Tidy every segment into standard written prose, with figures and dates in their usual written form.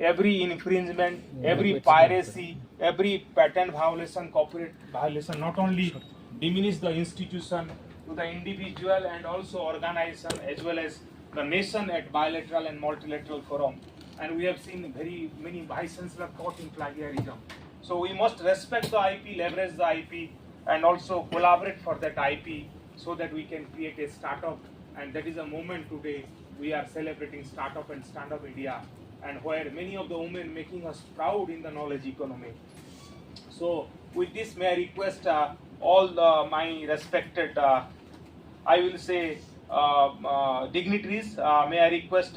every infringement, every piracy, every patent violation, copyright violation, not only diminish the institution to the individual and also organization as well as the nation at bilateral and multilateral forum. And we have seen very many vice chancellors caught in plagiarism. So we must respect the IP, leverage the IP, and also collaborate for that IP so that we can create a startup. And that is a moment today we are celebrating startup and stand-up India, and where many of the women making us proud in the knowledge economy. So with this, may I request all my respected, I will say, dignitaries, may I request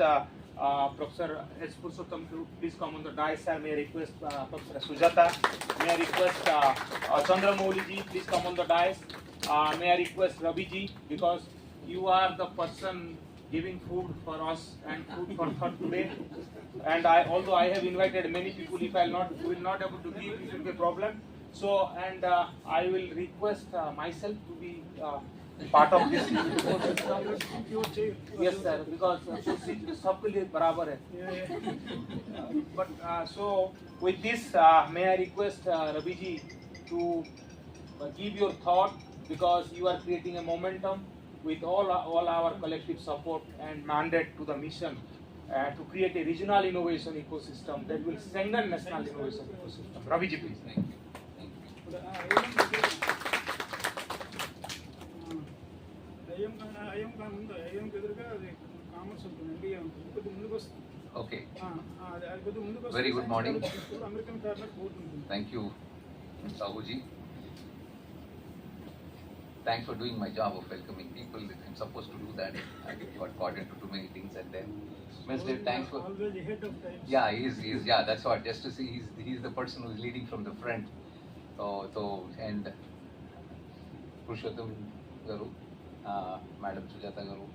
Professor S. Purushottam to please come on the dais, sir. May I request Professor Sujata. May I request Chandramouli ji, please come on the dais. May I request Ravi ji, because you are the person giving food for us and food for thought today. And although I have invited many people, if I will not able to give, it will be a problem. So, and I will request myself to be part of this ecosystem. Yes, sir, because सबके लिए बराबर है. But so with this, may I request Ravi ji to give your thought, because you are creating a momentum with all our collective support and mandate to the mission to create a regional innovation ecosystem that will strengthen national innovation ecosystem. Ravi ji, please. Thank you. Okay. Very good morning. Thank you, Sahuji. Thanks for doing my job of welcoming people. I'm supposed to do that. I got caught into too many things, and then Mr. Thanks for. Always ahead of time. Yeah, he's yeah. That's what. Just to see, he's the person who's leading from the front. So and Purushottam Garu, Madam Sujata Garu,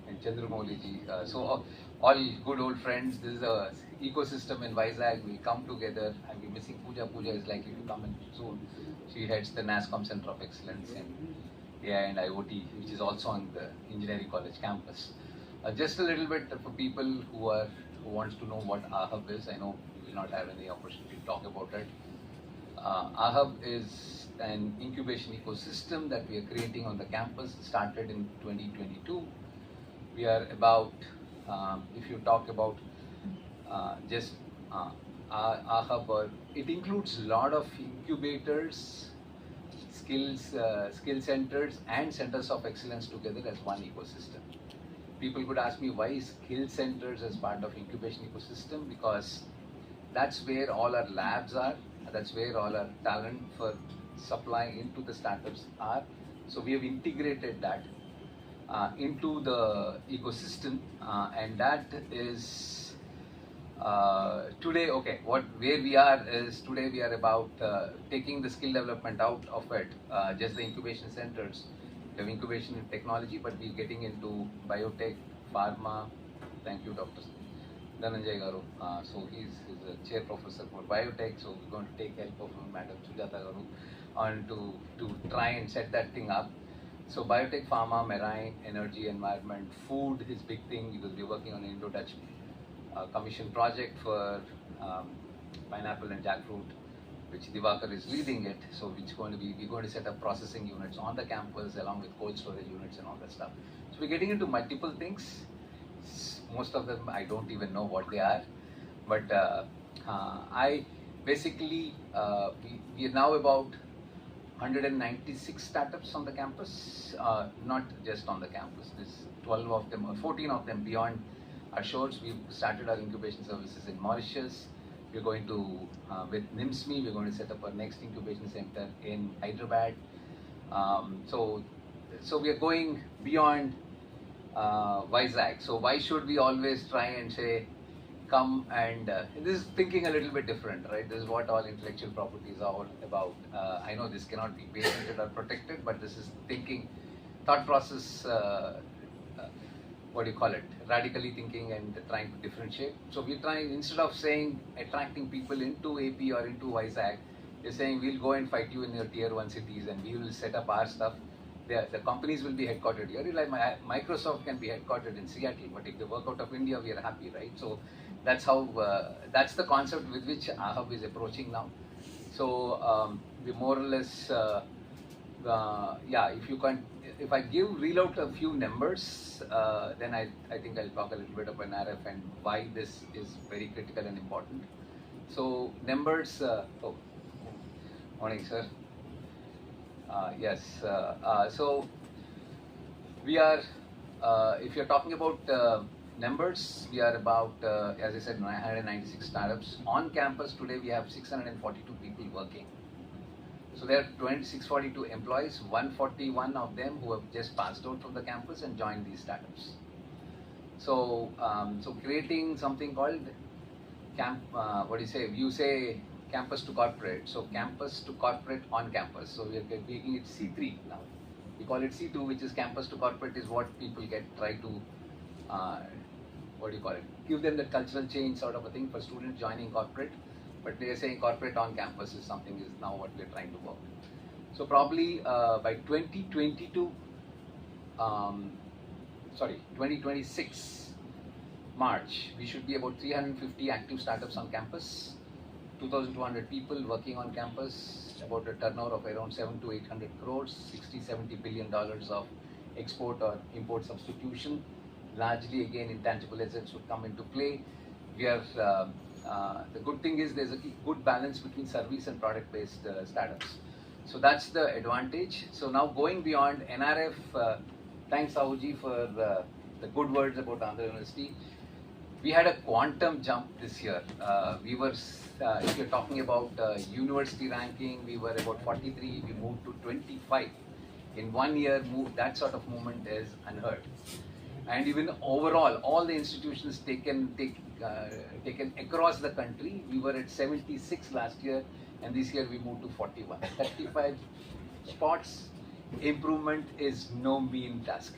and Chandramouli ji. So all good old friends. This is a ecosystem in Vizag. We come together. I'm missing Pooja. Pooja is likely to come in soon. She heads the NASCOM Center of Excellence in AI and IoT, which is also on the Engineering College campus. Just a little bit for people who wants to know what AHUB is. I know we will not have any opportunity to talk about it. AHUB is an incubation ecosystem that we are creating on the campus. Started in 2022. We are about, if you talk about just AHUB, it includes a lot of incubators, skill centers, and centers of excellence together as one ecosystem. People could ask me why skill centers as part of incubation ecosystem, because that's where all our labs are. That's where all our talent for supplying into the startups are. So we have integrated that into the ecosystem, and that is today. Okay, where we are is today we are about taking the skill development out of it, just the incubation centers. We have incubation in technology, but we're getting into biotech, pharma. Thank you, Dr. Dhananjay Garu. So he's a chair professor for biotech, so we're going to take help of Madam Sujata Garu on to try and set that thing up. So biotech, pharma, marine, energy, environment, food is big thing, because we're working on an Indo-Dutch commission project for pineapple and jackfruit, which Divakar is leading it. So we're going to set up processing units on the campus along with cold storage units and all that stuff. So we're getting into multiple things. Most of them I don't even know what they are, but I basically we are now about 196 startups on the campus, not just on the campus. There's 12 of them or 14 of them beyond our shores. We've started our incubation services in Mauritius. We're going to with NIMSMI, we're going to set up our next incubation center in Hyderabad. So we are going beyond Vizag. So why should we always try and say, come and this is thinking a little bit different, right? This is what all intellectual property is all about. I know this cannot be patented or protected, but this is thinking, thought process, what do you call it? Radically thinking and trying to differentiate. So we're trying, instead of saying attracting people into AP or into Vizag, we're saying we'll go and fight you in your tier 1 cities and we will set up our stuff. The companies will be headquartered here. Like Microsoft can be headquartered in Seattle, but if they work out of India, we are happy, right? So that's how that's the concept with which AHUB is approaching now. So we more or less yeah, if I reel out a few numbers, then I think I'll talk a little bit about NRF and why this is very critical and important. So numbers. Oh, morning, sir. Yes. So we are. If you're talking about numbers, we are about, as I said, 996 startups on campus today. We have 642 people working. So there are 642 employees, 141 of them who have just passed out from the campus and joined these startups. So, so creating something called what do you say? You say campus to corporate. So campus to corporate on campus. So we are making it C3 now. We call it C2, which is campus to corporate, is what people try to, what do you call it? Give them the cultural change sort of a thing for students joining corporate. But they are saying corporate on campus is something is now what we are trying to work. So probably by 2026 March, we should be about 350 active startups on campus, 2,200 people working on campus, about a turnover of around 700 to 800 crores, 60-70 billion dollars of export or import substitution. Largely, again, intangible assets would come into play. We are the good thing is there's a good balance between service and product-based startups. So that's the advantage. So now going beyond NRF, thanks Sahuji for the good words about Andhra University. We had a quantum jump this year. We were, if you're talking about university ranking, we were about 43, we moved to 25. In 1 year, that sort of movement is unheard. And even overall, all the institutions taken across the country, we were at 76 last year, and this year we moved to 41. 35 spots. Improvement is no mean task.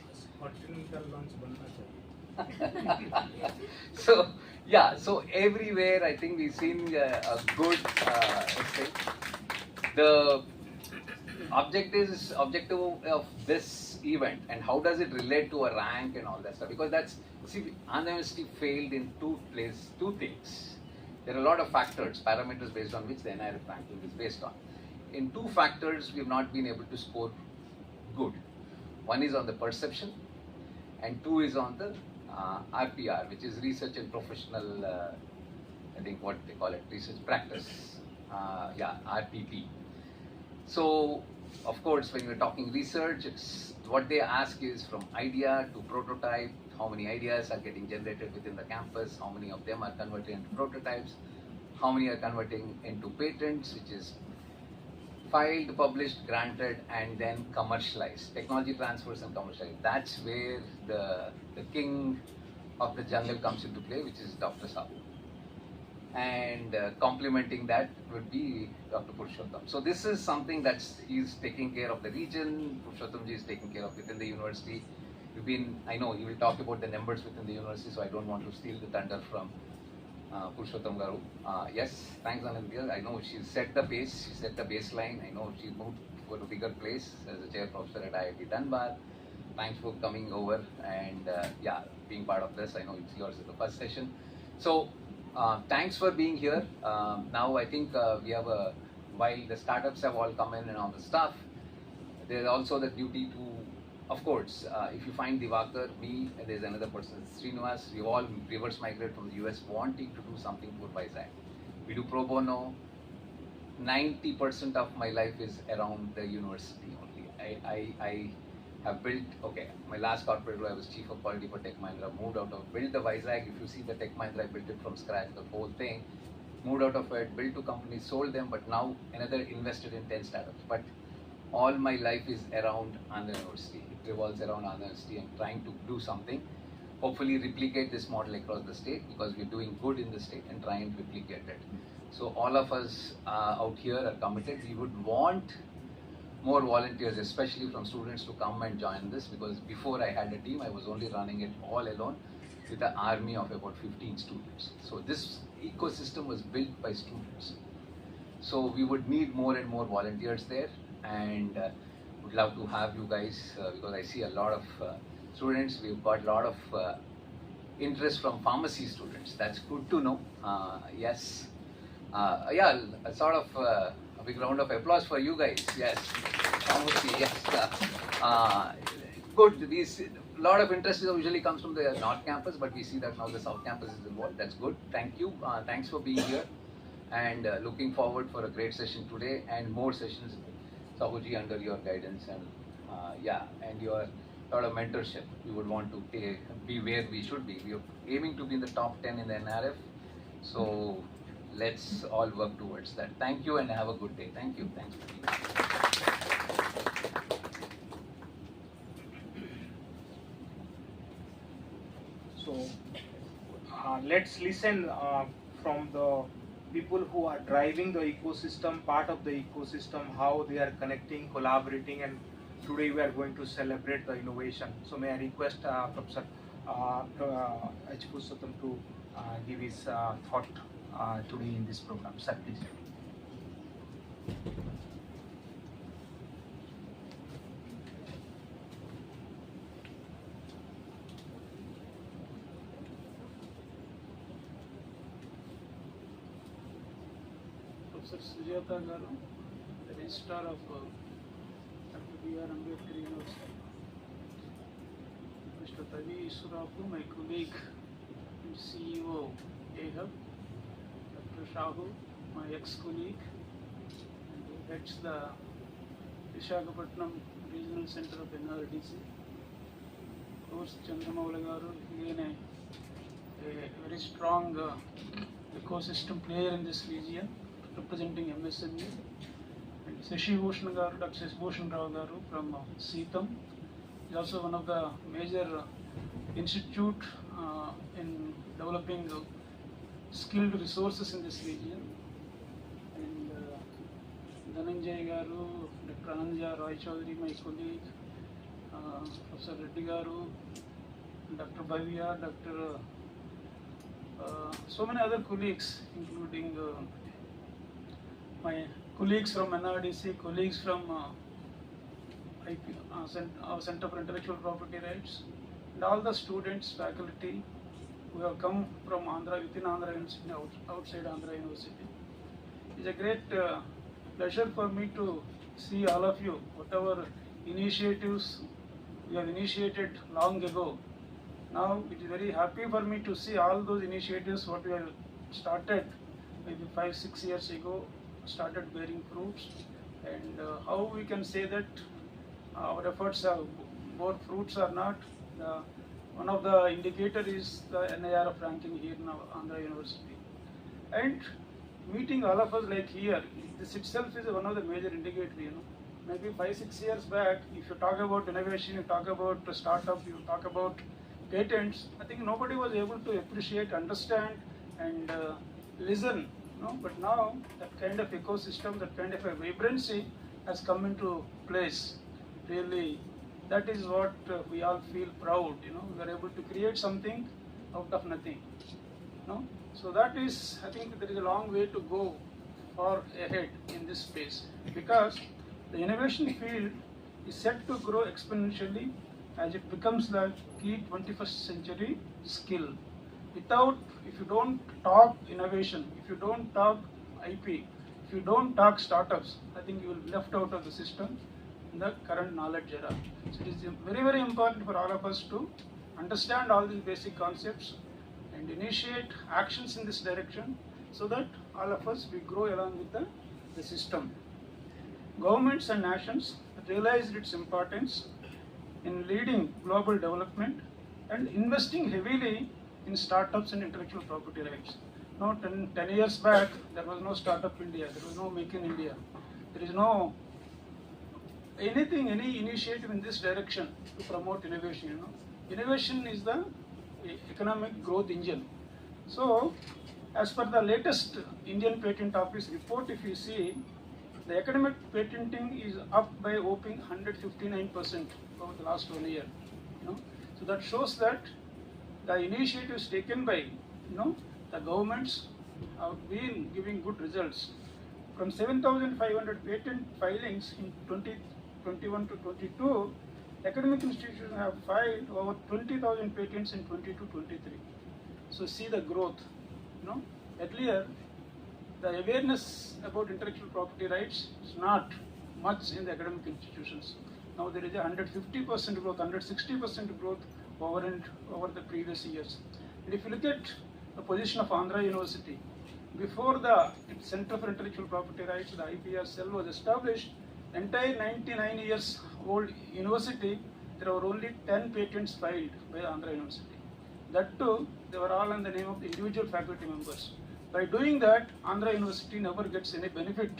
So yeah, so everywhere I think we've seen a good the objective of this event and how does it relate to a rank and all that stuff, because that's, see, Andhra University failed in two things. There are a lot of factors, parameters based on which the NIRF ranking is based on. In two factors we have not been able to score good. One is on the perception and two is on the RPR, which is research and professional, I think what they call it, research practice, yeah, RPP. So, of course, when you're talking research, it's what they ask is from idea to prototype, how many ideas are getting generated within the campus, how many of them are converted into prototypes, how many are converting into patents, which is filed, published, granted, and then commercialized. Technology transfers and commercialized. That's where the king of the jungle comes into play, which is Dr. Sahu. And complementing that would be Dr. Purushottam. So this is something that he's taking care of the region, Purushottamji is taking care of within the university. I know he will talk about the numbers within the university, so I don't want to steal the thunder from Purushottam Garu. Yes, thanks Anandya. I know she set the pace, she set the baseline. I know she moved for a bigger place as a chair professor at IIT Dunbar. Thanks for coming over and yeah, being part of this. I know it's yours at the first session. So thanks for being here. Now I think we have while the startups have all come in and all the stuff, there's also the duty to, of course, if you find Divakar, me, and there's another person, Srinivas, we all reverse migrate from the US wanting to do something for Vizag. We do pro bono. 90% of my life is around the university only. I have built, okay, my last corporate role, I was chief of quality for Tech Mahindra, moved out of, built the Vizag. If you see the Tech Mahindra, I built it from scratch, the whole thing. Moved out of it, built two companies, sold them, but now another invested in 10 startups. But all my life is around Andhra University. It revolves around Andhra University and trying to do something. Hopefully replicate this model across the state, because we're doing good in the state and trying to replicate it. So all of us out here are committed. We would want more volunteers, especially from students, to come and join this, because before I had a team, I was only running it all alone with an army of about 15 students. So this ecosystem was built by students. So we would need more and more volunteers there, and would love to have you guys because I see a lot of students. We've got a lot of interest from pharmacy students. That's good to know. Yes. Yeah, a sort of a big round of applause for you guys. Yes. Pharmacy, yes. Good. These lot of interest usually comes from the North Campus, but we see that now the South Campus is involved. That's good. Thank you. Thanks for being here, and looking forward for a great session today and more sessions, Sahuji, under your guidance and and your lot of mentorship. We would want to be where we should be. We are aiming to be in the top 10 in the NRF. So let's all work towards that. Thank you and have a good day. Thank you. Thanks for being here. So let's listen from the people who are driving the ecosystem, part of the ecosystem, how they are connecting, collaborating, and today we are going to celebrate the innovation. So may I request Professor H. Purushottam to give his thought today in this program. Sir, please. Professor Sujata Garu, the Registrar of Dr. B.R. Ambedkar University. Mr. Tavi Isurapu, my colleague and CEO AHUB. Dr. Shahu, my ex-colleague, and who heads the Visakhapatnam Regional Center of NRDC. Of course, Chandramoula Garu, again a very strong ecosystem player in this region, representing MSME, and Shashi Bhushan Garu, Dr. Shashi Bhushan Rao Garu from CETAM. He is also one of the major institute in developing skilled resources in this region. And Dhananjay Garu, Dr. Ananja Roy Chaudhary, my colleague, Professor Reddy Garu, Dr. Bhavya, Dr. So many other colleagues, including my colleagues from NRDC, colleagues from our Center for Intellectual Property Rights, and all the students, faculty who have come from Andhra, within Andhra University, outside Andhra University. It's a great pleasure for me to see all of you, whatever initiatives we have initiated long ago. Now it is very happy for me to see all those initiatives what we have started maybe 5-6 years ago started bearing fruits, and how we can say that our efforts have bore fruits or not. One of the indicator is the NIRF ranking here in Andhra University, and meeting all of us like here, this itself is one of the major indicators. Maybe 5-6 years back, if you talk about innovation, you talk about startup, you talk about patents, I think nobody was able to appreciate, understand, and listen. But now that kind of ecosystem, that kind of a vibrancy has come into place. Really, that is what we all feel proud. We are able to create something out of nothing. So that is, I think there is a long way to go far ahead in this space, because the innovation field is set to grow exponentially as it becomes the key 21st century skill. If you don't talk innovation, if you don't talk IP, if you don't talk startups, I think you will be left out of the system in the current knowledge era. So it is very, very important for all of us to understand all these basic concepts and initiate actions in this direction, so that all of us, we grow along with the system. Governments and nations realized its importance in leading global development and investing heavily in startups and intellectual property rights. Now, 10 years back, there was no Startup India, there was no Make in India, there is no any initiative in this direction to promote innovation. Innovation is the economic growth engine. So, as per the latest Indian Patent Office report, if you see, the academic patenting is up by a whopping 159% over the last 1 year. So that shows that the initiatives taken by the governments have been giving good results. From 7,500 patent filings in 2021 to 22, Academic institutions have filed over 20,000 patents in 22-23. So see the growth. Earlier the awareness about intellectual property rights is not much in the academic institutions. Now there is a 150% growth, 160% growth over the previous years. And if you look at the position of Andhra University, before the Center for Intellectual Property Rights, the IPR cell was established, entire 99 years old university, there were only 10 patents filed by Andhra University. That too, they were all in the name of the individual faculty members. By doing that, Andhra University never gets any benefit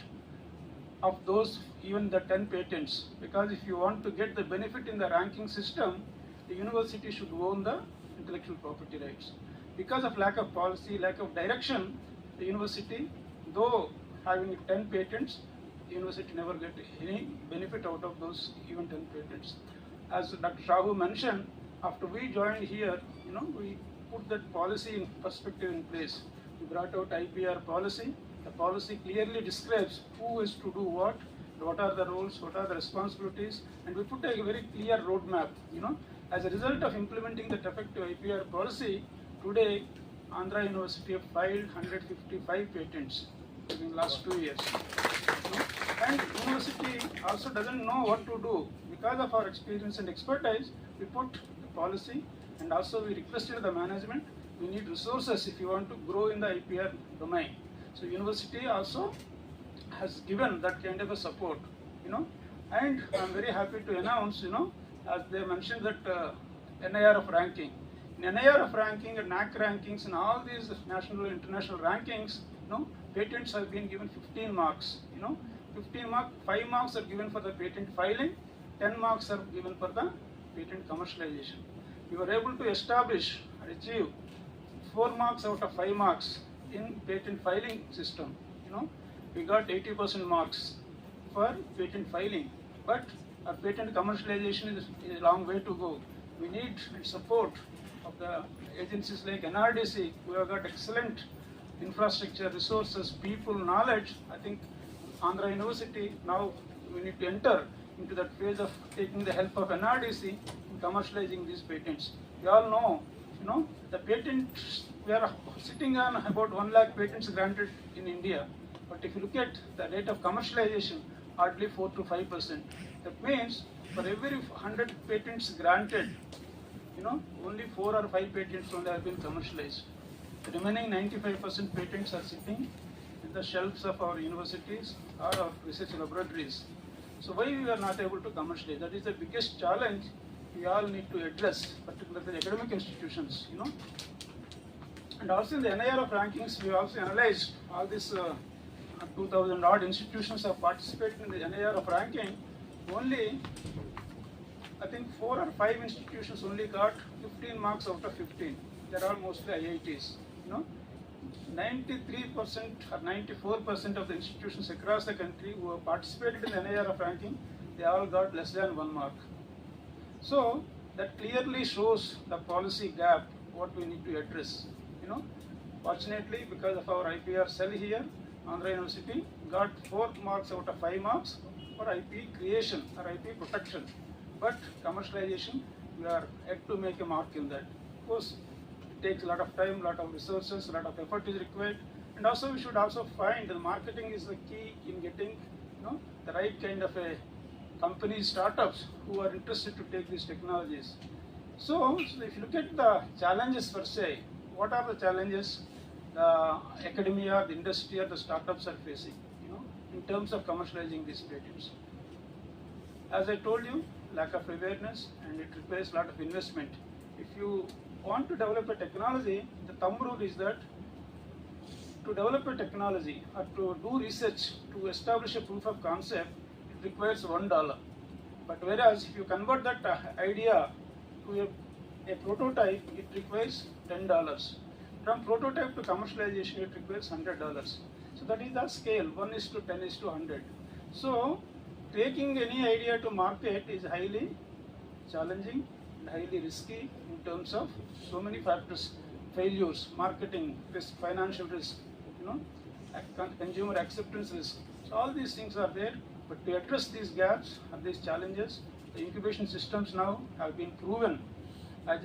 of those, even the 10 patents, because if you want to get the benefit in the ranking system, the university should own the intellectual property rights. Because of lack of policy, lack of direction, the university, though having 10 patents, the university never get any benefit out of those even 10 patents. As Dr. Shahu mentioned, after we joined here, we put that policy in perspective in place. We brought out IPR policy. The policy clearly describes who is to do what are the roles, what are the responsibilities, and we put a very clear roadmap. As a result of implementing that effective IPR policy, today Andhra University have filed 155 patents in the last 2 years. And university also doesn't know what to do. Because of our experience and expertise, we put the policy, and also we requested the management, we need resources if you want to grow in the IPR domain. So university also has given that kind of a support, and I'm very happy to announce, as they mentioned that NIR of ranking. In NIR of ranking and NAC rankings and all these national and international rankings, patents have been given 15 marks. 15 marks, 5 marks are given for the patent filing, 10 marks are given for the patent commercialization. We were able to establish and achieve 4 marks out of 5 marks in patent filing system. We got 80% marks for patent filing, but our patent commercialization is a long way to go. We need support of the agencies like NRDC, who have got excellent infrastructure, resources, people, knowledge. I think Andhra University, now we need to enter into that phase of taking the help of NRDC in commercializing these patents. We all know, the patents, we are sitting on about 1 lakh patents granted in India. But if you look at the rate of commercialization, hardly 4 to 5%. That means for every 100 patents granted, only 4 or 5 patents only have been commercialized. The remaining 95% patents are sitting in the shelves of our universities or our research laboratories. So why we are not able to commercialize? That is the biggest challenge we all need to address, particularly the academic institutions. And also in the NIR of rankings, we also analyzed all these 2,000 odd institutions have participated in the NIR of ranking. Only, I think 4 or 5 institutions only got 15 marks out of 15. They're all mostly IITs. 93% or 94% of the institutions across the country who have participated in the NIR of ranking, they all got less than 1 mark. So that clearly shows the policy gap, what we need to address. Fortunately, because of our IPR cell here, Andhra University got 4 marks out of 5 marks for IP creation or IP protection. But commercialization, we are yet to make a mark in that. Of course, it takes a lot of time, a lot of resources, a lot of effort is required. And also we should also find the marketing is the key in getting the right kind of a companies, startups who are interested to take these technologies. So if you look at the challenges per se, what are the challenges the academia, the industry, or the startups are facing, in terms of commercializing these patents? As I told you, lack of awareness, and it requires a lot of investment. If you want to develop a technology, the thumb rule is that to develop a technology or to do research to establish a proof of concept, it requires $1. But whereas if you convert that idea to a prototype, it requires $10. From prototype to commercialization, it requires $100. So that is the scale, 1:10:100. So taking any idea to market is highly challenging and highly risky in terms of so many factors: failures, marketing risk, financial risk, consumer acceptance risk. So all these things are there. But to address these gaps and these challenges, The incubation systems now have been proven as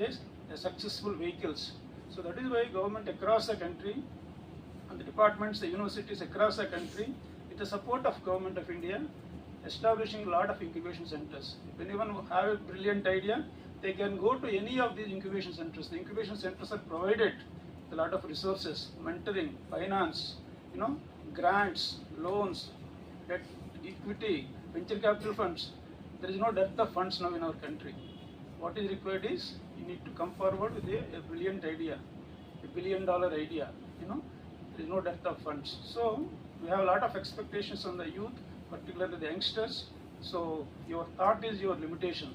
a successful vehicles. So that is why government across the country and the departments, the universities across the country, with the support of Government of India, establishing a lot of incubation centers. If anyone have a brilliant idea, they can go to any of these incubation centers. The incubation centers are provided with a lot of resources, mentoring, finance, grants, loans, debt, equity, venture capital funds. There is no dearth of funds now in our country. What is required is you need to come forward with a brilliant idea, a $1 billion idea. There is no dearth of funds. So we have a lot of expectations on the youth, particularly the youngsters. So your thought is your limitation.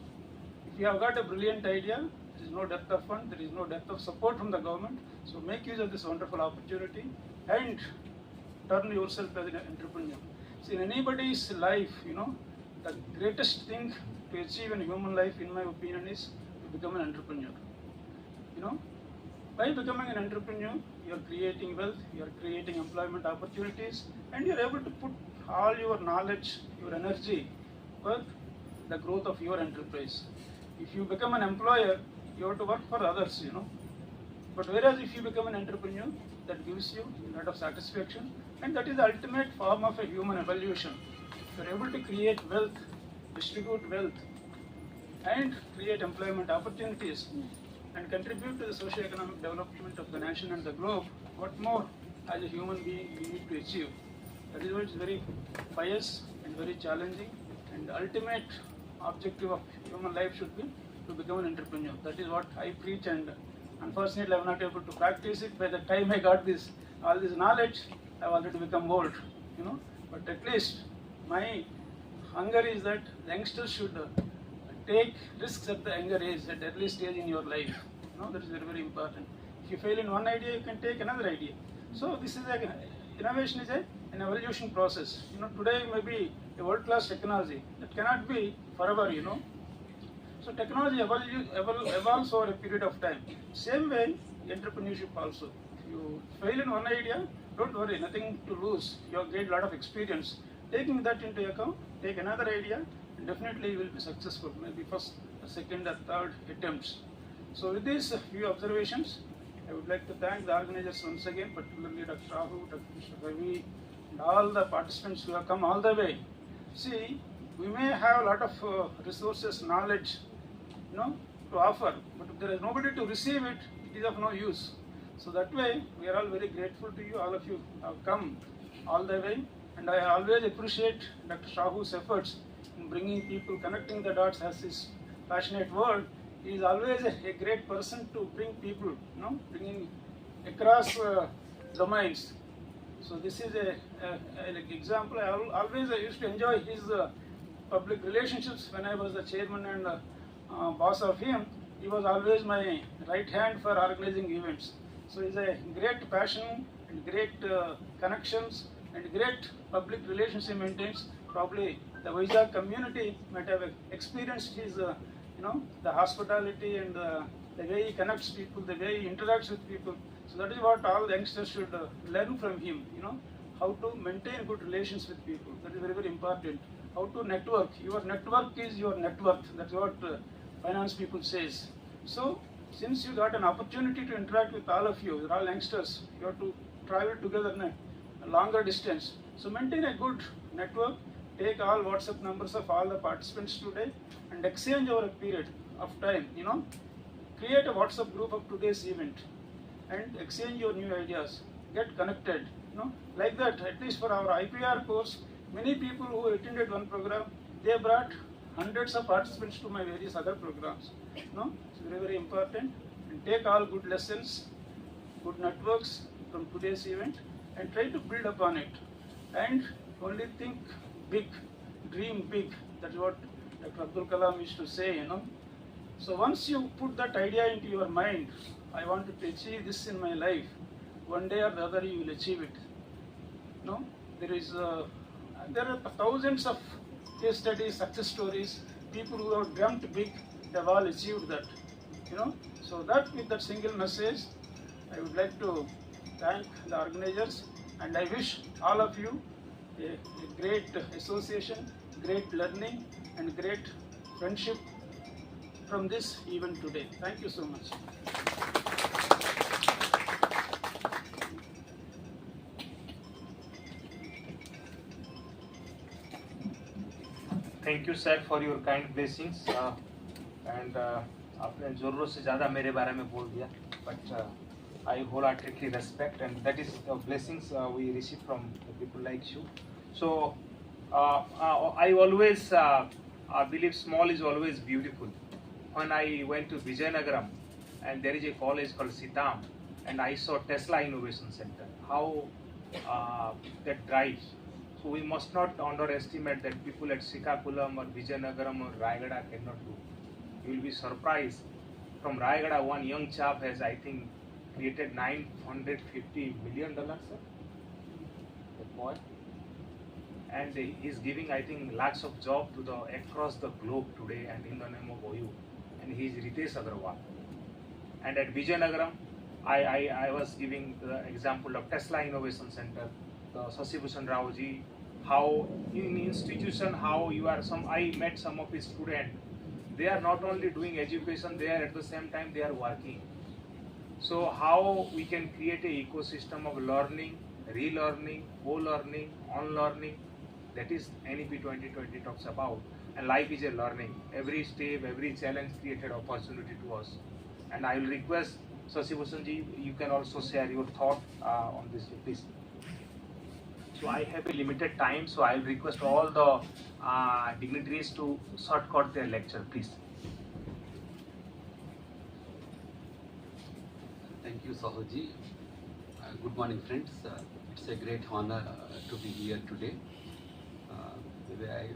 If you have got a brilliant idea, there is no depth of fund, there is no depth of support from the government. So make use of this wonderful opportunity and turn yourself as an entrepreneur. See, in anybody's life, the greatest thing to achieve in human life, in my opinion, is to become an entrepreneur. By becoming an entrepreneur, you are creating wealth, you are creating employment opportunities, and you are able to put all your knowledge, your energy for the growth of your enterprise. If you become an employer, you have to work for others, But whereas if you become an entrepreneur, that gives you a lot of satisfaction, and that is the ultimate form of a human evolution. You are able to create wealth, distribute wealth, and create employment opportunities, and contribute to the socio-economic development of the nation and the globe. What more, as a human being, we need to achieve? That is why it's very pious and very challenging, and the ultimate objective of human life should be to become an entrepreneur. That is what I preach, and unfortunately I am not able to practice it. By the time I got all this knowledge, I have already become old, But at least my hunger is that youngsters should take risks at the younger age, at early stage in your life. That is very, very important. If you fail in one idea, you can take another idea. So this is innovation is an evolution process. Today may be a world-class technology. That cannot be forever, So technology evolves over a period of time. Same way, entrepreneurship also. If you fail in one idea, don't worry, nothing to lose. You have gained a lot of experience. Taking that into account, take another idea, and definitely you will be successful. Maybe first, second, or third attempts. So with these few observations, I would like to thank the organizers once again, particularly Dr. Rahu, Dr. Mr. Ravi, and all the participants who have come all the way. See, we may have a lot of resources, knowledge, to offer, but if there is nobody to receive it, it is of no use. So that way, we are all very grateful to you. All of you have come all the way, and I always appreciate Dr. Shahu's efforts in bringing people, connecting the dots as his passionate word. He is always a great person to bring people, bringing across domains. So this is an example. I used to enjoy his public relationships when I was the chairman and boss of him. He was always my right hand for organizing events. So he's a great passion and great connections and great public relations he maintains. Probably the Vizag community might have experienced his, the hospitality and the way he connects people, the way he interacts with people. So that is what all youngsters should learn from him, how to maintain good relations with people. That is very, very important. How to network. Your network is your net worth. That's what finance people says. So since you got an opportunity to interact with all of you, you're all youngsters, you have to travel together in a longer distance. So maintain a good network. Take all WhatsApp numbers of all the participants today and exchange over a period of time, Create a WhatsApp group of today's event and exchange your new ideas. Get connected, Like that, at least for our IPR course, many people who attended one program, they brought hundreds of participants to my various other programs. It's very, very important. And take all good lessons, good networks from today's event and try to build upon it. And only think big, dream big. That's what Dr. Abdul Kalam used to say, So once you put that idea into your mind, I want to achieve this in my life, one day or the other you will achieve it. There are thousands of case studies, success stories, people who have dreamt big, they have all achieved that. So that with that single message, I would like to thank the organizers, and I wish all of you a great association, great learning, and great friendship from this event today. Thank you so much. Thank you, sir, for your kind blessings. And आपने ज़रूरत से ज़्यादा मेरे बारे में बोल दिया, but I wholeheartedly respect, and that is the blessings we receive from the people like you. So I always believe small is always beautiful. When I went to Vijayanagaram, and there is a college called Sitam, and I saw Tesla Innovation Center, how that drives. So we must not underestimate that people at Srikakulam or Vijayanagaram or Rayagada cannot do. You will be surprised. From Rayagada, one young chap has, I think, created $950 million, sir. That boy. And he's giving, I think, lakhs of jobs to the across the globe today, and in the name of OU. And he is Ritesh Agarwal. And at Vijayanagaram, I was giving the example of Tesla Innovation Center, the Sasibhushan Raoji, how in institution, how you are I met some of his students. They are not only doing education, they are at the same time they are working. So how we can create a ecosystem of learning, relearning, co-learning, on-learning, that is NEP 2020 talks about. And life is a learning. Every step, every challenge created opportunity to us. And I will request Sasibhushan ji, you can also share your thought on this, please. So I have a limited time, so I will request all the dignitaries to shortcut their lecture, please. Thank you, Sahoji. Good morning, friends. It's a great honor to be here today.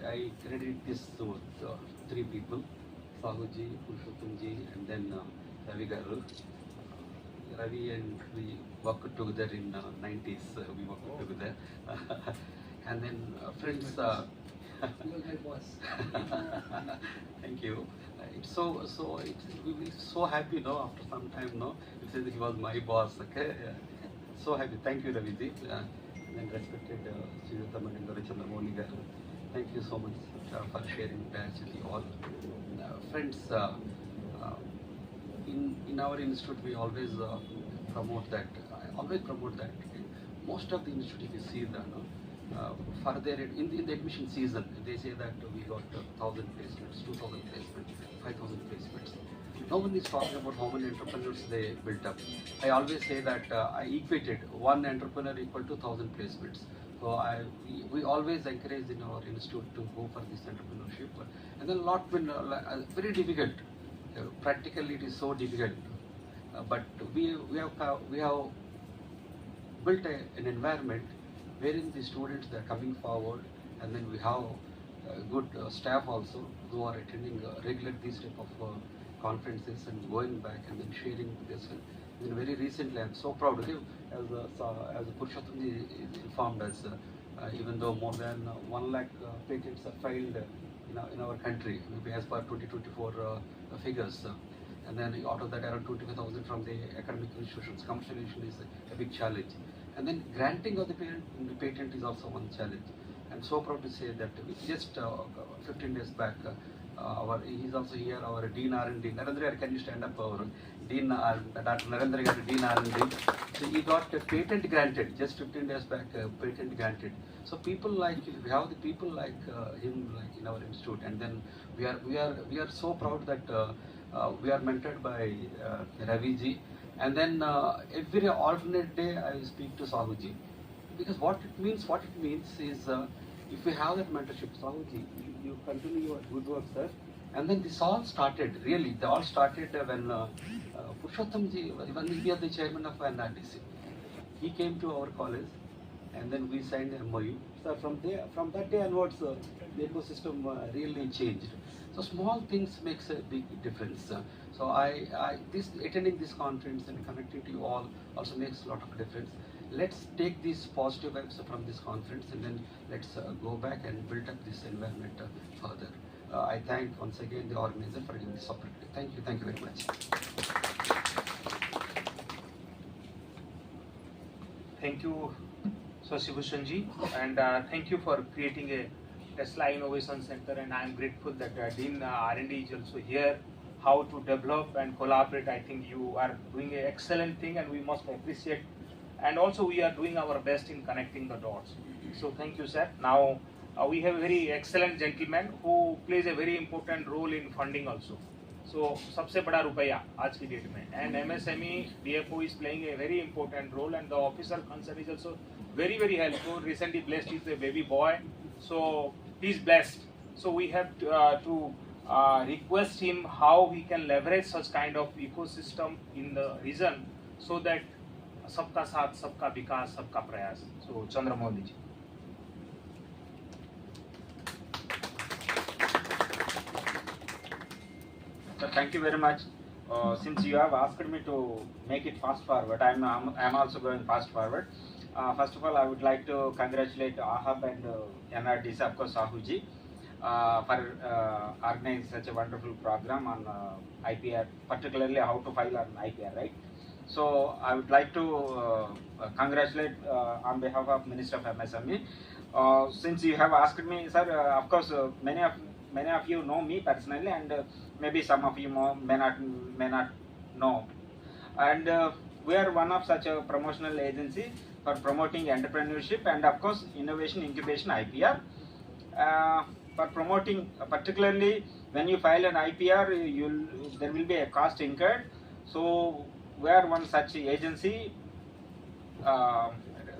I credit this to three people, Sahoji, Purushottamji, and then Ravi Garu. Ravi and we worked together in 90s. We worked together, and then friends. You are my boss. Thank you. We will so happy, no? After some time, no? It says he was my boss. Okay, so happy. Thank you, Raviji. And then respected Sridhar Mandara Chandramoni garu. Thank you so much for sharing batch with you all, friends. In our institute, we always promote that. I always promote that. Most of the institute, if you see that, further in the admission season, they say that we got 1,000 placements, 2,000 placements, 5,000 placements. No one is talking about how many entrepreneurs they built up. I always say that I equated one entrepreneur equal to 1,000 placements. So we always encourage in our institute to go for this entrepreneurship. And then a lot been very difficult. Practically, it is so difficult. But we have built an environment wherein the students, they are coming forward, and then we have good staff also who are attending regular these type of conferences and going back and then sharing this. And very recently, I'm so proud of you, as Purushottamji informed us, even though more than 1 lakh patents are filed in our country, maybe as per 2024 figures. And then out of that, around 25,000 from the academic institutions. Commercialization is a big challenge. And then granting of the patent is also one challenge. I'm so proud to say that just 15 days back, he's also here, our Dean R&D. Narendra, can you stand up? Our Dean, Dr. Narendra, Dean R&D. So he got a patent granted just 15 days back, patent granted. So people like, we have the people like him, like in our institute, and then we are so proud that we are mentored by Ravi ji. And then every alternate day I speak to Sahuji, because what it means is if we have that mentorship, Sahuji, you continue your good work, sir. And then this all started, really, they all started when Purushottamji, when he was the chairman of NRDC. He came to our college, and then we signed an MOU. So from that day onwards, the ecosystem really changed. So small things makes a big difference. So attending this conference and connecting to you all also makes a lot of difference. Let's take these positive vibes from this conference, and then let's go back and build up this environment further. I thank once again the organizer for giving this opportunity. Thank you very much. Thank you, Sasibhushan ji, and thank you for creating a Tesla Innovation Center, and I am grateful that Dean R&D is also here. How to develop and collaborate. I think you are doing an excellent thing, and we must appreciate. And also, we are doing our best in connecting the dots. So, thank you, sir. Now, we have a very excellent gentleman who plays a very important role in funding also. So, सबसे बड़ा रुपया आज की date में, and MSME DFO is playing a very important role, and the officer concern is also very helpful. Recently blessed with a baby boy, so he's blessed. So we have to request him how he can leverage such kind of ecosystem in the region, so that सबका साथ, सबका विकास, सबका प्रयास. So Chandramouli ji. So thank you very much. Since you have asked me to make it fast forward, I'm also going fast forward. First of all, I would like to congratulate AHAB and NRDC, of course, Sahuji, for organizing such a wonderful program on IPR, particularly how to file on IPR, right? So I would like to congratulate on behalf of Minister of MSME. Since you have asked me, sir, of course, many of you know me personally, and maybe some of you may not know. And we are one of such a promotional agency for promoting entrepreneurship and, of course, innovation incubation IPR. For promoting, particularly when you file an IPR, there will be a cost incurred. So we are one such agency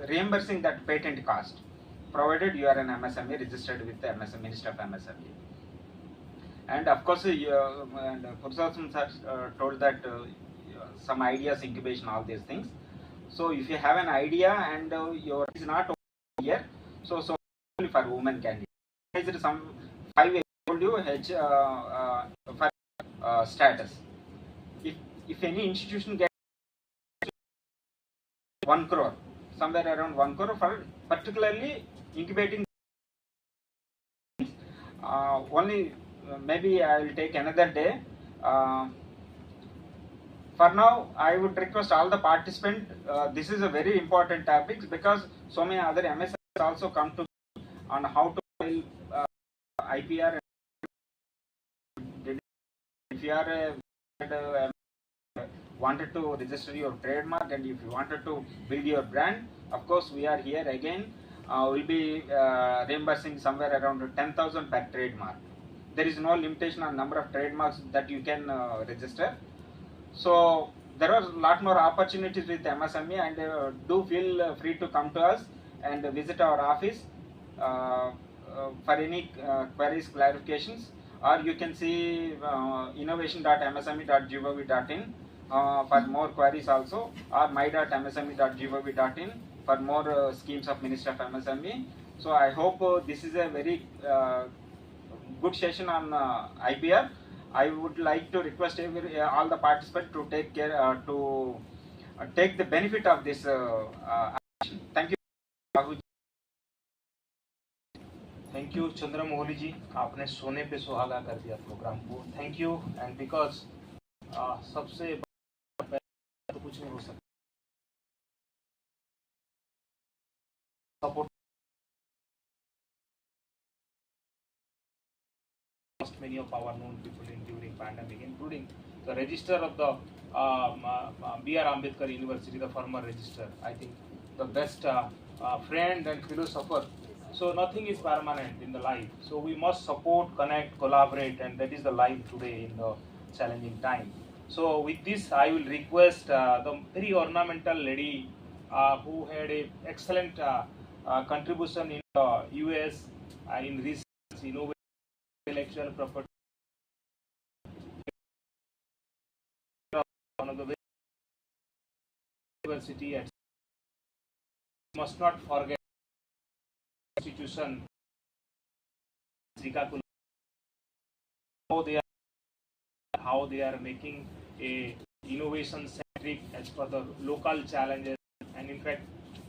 reimbursing that patent cost, provided you are an MSME registered with the Minister of MSME. And of course, Purushottam sir told that some ideas, incubation, all these things. So if you have an idea and your is not here, so only for women candidates. There is some 5 I told you for status. If any institution gets 1 crore, somewhere around 1 crore for particularly incubating, only maybe I will take another day. For now, I would request all the participants, this is a very important topic, because so many other MSMEs also come to me on how to file IPR. If you are wanted to register your trademark, and if you wanted to build your brand, of course we are here again. We'll be reimbursing somewhere around 10,000 per trademark. There is no limitation on number of trademarks that you can register. So there are a lot more opportunities with MSME, and do feel free to come to us and visit our office for any queries, clarifications, or you can see innovation.msme.gov.in for more queries also, or my.msme.gov.in for more schemes of Minister of MSME. So I hope this is a very good session on IPR. I would like to request all the participants to take care to take the benefit of this action. Thank you. Thank you, Chandramouli ji. आपने सोने पे सुहागा कर दिया programme को. Thank you, and because सबसे तो कुछ नहीं हो सकता. Support many of our known people in during pandemic, including the registrar of the B.R. Ambedkar University, the former registrar. I think the best friend and philosopher. So nothing is permanent in the life. So we must support, connect, collaborate, and that is the life today in the challenging time. So with this, I will request the very ornamental lady who had a excellent contribution in the US in research, innovation, intellectual property. One of the university at must not forget institution how they are making a innovation centric as per the local challenges. And in fact,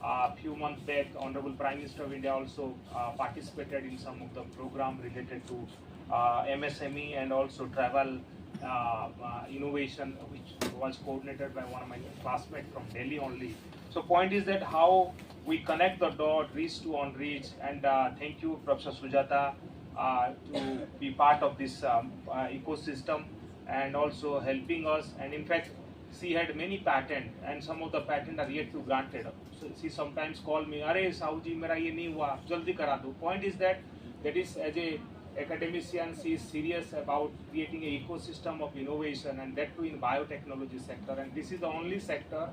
a few months back, Honorable Prime Minister of India also participated in some of the program related to MSME and also travel innovation, which was coordinated by one of my classmates from Delhi only. So point is that how we connect the dot, reach to unreach, and thank you, Professor Sujata, to be part of this ecosystem and also helping us. And in fact, she had many patents, and some of the patents are yet to granted. So she sometimes call me, "Arey, Sahuji, mera ye nahi hua, jaldi kara do." Point is that is as a academician, she is serious about creating an ecosystem of innovation, and that too in biotechnology sector. And this is the only sector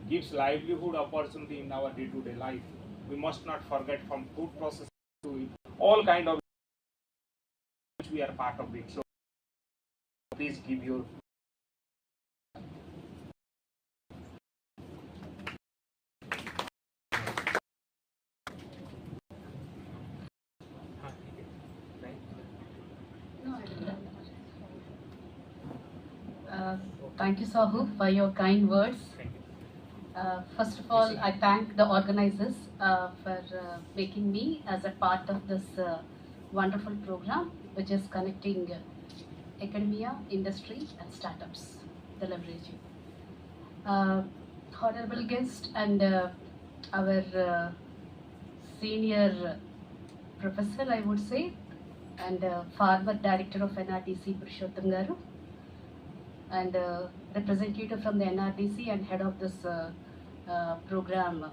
gives livelihood opportunity in our day-to-day life. We must not forget, from food processing to all kind of which we are part of it. So please give your Thank you, Sahu, for your kind words. First of all, I thank the organizers for making me as a part of this wonderful program, which is connecting academia, industry, and startups, the leveraging. Honorable guest and our senior professor, I would say, and former director of NRDC, Purushottam Garu, and representative from the NRDC and head of this program,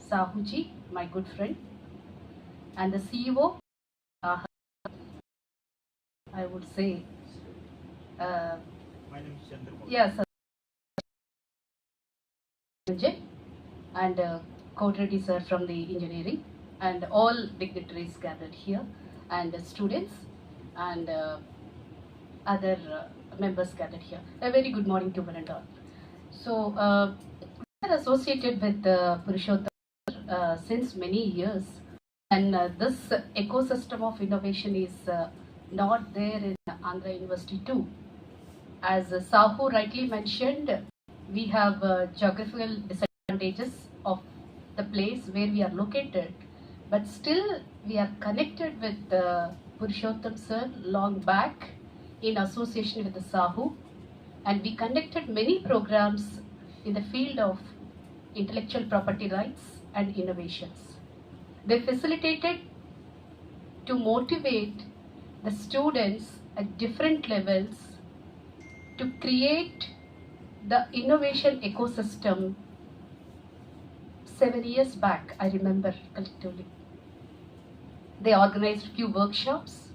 Sahuji, my good friend, and the CEO, I would say, my name is Chandra. yes, and Kodreddy sir from the engineering, and all dignitaries gathered here, and students, and other members gathered here. A very good morning to one and all. So, we are associated with Purushottam since many years, and this ecosystem of innovation is not there in Andhra University too. As Sahu rightly mentioned, we have geographical disadvantages of the place where we are located, but still we are connected with Purushottam sir long back in association with the Sahu, and we conducted many programs in the field of intellectual property rights and innovations. They facilitated to motivate the students at different levels to create the innovation ecosystem 7 years back, I remember collectively. They organized few workshops,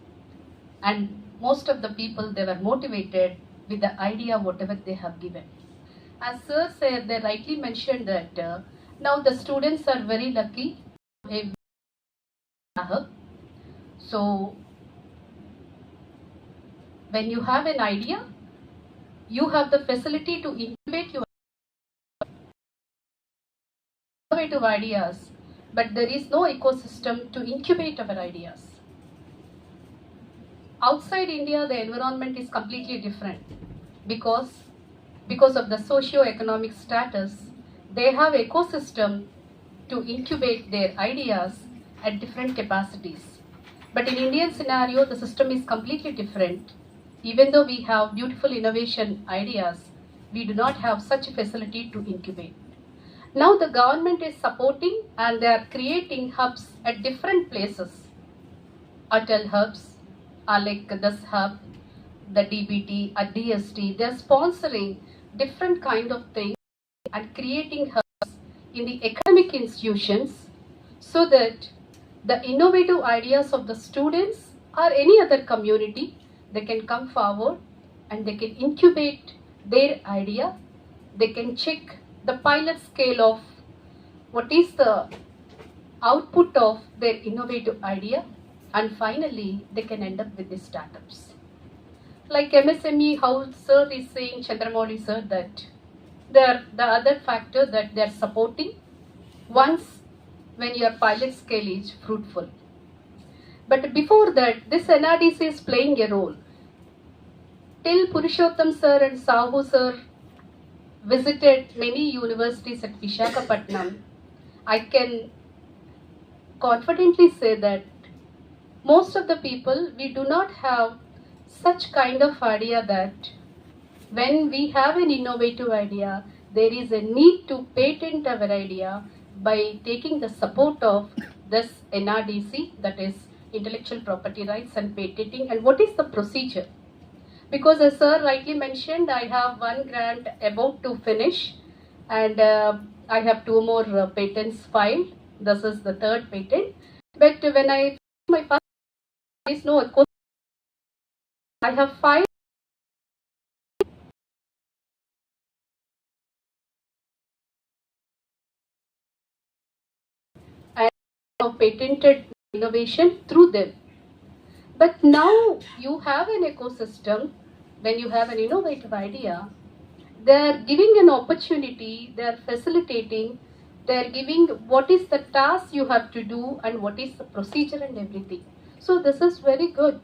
and most of the people, they were motivated with the idea whatever they have given. As sir said, they rightly mentioned that now the students are very lucky. So when you have an idea, you have the facility to incubate your innovative ideas, but there is no ecosystem to incubate our ideas. Outside India, the environment is completely different because of the socio-economic status, they have ecosystem to incubate their ideas at different capacities. But in Indian scenario, the system is completely different. Even though we have beautiful innovation ideas, we do not have such a facility to incubate. Now the government is supporting, and they are creating hubs at different places. Atal hubs, like this hub, the DBT, a DST, they are sponsoring different kind of things and creating hubs in the academic institutions so that the innovative ideas of the students or any other community, they can come forward and they can incubate their idea. They can check the pilot scale of what is the output of their innovative idea, and finally they can end up with the startups. Like MSME, how sir is saying, Chandramouli sir, that the other factor that they are supporting once when your pilot scale is fruitful. But before that, this NRDC is playing a role. Till Purushottam sir and Sahu sir visited many universities at Visakhapatnam, I can confidently say that most of the people, we do not have such kind of idea that when we have an innovative idea, there is a need to patent our idea by taking the support of this NRDC, that is Intellectual Property Rights and Patenting, and what is the procedure? Because as sir rightly mentioned, I have one grant about to finish, and I have two more patents filed. This is the third patent. But when I my first, there is no eco. I have filed and patented innovation through them. But now you have an ecosystem. When you have an innovative idea, they are giving an opportunity, they are facilitating, they are giving what is the task you have to do and what is the procedure and everything. So this is very good.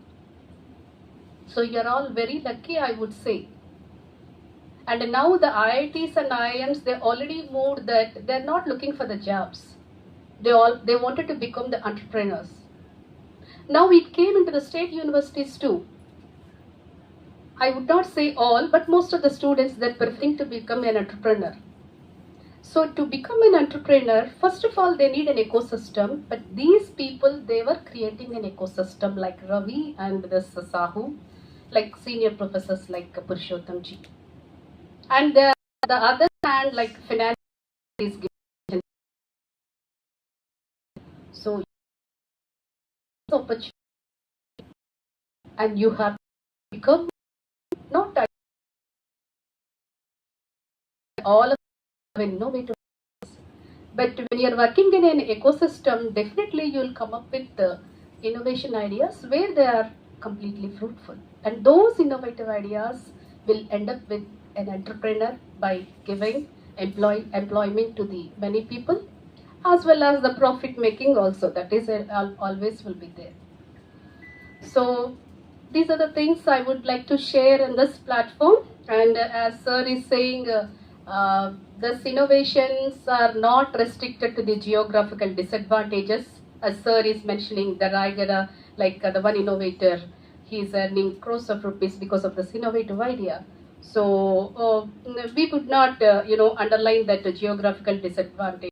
So you are all very lucky, I would say. And now the IITs and IIMs, they already moved that they're not looking for the jobs. They wanted to become the entrepreneurs. Now it came into the state universities too. I would not say all, but most of the students, they're preferring to become an entrepreneur. So to become an entrepreneur, first of all, they need an ecosystem. But these people, they were creating an ecosystem like Ravi and this Sahu, like senior professors like Purushottamji. And the other hand, like finance is given. So opportunity, and you have to become not all of innovative, but when you're working in an ecosystem, definitely you'll come up with innovation ideas where they are completely fruitful, and those innovative ideas will end up with an entrepreneur by giving employment to the many people, as well as the profit making also, that is always will be there. So these are the things I would like to share in this platform. And as sir is saying, these innovations are not restricted to the geographical disadvantages. As sir is mentioning, the Raigada, like the one innovator, he is earning crores of rupees because of this innovative idea. So we would not, underline that geographical disadvantage.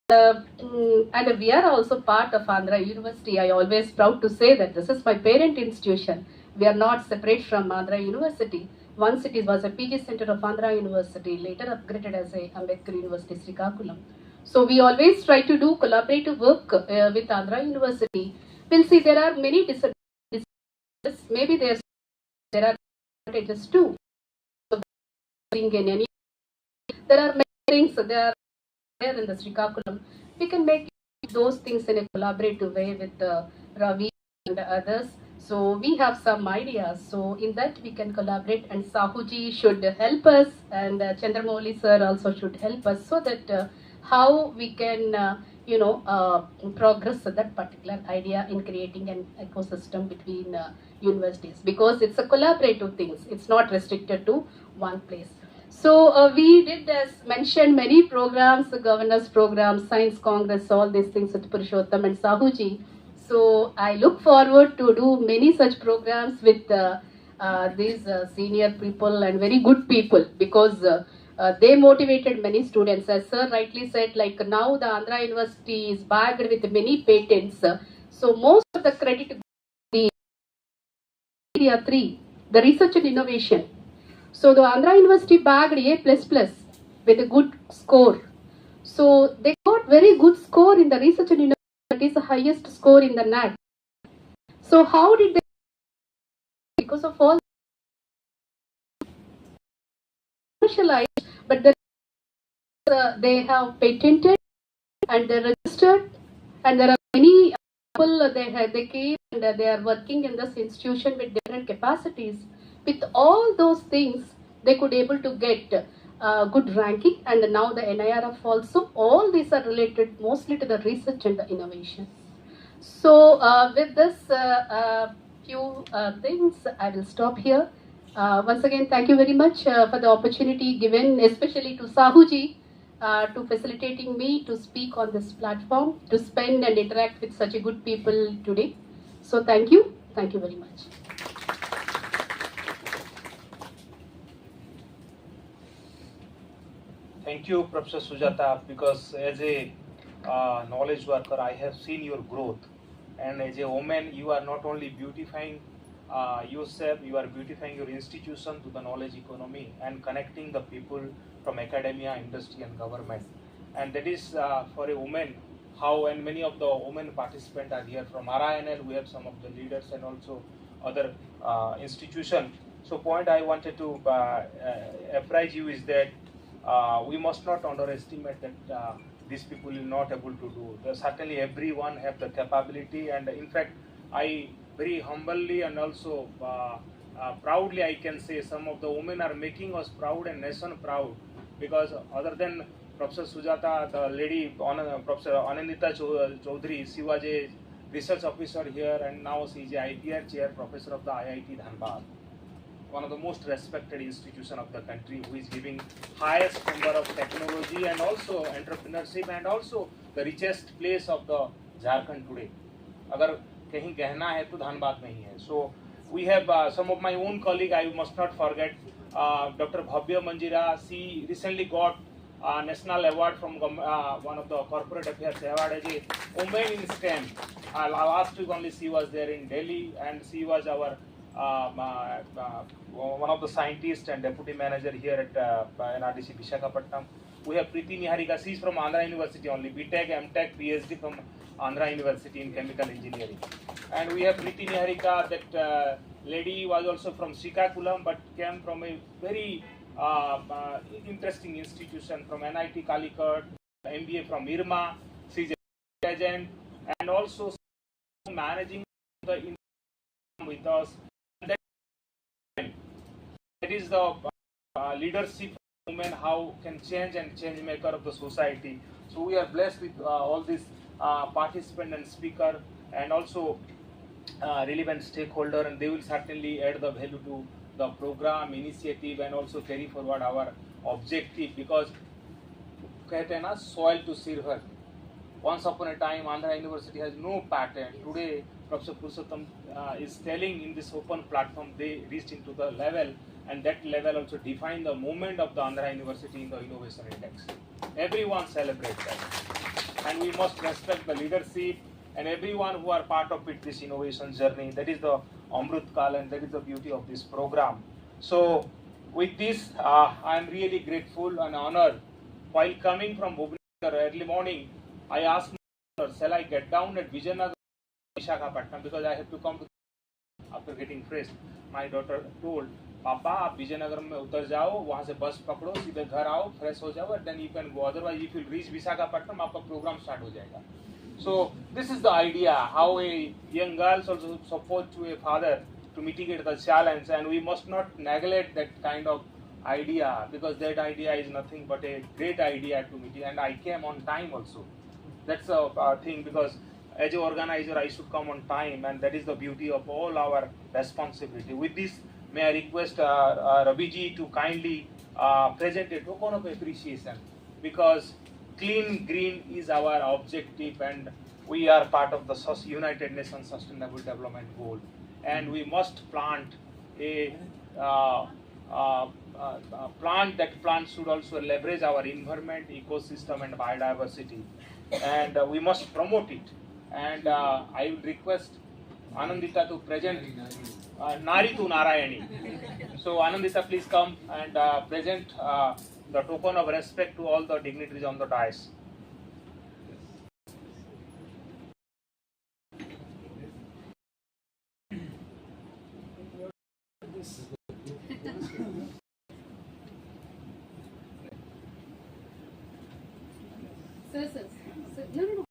And we are also part of Andhra University. I always proud to say that this is my parent institution. We are not separate from Andhra University. Once it was a PG center of Andhra University, later upgraded as a Ambedkar University Srikakulam. So we always try to do collaborative work with Andhra University. We'll see there are many disadvantages. Maybe there are advantages too. So, there are many things there in the Srikakulam. We can make those things in a collaborative way with Ravi and others. So we have some ideas. So in that we can collaborate, and Sahuji should help us, and Chandramouli sir also should help us, so that how we can progress that particular idea in creating an ecosystem between universities, because it's a collaborative thing. It's not restricted to one place. So we did, as mentioned, many programs, governors programs, science congress, all these things with Purushottam and Sahuji. So I look forward to do many such programs with these senior people and very good people, because they motivated many students. As sir rightly said, like now the Andhra University is bagged with many patents. So most of the credit goes to the area 3, the research and innovation. So the Andhra University bagged A++ with a good score. So they got very good score in the research and innovation. That is the highest score in the NAT. So how did they? Because of all commercialized, but they have patented and they registered, and there are many people they came and they are working in this institution with different capacities. With all those things, they could able to get good ranking, and now the NIRF also. All these are related mostly to the research and the innovation. So with this few things, I will stop here. Once again, thank you very much for the opportunity given, especially to Sahuji, to facilitating me to speak on this platform, to spend and interact with such a good people today. So thank you very much. Thank you, Professor Sujata, because as a knowledge worker, I have seen your growth. And as a woman, you are not only beautifying yourself, you are beautifying your institution to the knowledge economy and connecting the people from academia, industry, and government. And that is for a woman how, and many of the women participants are here from RINL. We have some of the leaders and also other institutions. So point I wanted to apprise you is that we must not underestimate that these people will not able to do. Certainly everyone have the capability, and in fact I very humbly and also proudly I can say some of the women are making us proud and nation proud, because other than Professor Sujata, the lady Professor Anandita Chaudhary, she was a research officer here and now she is a IPR chair professor of the IIT Dhanbad, one of the most respected institution of the country, who is giving highest number of technology and also entrepreneurship and also the richest place of the Jharkhand today. अगर कहीं कहना है तो धनबाद में ही है. So we have some of my own colleague, I must not forget Dr. Bhavya Manjira. She recently got national award from one of the corporate affairs award as a woman in STEM. Last week only she was there in Delhi, and she was our one of the scientists and deputy manager here at NRDC Visakhapatnam. We have Preeti Niharika. She is from Andhra University only, BTech, MTech, PhD from Andhra University in chemical engineering. And we have Preeti Niharika, that lady was also from Srikakulam but came from a very interesting institution from NIT Calicut, MBA from IRMA. She is a agent and also managing the with us. That is the leadership of women, how can change and change maker of the society. So we are blessed with all these participant and speaker and also relevant stakeholder, and they will certainly add the value to the program initiative and also carry forward our objective, because कहते हैं ना, soil to silver. Once upon a time, Andhra University has no patent. Today, Professor Purushottam is telling in this open platform they reached into the level, and that level also defined the movement of the Andhra University in the Innovation Index. Everyone celebrates that, and we must respect the leadership and everyone who are part of it, this innovation journey. That is the Amrut Kal, and that is the beauty of this program. So, with this, I am really grateful and honored. While coming from Bhubaneswar early morning, I asked my daughter, shall I get down at Vijayanagar, Visakhapatnam, because I have to come to after getting fresh. My daughter told, पापा आप विजयनगर में उतर जाओ, वहाँ से बस पकड़ो, सीधे घर आओ, फ्रेश हो जाओ, and then you can go. Otherwise, if you reach Visakhapatnam, आपका program start हो जाएगा. So this is the idea how a young girls also support to a father to mitigate the challenge, and we must not neglect that kind of idea, because that idea is nothing but a great idea to mitigate. And I came on time also. That's a thing, because as an organizer I should come on time, and that is the beauty of all our responsibility. With this, may I request Ravi ji to kindly present a token of appreciation, because clean green is our objective, and we are part of the United Nations Sustainable Development Goal, and we must plant a plant. That plant should also leverage our environment, ecosystem and biodiversity, and we must promote it. And I will request Anandita to present Nari to Narayani. So Anandita, please come and present the token of respect to all the dignitaries on the dais. Sir. No.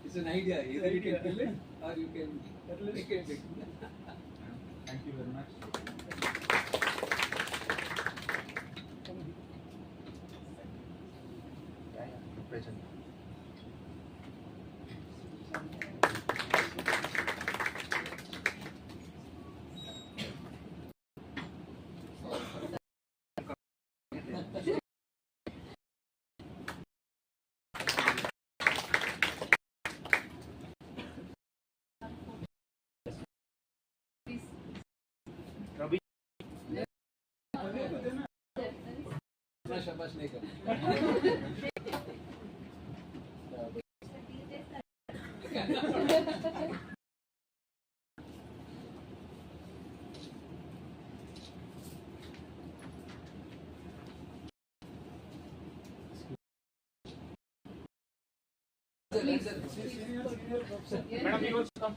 It's an idea. Either you can kill it or you can make it big. Thank you very much. Madam, you also come.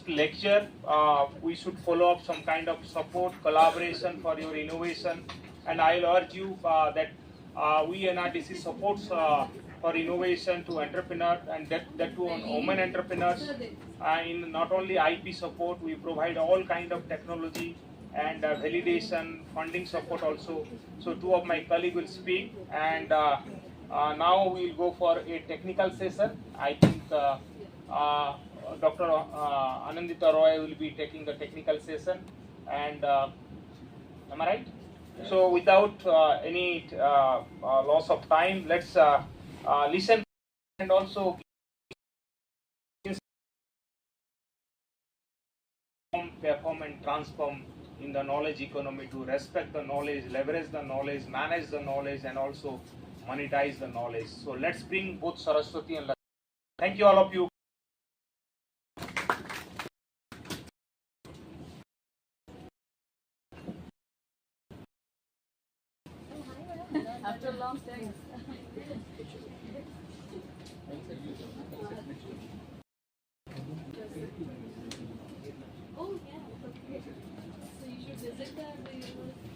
Lecture, we should follow up some kind of support, collaboration for your innovation, and I'll urge you that we NRDC supports for innovation to entrepreneurs, and that to women entrepreneurs. In not only IP support, we provide all kind of technology and validation, funding support also. So two of my colleagues will speak, and now we'll go for a technical session. I think Dr. Anandita Roy will be taking the technical session, and am I right? So without any loss of time, let's listen and also perform and transform in the knowledge economy to respect the knowledge, leverage the knowledge, manage the knowledge, and also monetize the knowledge. So let's bring both Saraswati and Lakshmi. Thank you all of you. After a long time. Oh yeah, okay. So you should visit the university.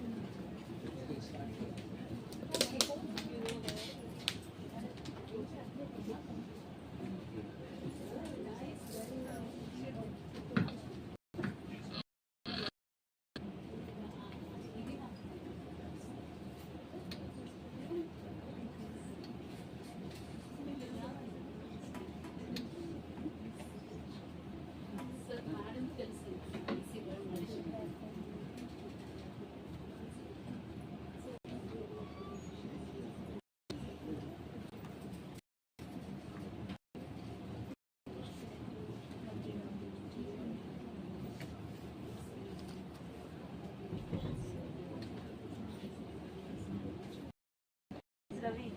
Ravi.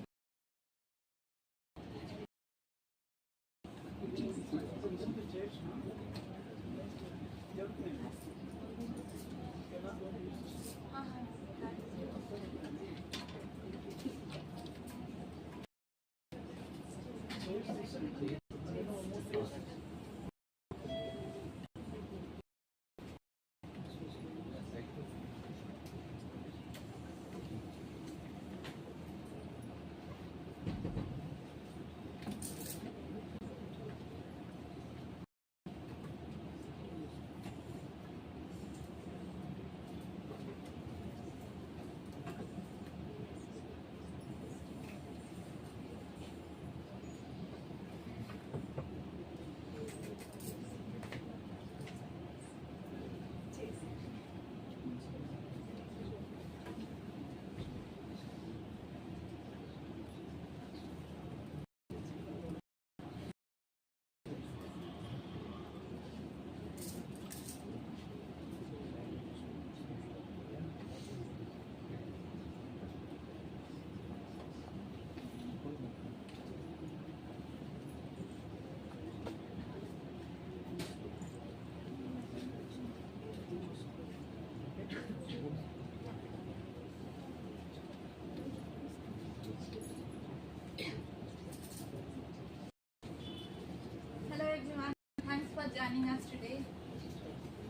Hello everyone, thanks for joining us today.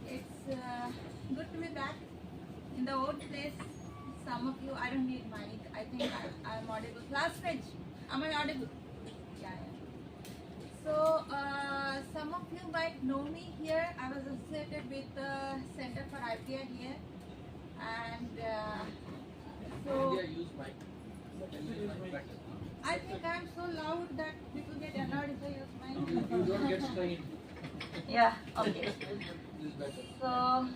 It's good to be back in the old place. Some of you, I don't need mic, I think I'm audible. Classmates, am I audible? Yeah. So some of you might know me here. I was associated with the Center for IPR here, and so I think I'm so loud that people get annoyed if I use mine. You don't get strained. Yeah, okay. So,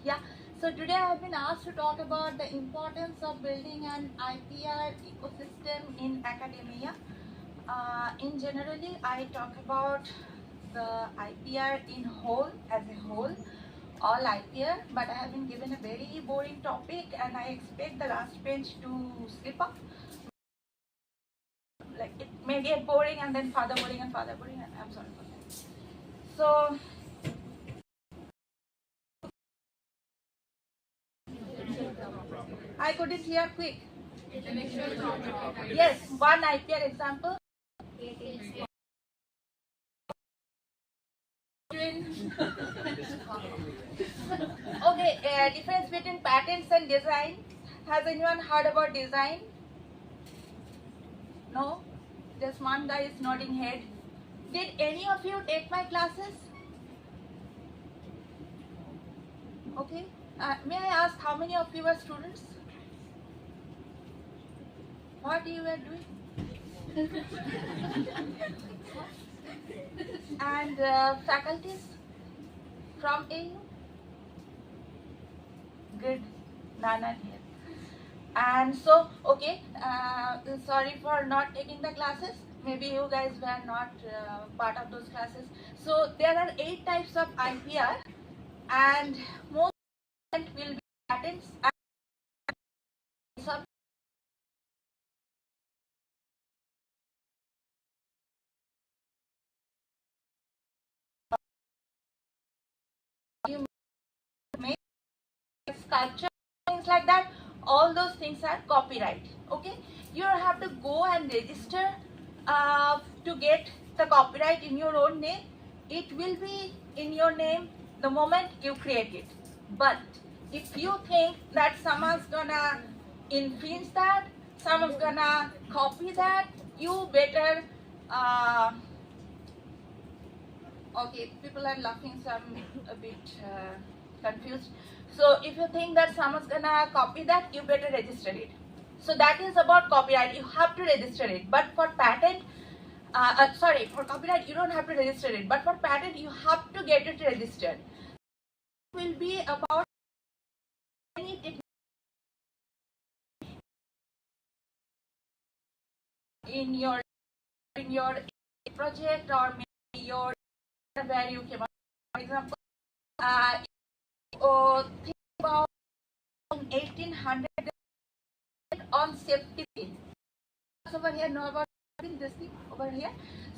yeah. So today I have been asked to talk about the importance of building an IPR ecosystem in academia. In generally, I talk about the IPR in whole, as a whole, all IPR, but I have been given a very boring topic and I expect the last bench to slip up. Like it may get boring and then further boring and further boring, and I'm sorry for that. So, I couldn't hear quick. Yes, one IPR example. Okay, difference between patents and design. Has anyone heard about design? No? Just one guy is nodding head. Did any of you take my classes? Okay. May I ask how many of you were students? What you were doing? And faculties from AU? Good. None here. And so, okay, sorry for not taking the classes. Maybe you guys were not part of those classes. So there are 8 types of IPR, and most will be patents and sub. You make sculpture, things like that. All those things are copyright. Okay, you have to go and register to get the copyright in your own name. It will be in your name the moment you create it. But if you think that someone's gonna infringe that, someone's gonna copy that, you better. Okay, people are laughing, so I'm a bit confused. So if you think that someone's gonna copy that, you better register it. So that is about copyright. You have to register it. But for patent, sorry, for copyright you don't have to register it. But for patent, you have to get it registered. It will be about any technique in your project, or maybe your where you came up. For example, think about 1800 on safety pin. Over here, know about this thing over here.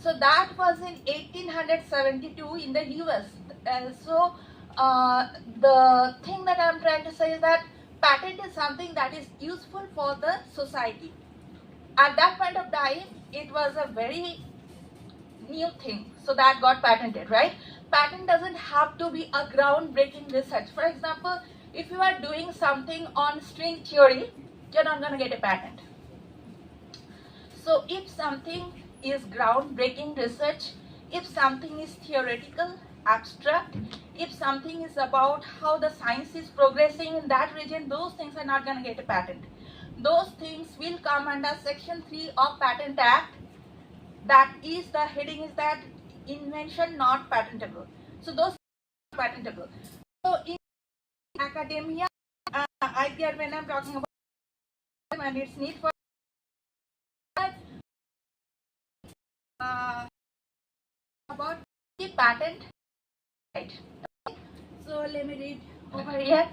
So that was in 1872 in the US. The thing that I'm trying to say is that patent is something that is useful for the society. At that point of time, it was a very new thing, so that got patented, right? Patent doesn't have to be a groundbreaking research. For example, if you are doing something on string theory, you're not going to get a patent. So if something is groundbreaking research, if something is theoretical, abstract, if something is about how the science is progressing in that region, those things are not going to get a patent. Those things will come under Section 3 of Patent Act. That is, the heading is that invention not patentable. So those are patentable. So in academia, IPR, when I'm talking about and its need for about the patent, right? So let me read over here.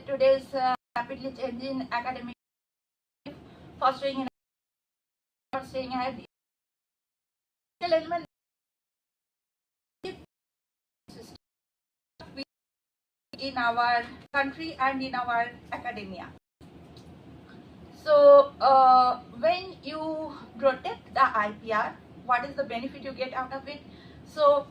Today's rapidly changing academic, fostering in staying ahead. Element in our country and in our academia. So when you protect the IPR, what is the benefit you get out of it? So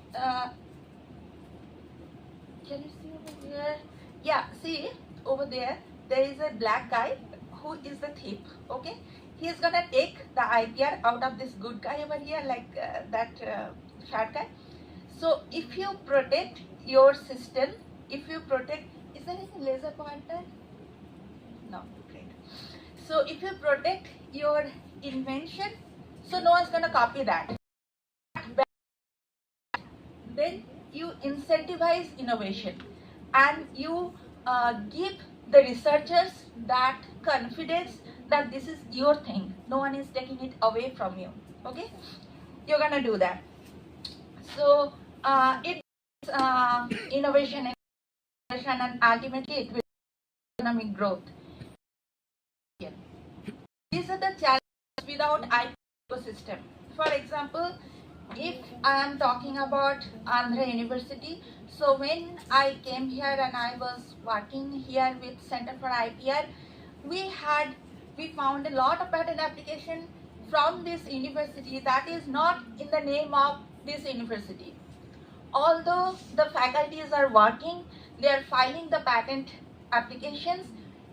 can you see over here? Yeah, see over there is a black guy who is the thief. Okay, he is gonna take the IPR out of this good guy over here, like that fat guy. So if you protect your system, if you protect, is there any laser pointer? No, great. So if you protect your invention, so no one's gonna copy that. Then you incentivize innovation and you give the researchers that confidence that this is your thing. No one is taking it away from you. Okay, you're gonna do that. So it innovation and ultimately it will economic growth. These are the challenges without IP ecosystem. For example, if I am talking about Andhra University, so when I came here and I was working here with Center for IPR, we found a lot of patent application from this university that is not in the name of this university. Although the faculties are working, they are filing the patent applications,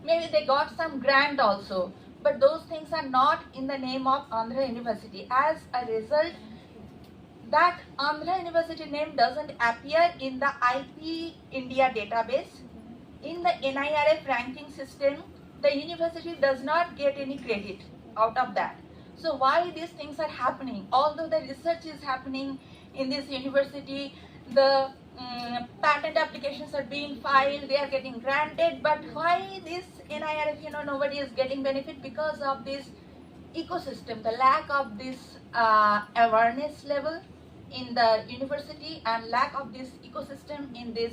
maybe they got some grant also, but those things are not in the name of Andhra University. As a result, that Andhra University name doesn't appear in the IP India database. In the NIRF ranking system, the university does not get any credit out of that. So why these things are happening? Although the research is happening in this university, the patent applications are being filed, they are getting granted, but why this NIRF, nobody is getting benefit? Because of this ecosystem, the lack of this awareness level in the university and lack of this ecosystem in this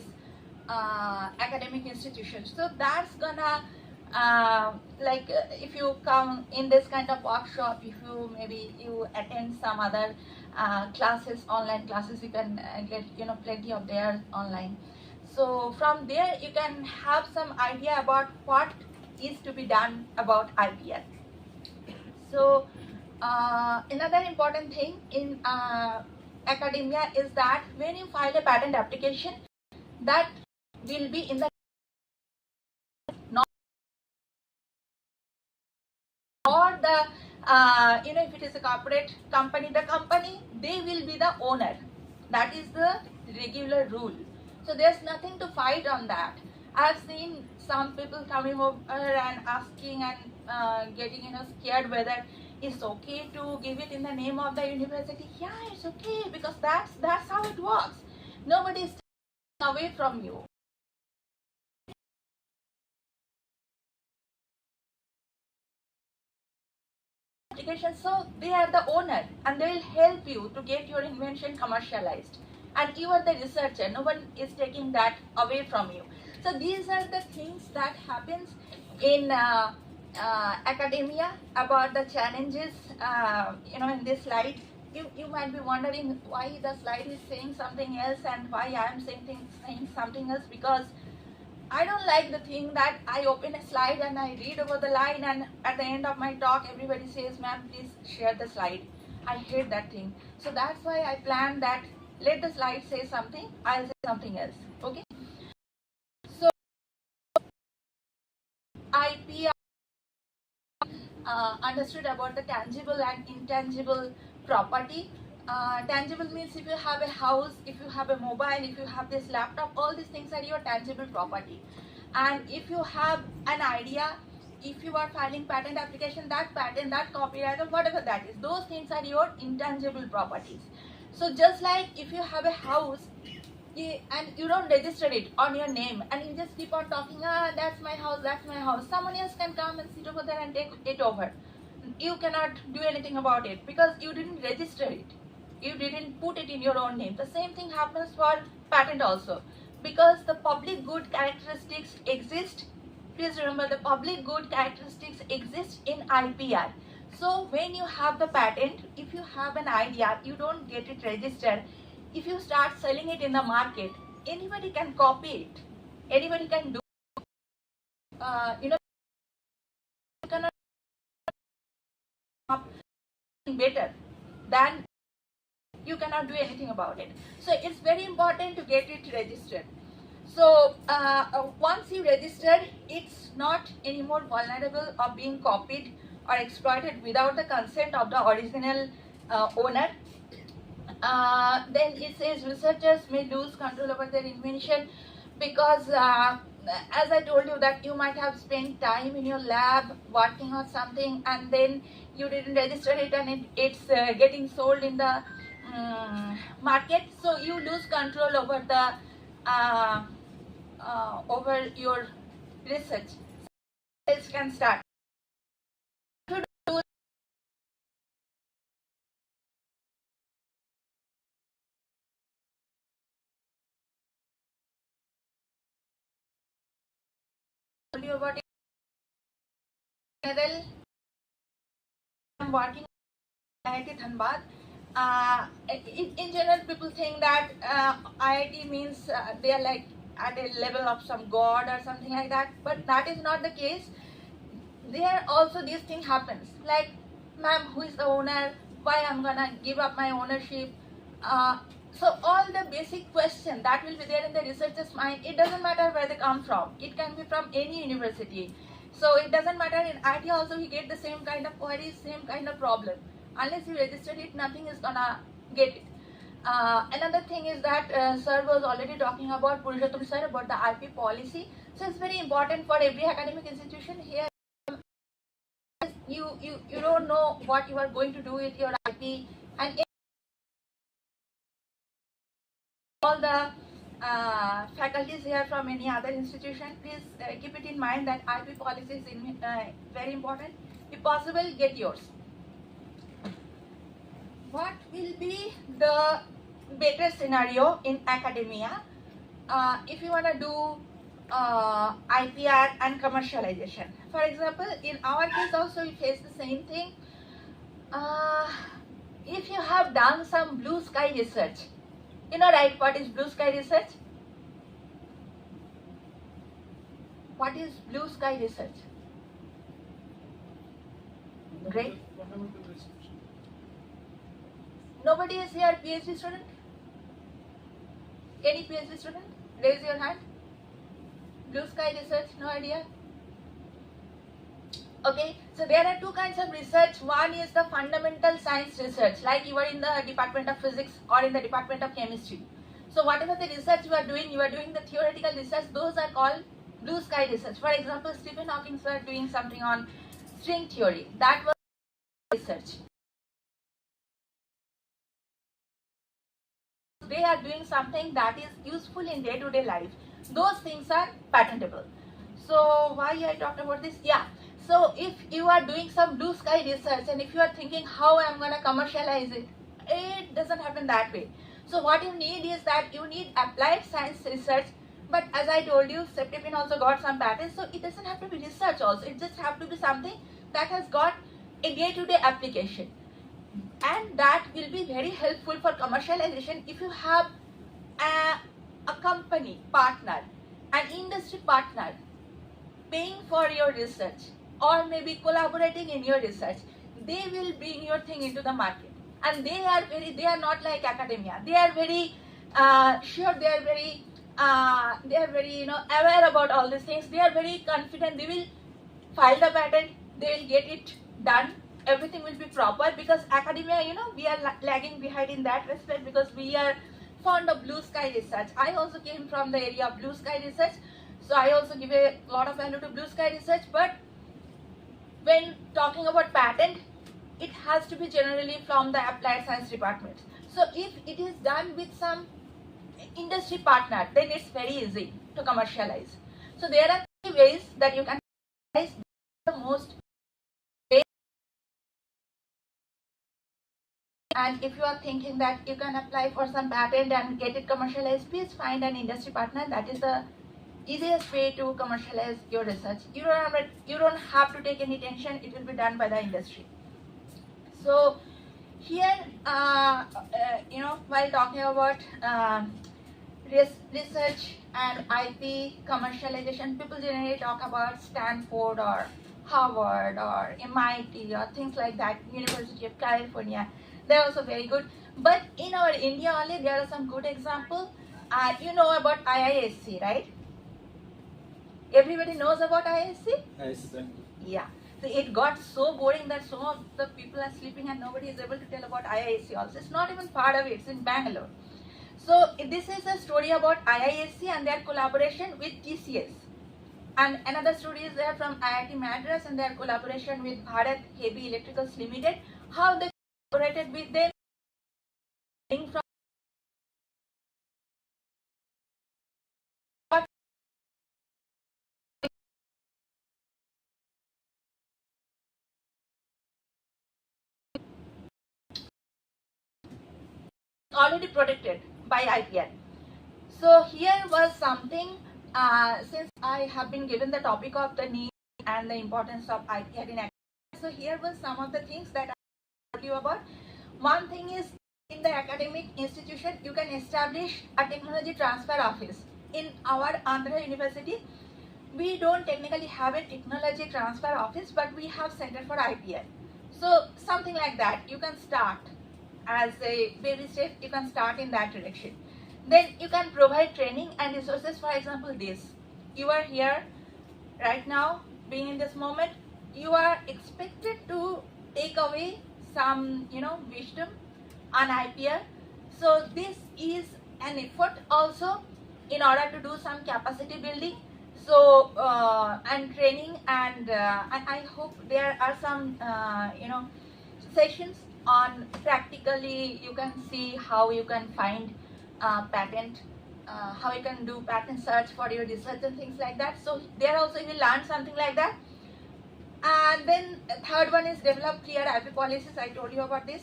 academic institutions. So that's gonna if you come in this kind of workshop, if you maybe you attend some other classes, online classes, you can get plenty of there online. So from there you can have some idea about what is to be done about IPR. So another important thing in academia is that when you file a patent application, that will be in the or the if it is a corporate company, the company, they will be the owner. That is the regular rule. So there's nothing to fight on that. I've seen some people coming over and asking and getting scared whether it's okay to give it in the name of the university. Yeah, it's okay, because that's how it works. Nobody is taking away from you. So they are the owner and they will help you to get your invention commercialized, and you are the researcher. No one is taking that away from you. So these are the things that happens in academia about the challenges. In this slide, you might be wondering why the slide is saying something else and why I am saying something else, because I don't like the thing that I open a slide and I read over the line, and at the end of my talk everybody says, ma'am, please share the slide. I hate that thing. So that's why I planned that let the slide say something, I'll say something else. Okay. So IPR understood about the tangible and intangible property. Tangible means if you have a house, if you have a mobile, if you have this laptop, all these things are your tangible property. And if you have an idea, if you are filing patent application, that patent, that copyright, or whatever that is, those things are your intangible properties. So just like if you have a house and you don't register it on your name and you just keep on talking, that's my house, that's my house, someone else can come and sit over there and take it over. You cannot do anything about it because you didn't register it. You didn't put it in your own name. The same thing happens for patent also, because the public good characteristics exist. Please remember, the public good characteristics exist in IPR. So when you have the patent, if you have an idea, you don't get it registered. If you start selling it in the market, anybody can copy it. Anybody can do. You cannot better than. You cannot do anything about it. So it's very important to get it registered. So once you register, it's not anymore vulnerable of being copied or exploited without the consent of the original owner. Then it says researchers may lose control over their invention because as I told you that you might have spent time in your lab working on something and then you didn't register it and it's getting sold in the market, so you lose control over the over your research. Else can start. Told you about it. General, I'm working at IIT Dhanbad. In general, people think that IIT means they are like at a level of some god or something like that, but that is not the case. There also this thing happens, like, ma'am, who is the owner, why I'm gonna give up my ownership. So all the basic questions that will be there in the researcher's mind, it doesn't matter where they come from, it can be from any university. So it doesn't matter, in IT also we get the same kind of queries, same kind of problem. Unless you register it, nothing is gonna get it. Another thing is that sir was already talking about, Purushottam sir, about the IP policy. So it's very important for every academic institution here. You don't know what you are going to do with your IP, and all the faculties here from any other institution, please keep it in mind that IP policy is very important. If possible, get yours. What will be the better scenario in academia if you want to do IPR and commercialization? For example, in our case also we face the same thing. If you have done some blue sky research, you know, right, what is blue sky research? What is blue sky research? Great. Nobody is here PhD student? Any PhD student? Raise your hand. Blue sky research, no idea? Okay, so there are two kinds of research. One is the fundamental science research, like you are in the Department of Physics or in the Department of Chemistry. So whatever the research you are doing the theoretical research, those are called blue sky research. For example, Stephen Hawking were doing something on string theory. That was research. They are doing something that is useful in day-to-day life. Those things are patentable. So why I talked about this? Yeah. So if you are doing some blue sky research and if you are thinking how I'm going to commercialize it, it doesn't happen that way. So what you need is that you need applied science research. But as I told you, Septipin also got some patents. So it doesn't have to be research also. It just have to be something that has got a day-to-day application. And that will be very helpful for commercialization if you have a company partner, an industry partner paying for your research or maybe collaborating in your research. They will bring your thing into the market, and they are not like academia. They are very sure, they are very aware about all these things. They are very confident. They will file the patent, they will get it done, everything will be proper, because academia, we are lagging behind in that respect because we are fond of blue sky research. I also came from the area of blue sky research, so I also give a lot of value to blue sky research. But when talking about patent, it has to be generally from the applied science departments. So if it is done with some industry partner, then it's very easy to commercialize. So there are 3 ways that you can commercialize. The most, and if you are thinking that you can apply for some patent and get it commercialized, please find an industry partner. That is the easiest way to commercialize your research. You don't have to take any tension. It will be done by the industry. So here, while talking about research and IP commercialization, people generally talk about Stanford or Harvard or MIT or things like that, University of California. They're also very good. But in our India only, there are some good examples. You know about IISc, right? Everybody knows about IISc? Yes. Yeah. So it got so boring that some of the people are sleeping and nobody is able to tell about IISc also. It's not even part of it. It's in Bangalore. So this is a story about IISc and their collaboration with TCS. And another study is there from IIT Madras and their collaboration with Bharat Heavy Electricals Limited, how they collaborated with them from already protected by IPR. So here was something, since I have been given the topic of the need and the importance of IPR in academia. So here was some of the things that I told you about. One thing is, in the academic institution, you can establish a technology transfer office. In our Andhra University, we don't technically have a technology transfer office, but we have Center for IPR. So something like that, you can start as a baby step, you can start in that direction. Then you can provide training and resources. For example, this. You are here right now, being in this moment, you are expected to take away some, wisdom on IPR. So this is an effort also in order to do some capacity building. So and training, and I hope there are some sessions on practically you can see how you can find patent, how you can do patent search for your research and things like that. So there also you will learn something like that. And then third one is develop clear IP policies. I told you about this.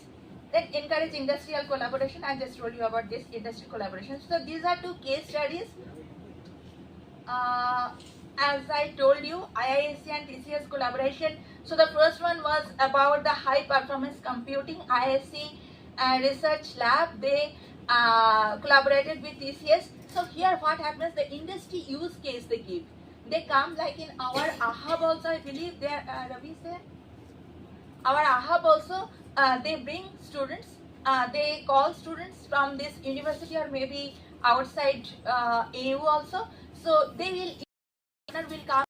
Then encourage industrial collaboration. I just told you about this industry collaboration. So these are two case studies. As I told you, IISc and TCS collaboration. So the first one was about the high performance computing. IISc research lab, they collaborated with TCS. So here what happens, the industry use case they give. They come like in our AHUB also, I believe there, Ravi is there. Our AHUB also, they bring students, they call students from this university or maybe outside AU also. So they will come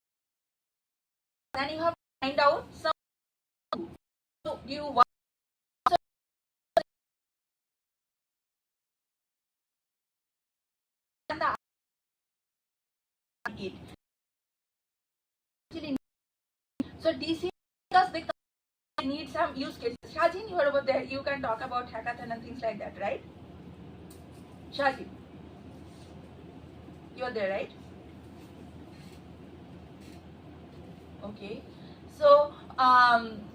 and you have to find out some you want. So DC, because they need some use cases. Shajin, you are over there. You can talk about hackathon and things like that, right? Shajin, you are there, right? Okay. So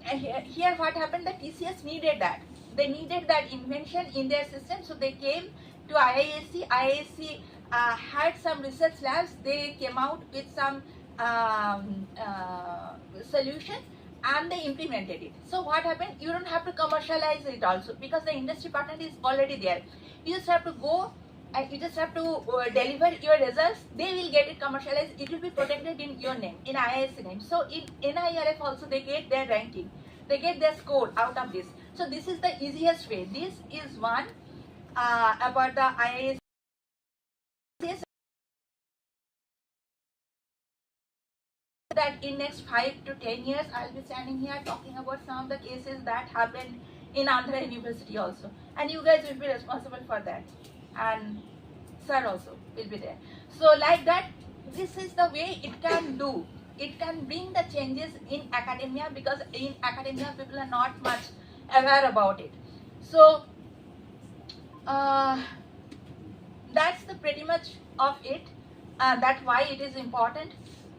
here what happened, the TCS needed that. They needed that invention in their system, so they came to IISc. IISc had some research labs. They came out with some solution and they implemented it. So what happened, you don't have to commercialize it also because the industry patent is already there. You just have to go and you just have to deliver your results. They will get it commercialized. It will be protected in your name, in IISc name. So in NIRF also they get their ranking, they get their score out of this. So this is the easiest way. This is one about the IISc. That in next 5 to 10 years I'll be standing here talking about some of the cases that happened in Andhra University also, and you guys will be responsible for that, and sir also will be there. So like that, this is the way it can do. It can bring the changes in academia, because in academia people are not much aware about it. So that's the pretty much of it. That's why it is important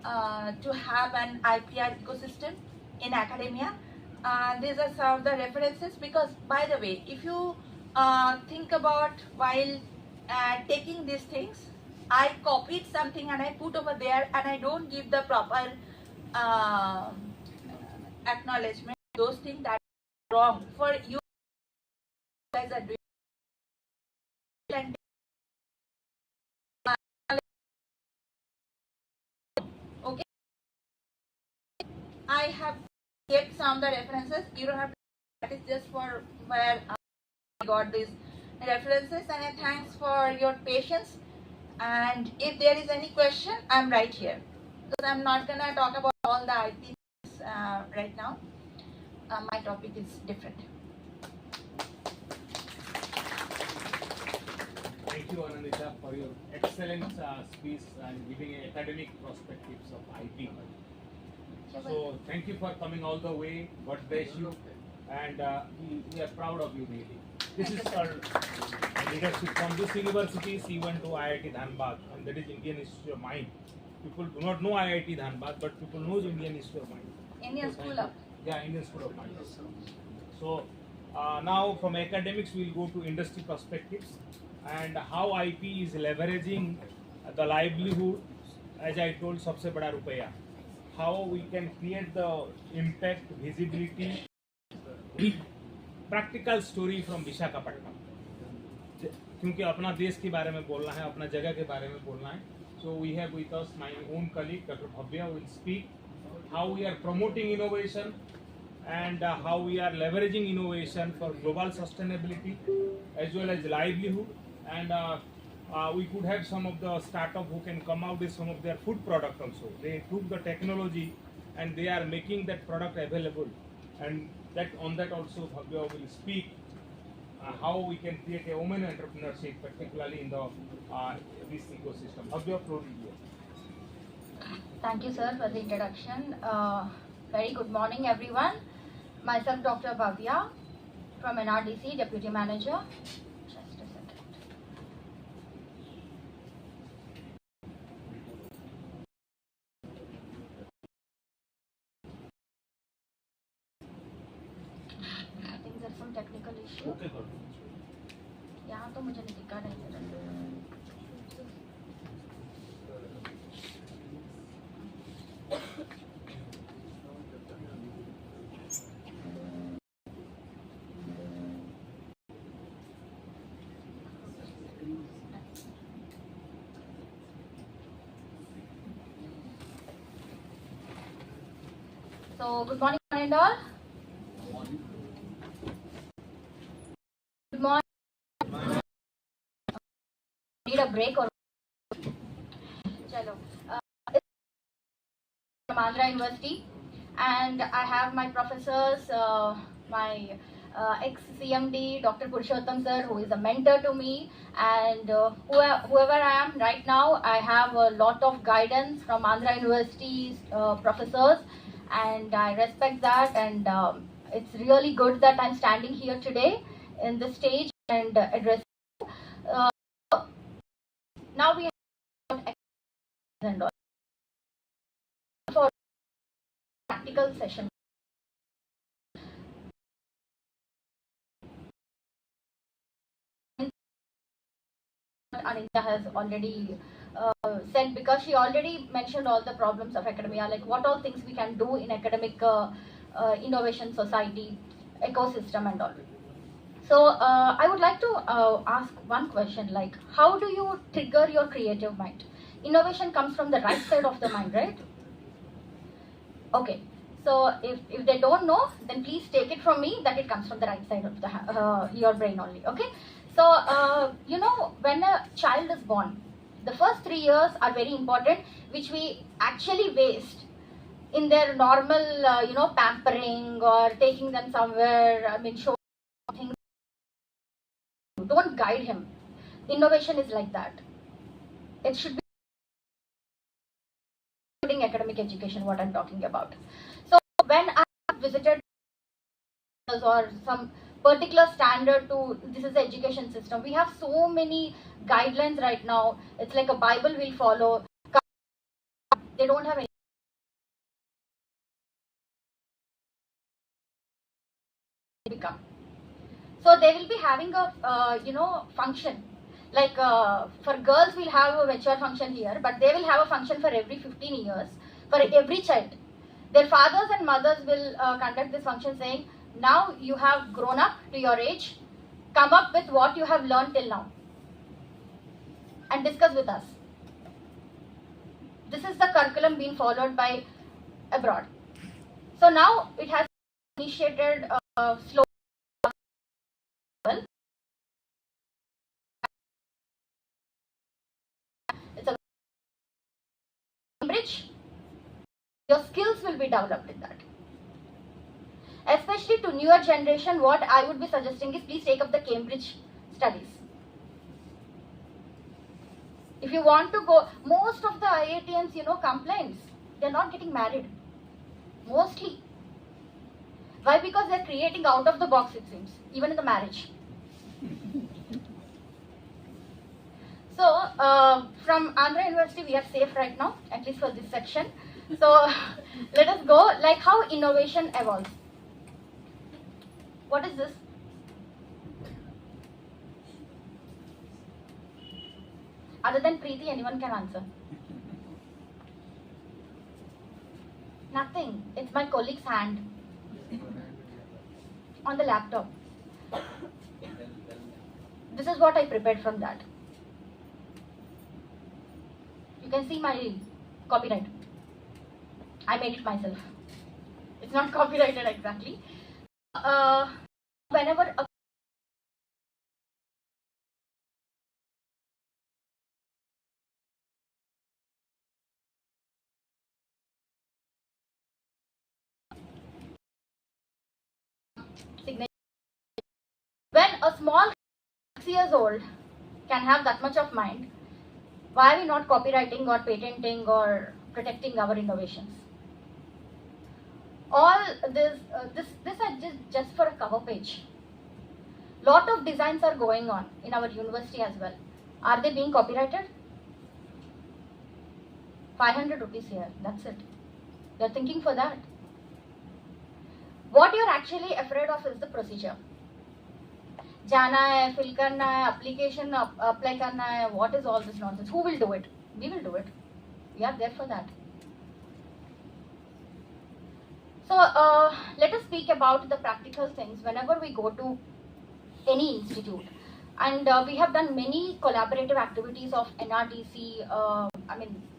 to have an IPR ecosystem in academia. These are some of the references, because by the way, if you think about while taking these things, I copied something and I put over there and I don't give the proper acknowledgement. Those things that are wrong for you guys are doing. Okay, I have kept some of the references. You don't have to. That is just for where I got these references, and thanks for your patience. And if there is any question, I'm right here, because I'm not gonna talk about all the IPs right now. My topic is different. Thank you, Anandita, for your excellent speech and giving academic perspectives of IP. So thank you for coming all the way. God bless you, and we are proud of you really. This is our leadership from this university. She went to IIT Dhanbad, and that is Indian Institute of Mind. People do not know IIT Dhanbad, but people know Indian Institute of Mind. Indian School of. Yeah, Indian School of Mind. So now from academics we'll go to industry perspectives and how IP is leveraging the livelihood. As I told, सबसे बड़ा रुपया. How we can create the impact, visibility. Practical story from Visakhapatnam. क्योंकि अपना देश के बारे में बोलना है, अपना जगह के बारे में बोलना है. So we have with us my own colleague Dr. Bhavya will speak how we are promoting innovation and how we are leveraging innovation for global sustainability as well as livelihood, and we could have some of the startup who can come out with some of their food product also. They took the technology and they are making that product available, and that on that also Bhavya will speak how we can create a women entrepreneurship, particularly in the this ecosystem. Bhavya, floor is yours. Thank you, sir, for the introduction. Very good morning, everyone. Myself, Dr. Bhavya from NRDC, Deputy Manager. Just a second. I think there's some technical issue. Okay, good. यहाँ तो मुझे नहीं दिखा नहीं दे रहा। So good morning and all. Good morning. Need a break or chalo. From Andhra University, and I have my professors, my ex-CMD Dr. Purushottam sir, who is a mentor to me, and whoever I am right now, I have a lot of guidance from Andhra University's professors, and I respect that, and it's really good that I'm standing here today in this stage and addressing. Now we have and all for practical session. Anita has already said, because she already mentioned all the problems of academia, like what all things we can do in academic innovation society ecosystem and all. So I would like to ask one question, like how do you trigger your creative mind? Innovation comes from the right side of the mind, right? Okay, so if they don't know, then please take it from me that it comes from the right side of the your brain only, okay? So you know, when a child is born, the first 3 years are very important, which we actually waste in their normal you know, pampering or taking them somewhere, I mean, showing things. Don't guide him. Innovation is like that. It should be academic education, what I'm talking about. So when I visited or some particular standard to, this is the education system, we have so many guidelines right now. It's like a Bible we'll follow. They don't have any. Become. So they will be having a you know, function. Like for girls we'll have a mature function here, but they will have a function for every 15 years for every child. Their fathers and mothers will conduct this function saying, now you have grown up to your age, come up with what you have learned till now and discuss with us. This is the curriculum being followed by abroad. So now it has initiated slow. It's a Cambridge. Your skills will be developed in that. Especially to newer generation, what I would be suggesting is please take up the Cambridge studies. If you want to go, most of the IITians, complaints, they're not getting married. Mostly. Why? Because they're creating out of the box, it seems, even in the marriage. So, from Andhra University, we are safe right now, at least for this section. So, let us go, like how innovation evolves. What is this? Other than Preeti, anyone can answer. Nothing. It's my colleague's hand on the laptop. This is what I prepared from that. You can see my copyright. I made it myself. It's not copyrighted exactly. Whenever a signature, when a small 6 years old can have that much of mind, why are we not copywriting or patenting or protecting our innovations? All this is just for a cover page. Lot of designs are going on in our university as well. Are they being copyrighted? 500 rupees here, that's it. You're thinking for that. What you're actually afraid of is the procedure. जाना है, fill करना है, application apply करना है. What is all this nonsense? Who will do it? We will do it. We are there for that. So let us speak about the practical things whenever we go to any institute. And we have done many collaborative activities of NRDC,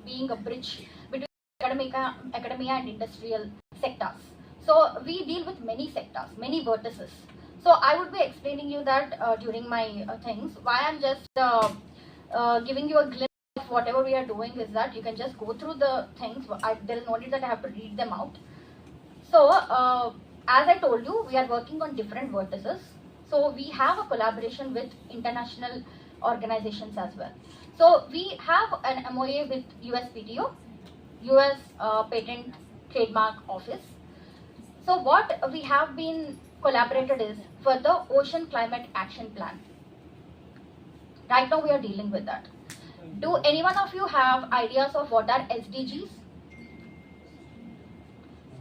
being a bridge between academia and industrial sectors. So we deal with many sectors, many vertices. So I would be explaining you that during my things. Why I'm just giving you a glimpse of whatever we are doing is that you can just go through the things. There is no need that I have to read them out. So as I told you, we are working on different vertices. So we have a collaboration with international organizations as well. So we have an MOA with USPTO, US Patent Trademark Office. So what we have been collaborated is for the Ocean Climate Action Plan. Right now we are dealing with that. Do any one of you have ideas of what are SDGs?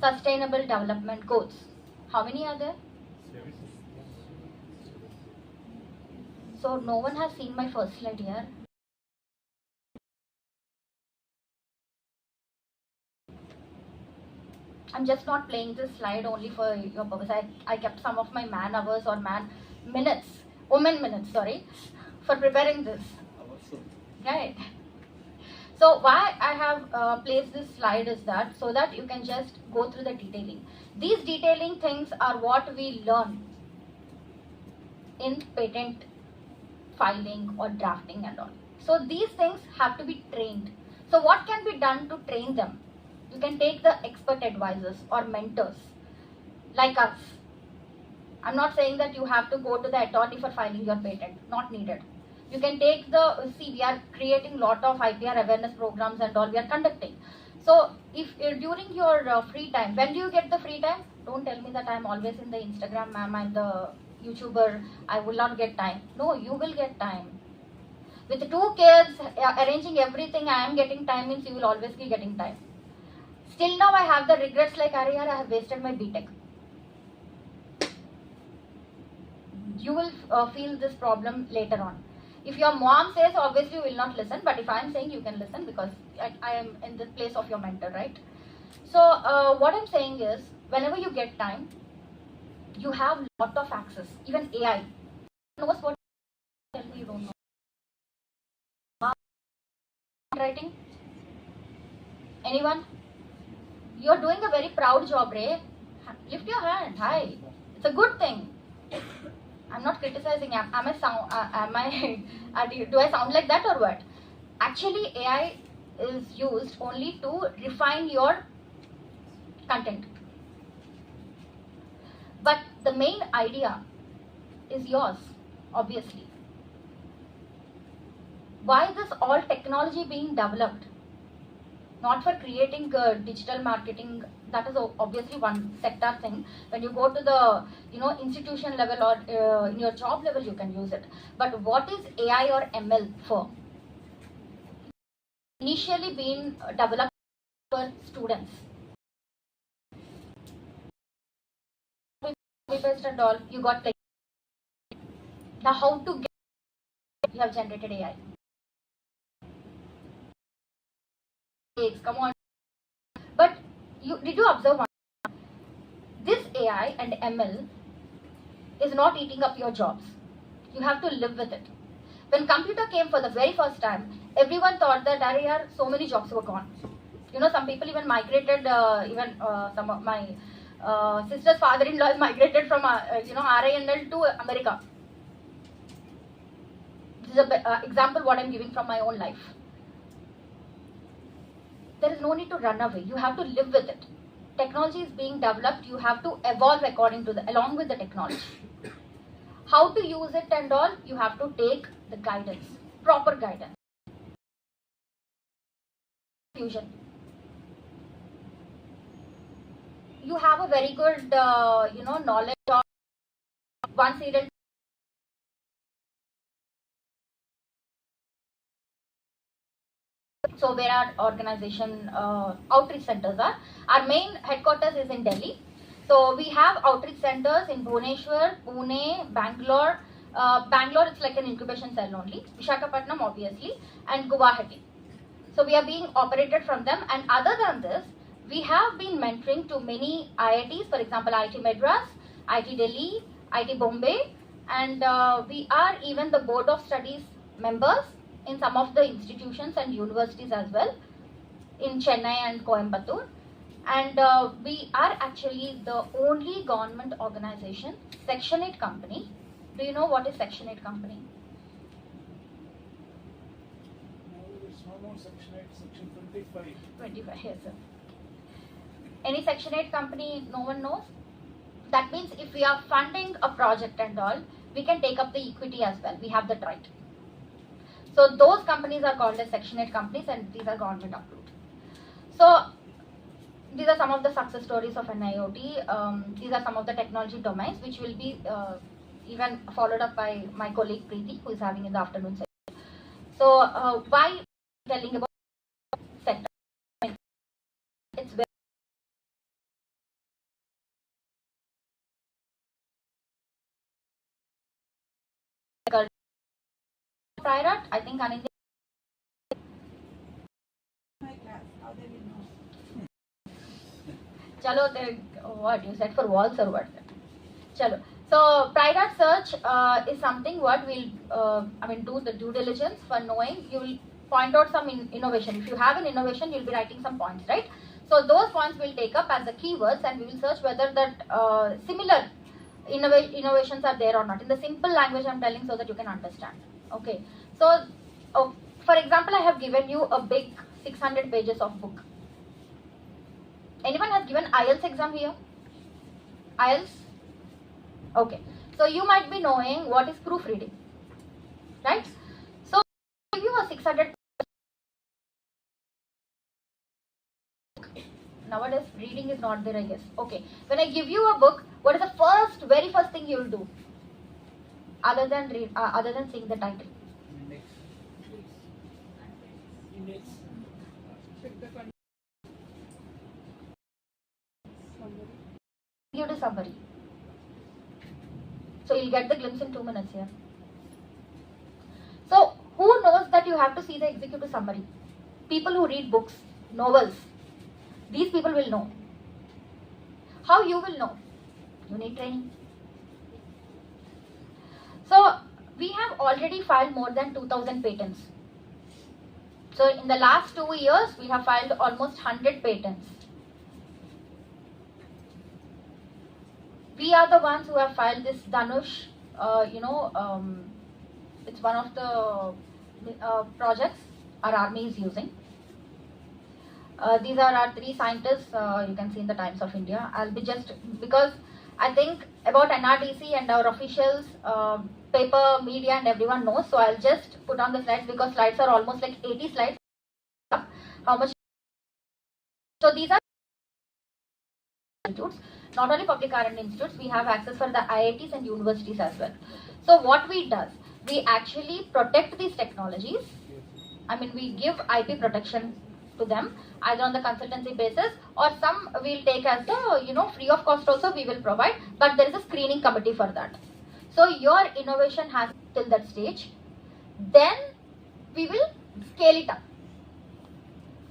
Sustainable Development Goals. How many are there? So no one has seen my first slide here. I'm just not playing this slide only for your purpose. I kept some of my man hours or women minutes, for preparing this. Right. So why I have placed this slide is that so that you can just go through the detailing. These detailing things are what we learn in patent filing or drafting and all. So these things have to be trained. So what can be done to train them? You can take the expert advisors or mentors like us. I'm not saying that you have to go to the attorney for filing your patent. Not needed. You can take we are creating lot of IPR awareness programs and all we are conducting. So if during your free time, when do you get the free time? Don't tell me that I'm always in the Instagram, ma'am, I'm the YouTuber, I will not get time. No, you will get time. With 2 kids, arranging everything, I am getting time means you will always be getting time. Still now I have the regrets like, I have wasted my BTech. You will feel this problem later on. If your mom says, obviously you will not listen, but if I am saying, you can listen because I am in the place of your mentor, right? So what I'm saying is, whenever you get time, you have lot of access. Even AI knows what. Tell me you don't know. Writing? Anyone? You're doing a very proud job, Ray. Lift your hand. Hi. It's a good thing. I'm not criticizing. Do I sound like that or what? Actually, AI is used only to refine your content. But the main idea is yours, obviously. why this all technology being developed? Not for creating digital marketing. That is obviously one sector thing. When you go to the institution level or in your job level, you can use it. But what is AI or ML for? Initially been developed for students. Based and all, you got like, now how to get, you have generated AI. Come on. But did you observe one? This AI and ML is not eating up your jobs. You have to live with it. When computer came for the very first time, everyone thought that so many jobs were gone. Some people even migrated, some of my sister's father-in-law migrated from RINL to America. This is an example what I'm giving from my own life. There is no need to run away. You have to live with it. Technology is being developed. You have to evolve along with the technology. How to use it and all, you have to take the guidance, proper guidance. Fusion. You have a very good, knowledge of one serial. So where our organization outreach centers are. Our main headquarters is in Delhi. So we have outreach centers in Bhubaneswar, Pune, Bangalore. Bangalore it's like an incubation cell only. Visakhapatnam obviously, and Guwahati. So we are being operated from them. And other than this, we have been mentoring to many IITs, for example, IIT Madras, IIT Delhi, IIT Bombay, and we are even the board of studies members in some of the institutions and universities as well, in Chennai and Coimbatore. And we are actually the only government organization, Section 8 company. Do you know what is Section 8 company? No, there's no more Section 8, Section 25. 25, yes sir. Any Section 8 company no one knows? That means if we are funding a project and all, we can take up the equity as well. We have that right. So those companies are called as Section 8 companies, and these are government approved. So these are some of the success stories of NIoT. These are some of the technology domains which will be even followed up by my colleague Preeti, who is having in the afternoon session. So why telling about sector? It's very prior art, I think Anindya. My class, how they will know? Chalo, what you said for walls or what? Chalo. So prior art search is something what we'll do the due diligence for knowing. You will point out some innovation. If you have an innovation, you'll be writing some points, right? So those points we'll take up as the keywords, and we will search whether that similar innovations are there or not. In the simple language I'm telling so that you can understand. Okay. So for example, I have given you a big 600 pages of book. Anyone has given IELTS exam here? IELTS? Okay. So you might be knowing what is proofreading, right? So I give you a 600. Nowadays reading is not there, I guess. Okay. When I give you a book, what is the very first thing you will do? Other than seeing the title. Give the summary. So you'll get the glimpse in 2 minutes here. So who knows that you have to see the executive summary? People who read books, novels. These people will know. How you will know? You need training. So we have already filed more than 2,000 patents. So in the last 2 years, we have filed almost 100 patents. We are the ones who have filed this Dhanush. It's one of the projects our army is using. These are our 3 scientists. You can see in the Times of India. I'll be just because I think about NRDC and our officials. paper, media and everyone knows. So I'll just put on the slides because slides are almost like 80 slides. How much? So these are institutes, not only public R&D institutes, we have access for the IITs and universities as well. So what we do, we actually protect these technologies. I mean, we give IP protection to them either on the consultancy basis or some we'll take as the free of cost also we will provide, but there is a screening committee for that. So your innovation has till that stage, then we will scale it up.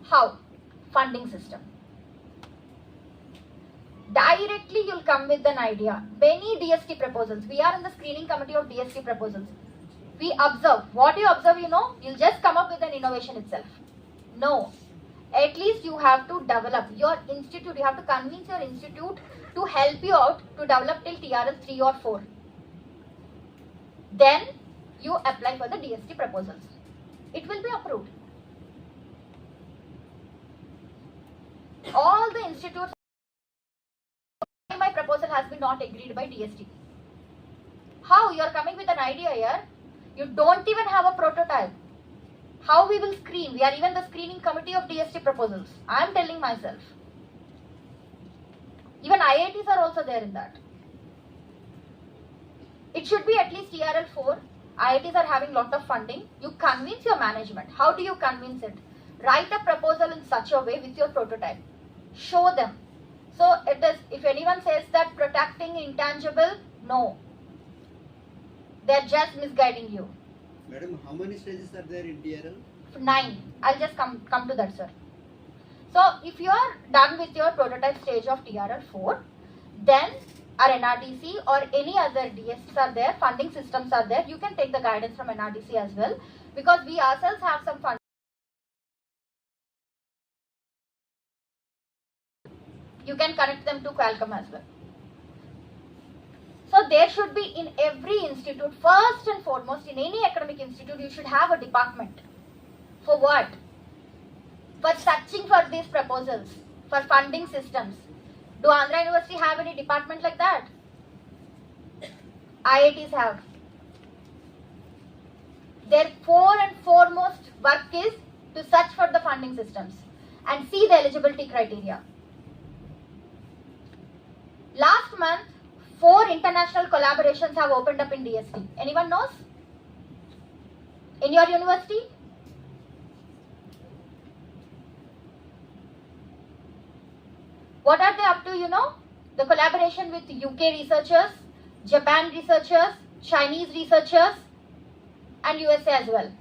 How? Funding system. Directly you'll come with an idea. Many DST proposals. We are in the screening committee of DST proposals. We observe. What you observe, you'll just come up with an innovation itself. No. At least you have to develop your institute. You have to convince your institute to help you out to develop till TRL 3 or 4. Then you apply for the DST proposals. It will be approved. All the institutes, my proposal has been not agreed by DST. How? You are coming with an idea here. You don't even have a prototype. How we will screen? We are even the screening committee of DST proposals. I am telling myself. Even IITs are also there in that. It should be at least TRL 4. IITs are having lot of funding. You convince your management. How do you convince it? Write a proposal in such a way with your prototype. Show them. So it is, if anyone says that protecting intangible, no. They are just misguiding you. Madam, how many stages are there in TRL? 9. I'll just come to that, sir. So if you are done with your prototype stage of TRL 4, then our NRDC or any other DSTs are there, funding systems are there. You can take the guidance from NRDC as well, because we ourselves have some funding. You can connect them to Qualcomm as well. So there should be in every institute, first and foremost, in any academic institute, you should have a department. For what? For searching for these proposals, for funding systems. Do Andhra University have any department like that? IITs have. Their foremost work is to search for the funding systems and see the eligibility criteria. Last month, 4 international collaborations have opened up in DST. Anyone knows? In your university? What are they up to, The collaboration with UK researchers, Japan researchers, Chinese researchers, and USA as well.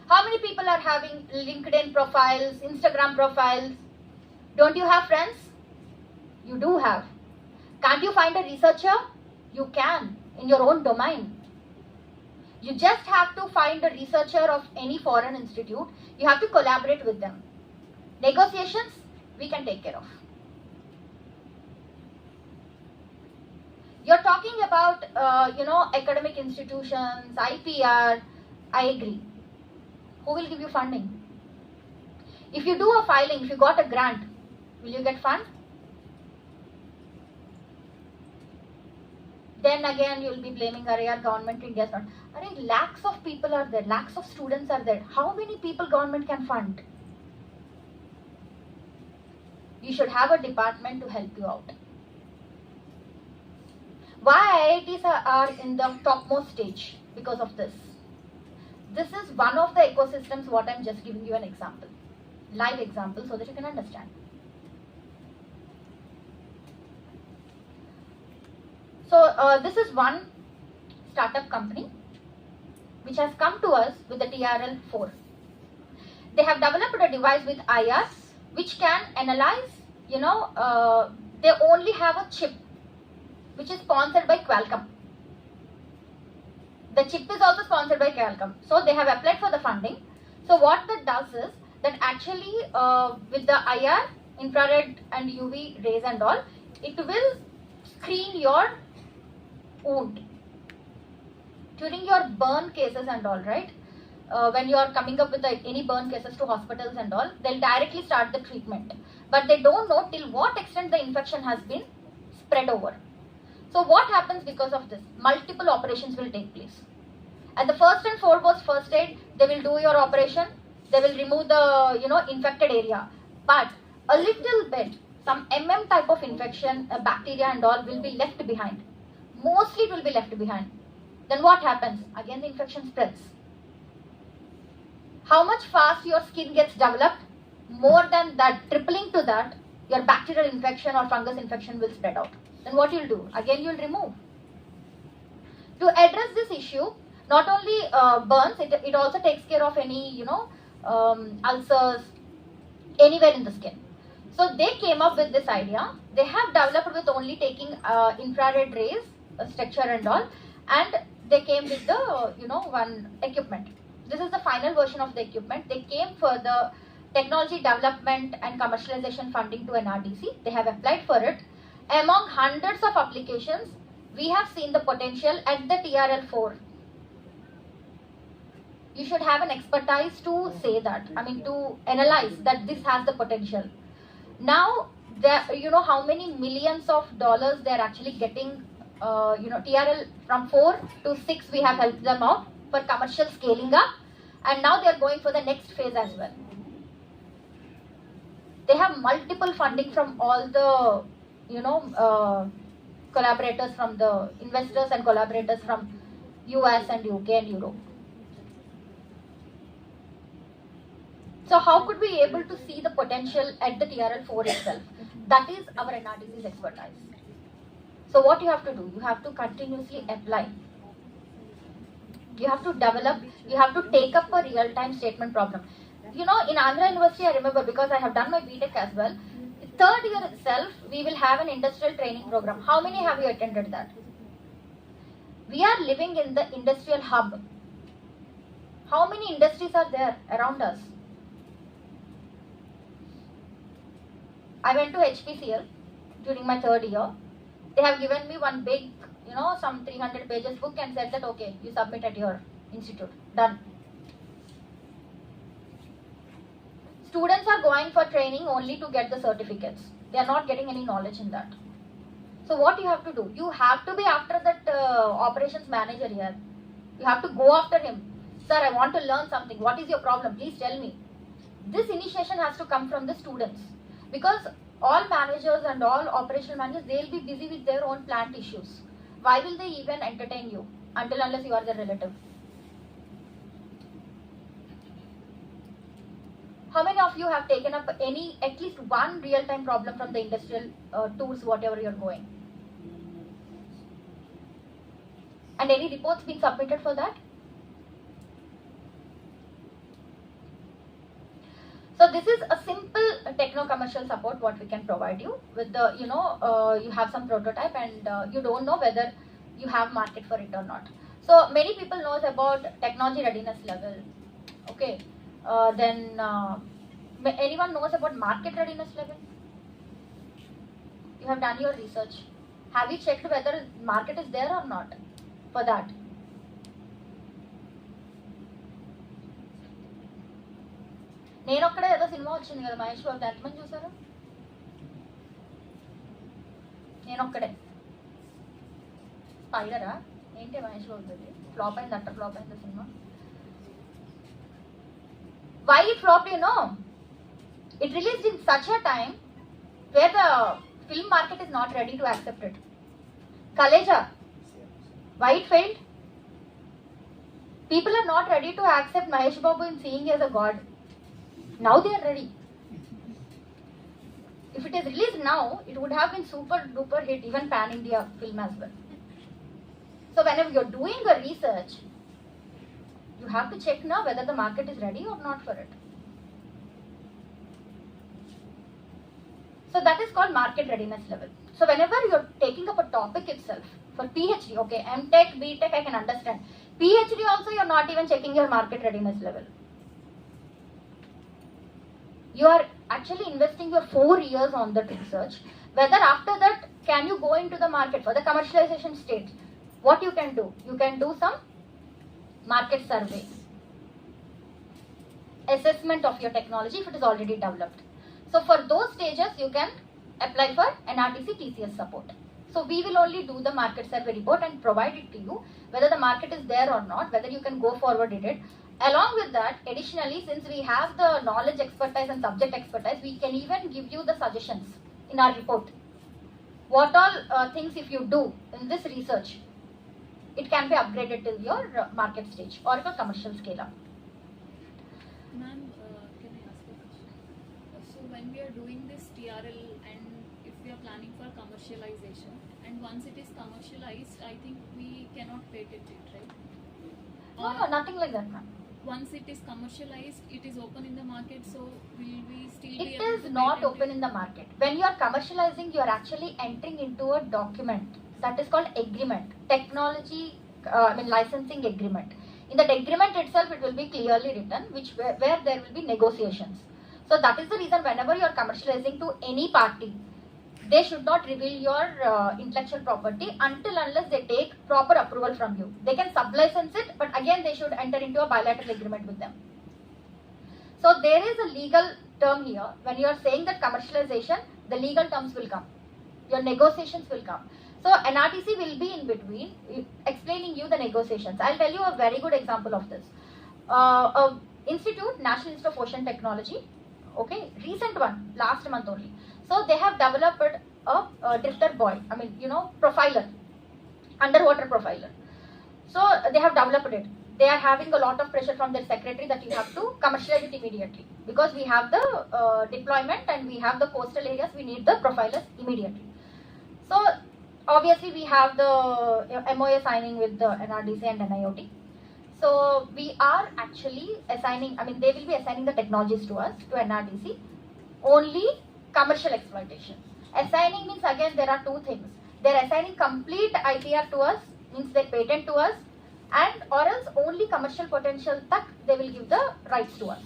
How many people are having LinkedIn profiles, Instagram profiles? Don't you have friends? You do have. Can't you find a researcher? You can, in your own domain. You just have to find a researcher of any foreign institute. You have to collaborate with them. Negotiations, we can take care of. You're talking about, academic institutions, IPR. I agree. Who will give you funding? If you do a filing, if you got a grant, will you get fund? Then again, you will be blaming, our government India is not. Lakhs of people are there, lakhs of students are there. How many people government can fund? You should have a department to help you out. Why IITs are in the topmost stage? Because of this. This is one of the ecosystems what I'm just giving you an example. Live example so that you can understand. So this is one startup company which has come to us with the TRL 4. They have developed a device with IR which can analyze, they only have a chip which is sponsored by Qualcomm. The chip is also sponsored by Qualcomm. So they have applied for the funding. So what that does is that actually with the IR, infrared and UV rays and all, it will screen your wound. During your burn cases and all, right? When you are coming up with any burn cases to hospitals and all, they'll directly start the treatment. But they don't know till what extent the infection has been spread over. So what happens because of this? Multiple operations will take place. At the first and foremost first aid, they will do your operation. They will remove the infected area. But a little bit, some type of infection, bacteria and all will be left behind. Mostly it will be left behind. Then what happens? Again the infection spreads. How much fast your skin gets developed? More than that, tripling to that, your bacterial infection or fungus infection will spread out. Then what you'll do? Again you'll remove. To address this issue, not only burns, it also takes care of any ulcers anywhere in the skin. So they came up with this idea. They have developed with only taking infrared rays, structure and all, and they came with the one equipment. This is the final version of the equipment. They came for the technology development and commercialization funding to NRDC. They have applied for it. Among hundreds of applications, we have seen the potential at the TRL4. You should have an expertise to say that, to analyze that this has the potential. Now, how many millions of dollars they're actually getting, TRL from 4 to 6, we have helped them out for commercial scaling up. And now they're going for the next phase as well. They have multiple funding from all the, collaborators, from the investors and collaborators from US and UK and Europe. So how could we be able to see the potential at the TRL4 itself? That is our NRDC's expertise. So what you have to do? You have to continuously apply. You have to develop, you have to take up a real-time statement problem. In Andhra University, I remember, because I have done my BTech as well, third year itself, we will have an industrial training program. How many have you attended that? We are living in the industrial hub. How many industries are there around us? I went to HPCL during my third year. They have given me one big, some 300 pages book and said that, okay, you submit at your institute. Done. Students are going for training only to get the certificates. They are not getting any knowledge in that. So what you have to do? You have to be after that operations manager here. You have to go after him. Sir, I want to learn something. What is your problem? Please tell me. This initiation has to come from the students. Because all managers and all operational managers, they will be busy with their own plant issues. Why will they even entertain you unless you are their relative? How many of you have taken up at least one real-time problem from the industrial tools, whatever you're going? And any reports being submitted for that? So this is a simple techno-commercial support what we can provide you with the, you have some prototype and you don't know whether you have market for it or not. So many people knows about technology readiness level. Okay. Then anyone knows about market readiness level? You have done your research. Have you checked whether market is there or not for that? నేను ఒక్కడే ఏదో cinema వచ్చింది కదా మహేష్ బాబు, ఎంతమంది చూసారు? నేను ఒక్కడే. స్పైడరా ఏంటి మహేష్ బాబు? ఫ్లాప్ అయింది, అట్ట ఫ్లాప్ అయింది cinema. Why it flopped, It released in such a time where the film market is not ready to accept it. Kaleja, why it failed? People are not ready to accept Mahesh Babu in seeing as a god. Now they are ready. If it is released now, it would have been super duper hit, even pan India film as well. So whenever you're doing a research, you have to check now whether the market is ready or not for it. So that is called market readiness level. So whenever you're taking up a topic itself, for PhD, okay, MTech, BTech, I can understand. PhD also, you're not even checking your market readiness level. You are actually investing your 4 years on that research. Whether after that, can you go into the market for the commercialization stage? What you can do? You can do some market survey, assessment of your technology if it is already developed. So for those stages, you can apply for NRDC TCS support. So we will only do the market survey report and provide it to you, whether the market is there or not, whether you can go forward with it. Along with that, additionally, since we have the knowledge expertise and subject expertise, we can even give you the suggestions in our report. What all things if you do in this research, it can be upgraded till your market stage or your commercial scale up. Ma'am, can I ask a question? So when we are doing this TRL and if we are planning for commercialization, and once it is commercialized, I think we cannot patent it, right? No, nothing like that, ma'am. Once it is commercialized, it is open in the market, so will we still be It able is to not patent open it? in the market. When you are commercializing, you are actually entering into a document that is called agreement, technology, licensing agreement. In that agreement itself, it will be clearly written, where there will be negotiations. So that is the reason whenever you are commercializing to any party, they should not reveal your intellectual property until unless they take proper approval from you. They can sublicense it, but again they should enter into a bilateral agreement with them. So there is a legal term here. When you are saying that commercialization, the legal terms will come. Your negotiations will come. So NRDC will be in between, explaining you the negotiations. I'll tell you a very good example of this. Institute, National Institute of Ocean Technology, okay, recent one, last month only. So they have developed a drifter buoy, profiler, underwater profiler. So they have developed it. They are having a lot of pressure from their secretary that you have to commercialize it immediately, because we have the deployment and we have the coastal areas, we need the profilers immediately. So obviously we have the MOA signing with the NRDC and NIOT. So we are actually assigning, they will be assigning the technologies to us, to NRDC, only commercial exploitation. Assigning means, again, there are two things. They're assigning complete IPR to us, means they patent to us, and or else only commercial potential tak they will give the rights to us.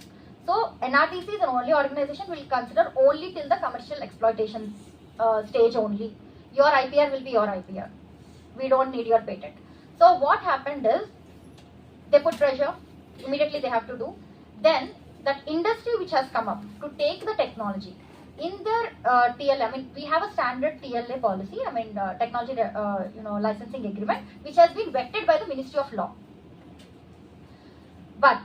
So NRDC is an only organization will consider only till the commercial exploitation stage only. Your IPR will be your IPR. We don't need your patent. So what happened is, they put pressure, immediately they have to do. Then that industry which has come up to take the technology, in their TLA, we have a standard TLA policy, technology licensing agreement, which has been vetted by the Ministry of Law. But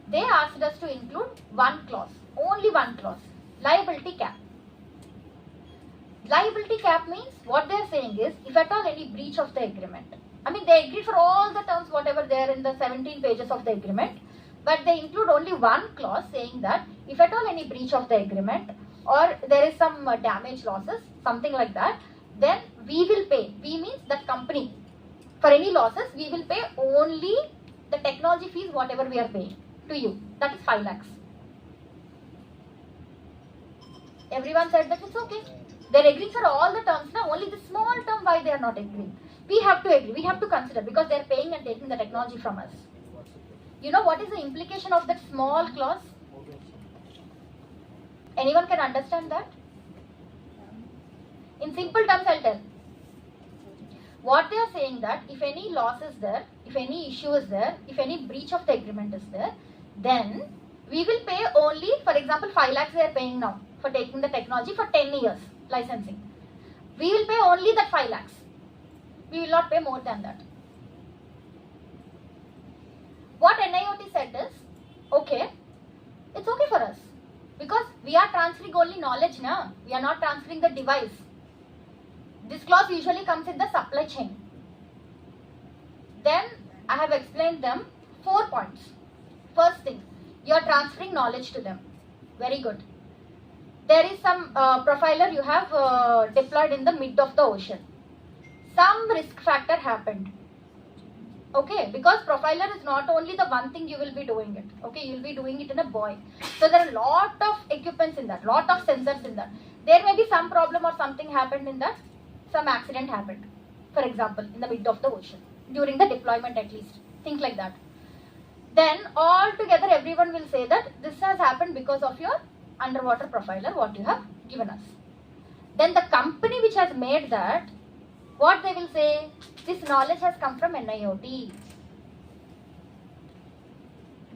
they asked us to include one clause, only one clause, liability cap. Liability cap means, what they are saying is, if at all any breach of the agreement, they agree for all the terms whatever there in the 17 pages of the agreement, but they include only one clause saying that if at all any breach of the agreement or there is some damage losses, something like that, then we will pay. We means that company, for any losses, we will pay only the technology fees whatever we are paying to you. That is 5 lakhs. Everyone said that it's okay. They're agreeing for all the terms. Now only the small term, why they are not agreeing? We have to agree. We have to consider, because they're paying and taking the technology from us. You know what is the implication of that small clause? Anyone can understand that? In simple terms, I'll tell. What they are saying that if any loss is there, if any issue is there, if any breach of the agreement is there, then we will pay only, for example, 5 lakhs they are paying now for taking the technology for 10 years licensing. We will pay only that 5 lakhs. We will not pay more than that. What NIOT said is, okay, it's okay for us, because we are transferring only knowledge now. We are not transferring the device. This clause usually comes in the supply chain. Then I have explained them 4 points. First thing, you are transferring knowledge to them. Very good. There is some profiler you have deployed in the mid of the ocean. Some risk factor happened. Okay, because profiler is not only the one thing you will be doing it. Okay, you will be doing it in a buoy. So there are a lot of equipments in that, lot of sensors in that. There may be some problem or something happened in that, some accident happened. For example, in the mid of the ocean, during the deployment at least, think like that. Then all together everyone will say that this has happened because of your underwater profiler, what you have given us. Then the company which has made that, what they will say, this knowledge has come from NIOT.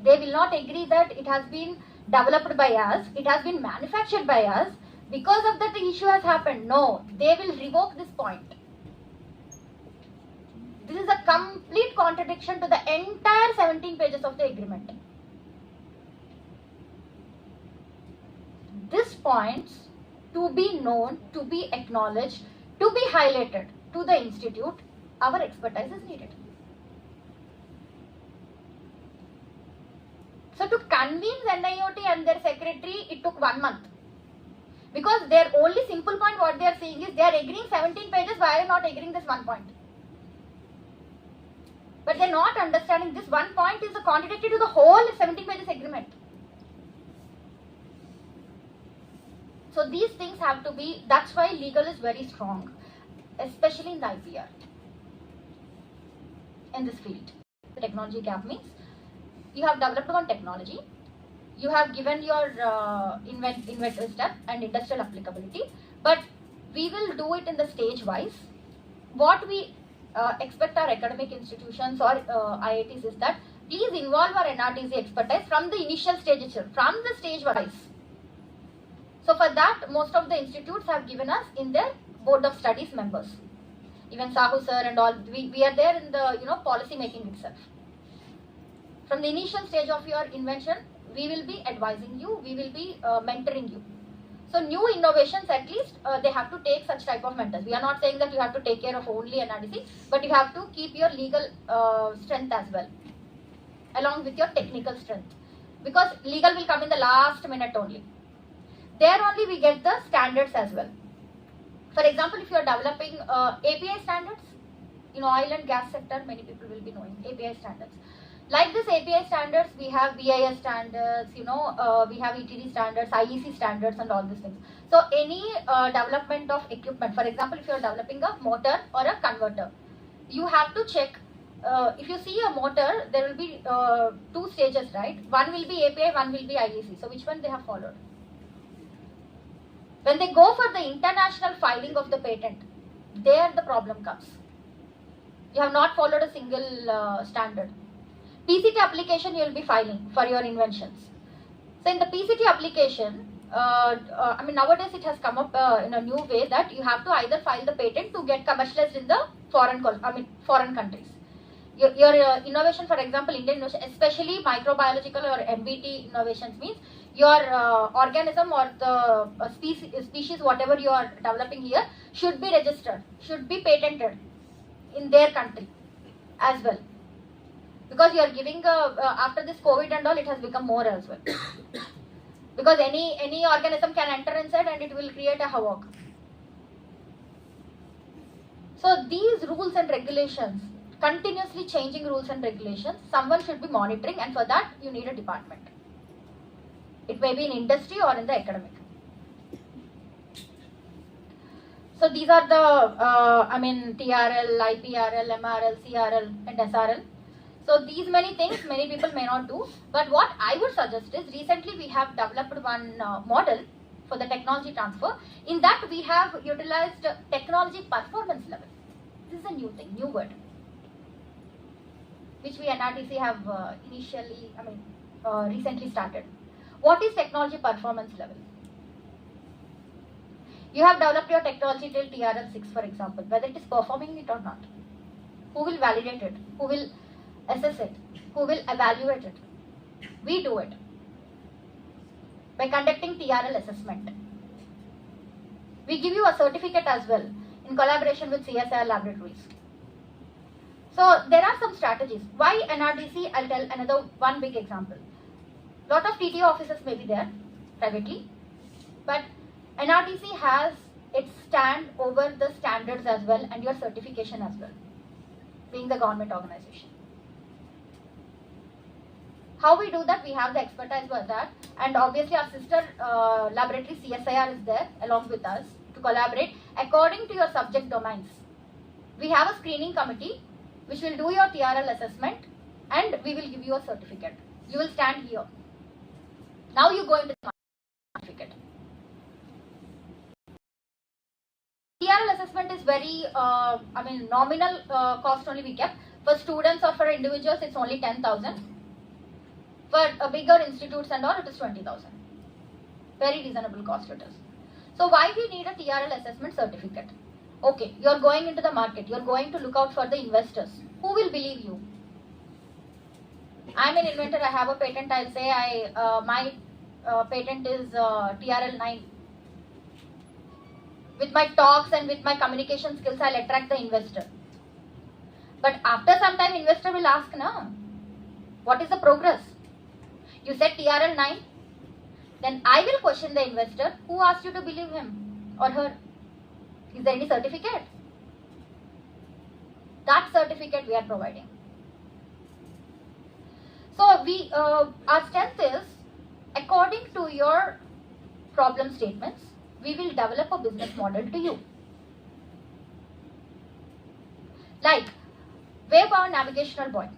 They will not agree that it has been developed by us, it has been manufactured by us, because of that the issue has happened. No, they will revoke this point. This is a complete contradiction to the entire 17 pages of the agreement. This points to be known, to be acknowledged, to be highlighted to the institute, our expertise is needed. So to convince NIOT and their secretary, it took 1 month. Because their only simple point what they are saying is they are agreeing 17 pages, why are you not agreeing this 1 point? But they are not understanding this 1 point is a contradictory to the whole 17 pages agreement. So these things have to be, that's why legal is very strong, especially in the IPR, in this field. The technology gap means you have developed one technology, you have given your inventor step and industrial applicability, but we will do it in the stage wise. What we expect our academic institutions or IITs is that please involve our NRDC expertise from the initial stage itself, from the stage wise. So for that, most of the institutes have given us in their board of studies members. Even Sahu sir and all, we are there in the policy making itself. From the initial stage of your invention, we will be advising you, we will be mentoring you. So new innovations, at least they have to take such type of mentors. We are not saying that you have to take care of only NRDC, but you have to keep your legal strength as well, along with your technical strength. Because legal will come in the last minute only. There only we get the standards as well. For example, if you are developing API standards, in oil and gas sector, many people will be knowing API standards. Like this API standards, we have BIS standards, we have ETD standards, IEC standards and all these things. So any development of equipment, for example, if you are developing a motor or a converter, you have to check, if you see a motor, there will be 2 stages, right? One will be API, one will be IEC. So which one they have followed? When they go for the international filing of the patent, there the problem comes. You have not followed a single standard. PCT application you will be filing for your inventions. So in the PCT application, nowadays it has come up in a new way that you have to either file the patent to get commercialized in the foreign countries. Your innovation, for example, Indian innovation, especially microbiological or MBT innovations means your organism or the species, whatever you are developing here, should be registered, should be patented in their country as well. Because you are giving, after this COVID and all, it has become more as well. Because any organism can enter inside and it will create a havoc. So these rules and regulations, continuously changing rules and regulations, someone should be monitoring, and for that you need a department. It may be in industry or in the academic. So these are the, TRL, IPRL, MRL, CRL and SRL. So these many things many people may not do, but what I would suggest is, recently we have developed one model for the technology transfer. In that we have utilized technology performance level. This is a new thing, new word, which we NRDC have recently started. What is technology performance level? You have developed your technology till TRL 6, for example, whether it is performing it or not. Who will validate it? Who will assess it? Who will evaluate it? We do it by conducting TRL assessment. We give you a certificate as well in collaboration with CSIR laboratories. So there are some strategies. Why NRDC? I'll tell another one big example. Lot of TTO offices may be there privately, but NRDC has its stand over the standards as well and your certification as well, being the government organization. How we do that? We have the expertise for that, and obviously our sister laboratory CSIR is there along with us to collaborate according to your subject domains. We have a screening committee which will do your TRL assessment and we will give you a certificate. You will stand here. Now you go into the certificate. TRL assessment is very, nominal cost only we kept. For students or for individuals, it's only 10,000. For bigger institutes and all, it is 20,000. Very reasonable cost it is. So why we need a TRL assessment certificate? Okay, you're going into the market, you're going to look out for the investors. Who will believe you? I'm an inventor, I have a patent, I'll say my patent is TRL 9. With my talks and with my communication skills, I'll attract the investor. But after some time, investor will ask, na, what is the progress? You said TRL 9? Then I will question the investor, who asked you to believe him or her? Is there any certificate? That certificate we are providing. So our strength is, according to your problem statements, we will develop a business model to you. Like wave-bound navigational buoy.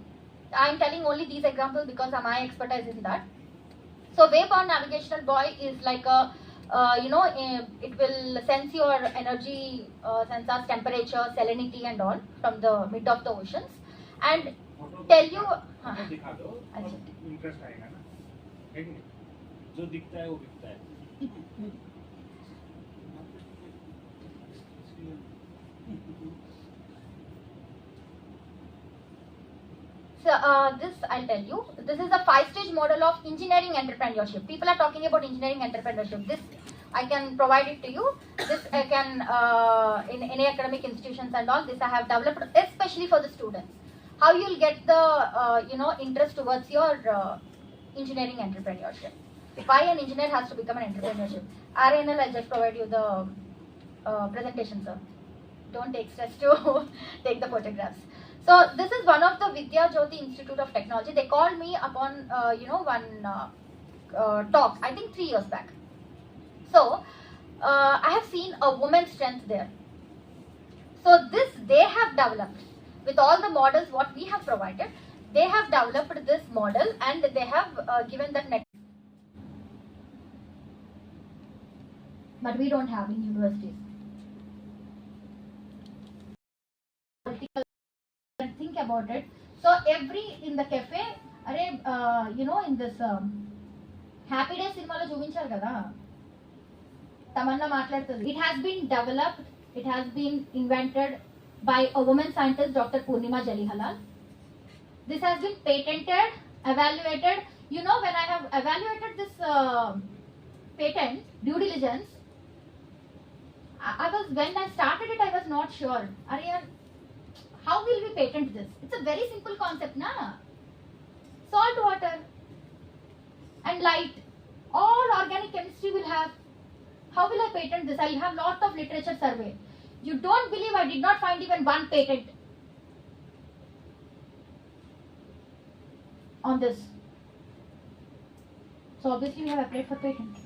I am telling only these examples because my expertise is in that. So wave-bound navigational buoy is like a, it will sense your energy, sensors, temperature, salinity and all from the mid of the oceans and tell you. दिखा दो, interest आएगा ना, है कि नहीं? जो दिखता है वो बिकता है. So this I'll tell you. This is a 5-stage model of engineering entrepreneurship. People are talking about engineering entrepreneurship. This I can provide it to you. This I can in any academic institutions and all. This I have developed especially for the students. How you'll get the interest towards your engineering entrepreneurship. Why an engineer has to become an entrepreneurship? RNL, I'll just provide you the presentation, sir. Don't take stress to take the photographs. So this is one of the Vidya Jyoti Institute of Technology. They called me upon one talk, I think 3 years back. So I have seen a woman's strength there. So this they have developed with all the models what we have provided. They have developed this model and they have given that net. But we don't have in universities. Think about it. So in the cafe, in this Happy Days cinema lo చూపించారు కదా, తమన్నా మాట్లాడుతుంది. It has been developed, it has been invented by a woman scientist, Dr. Purnima Jalihalal. This has been patented, evaluated. When I have evaluated this patent, due diligence, when I started it, I was not sure. How will we patent this? It's a very simple concept, na? Salt water and light. All organic chemistry will have. How will I patent this? I'll have lot of literature survey. You don't believe I did not find even one patent on this. So obviously we have applied for patent.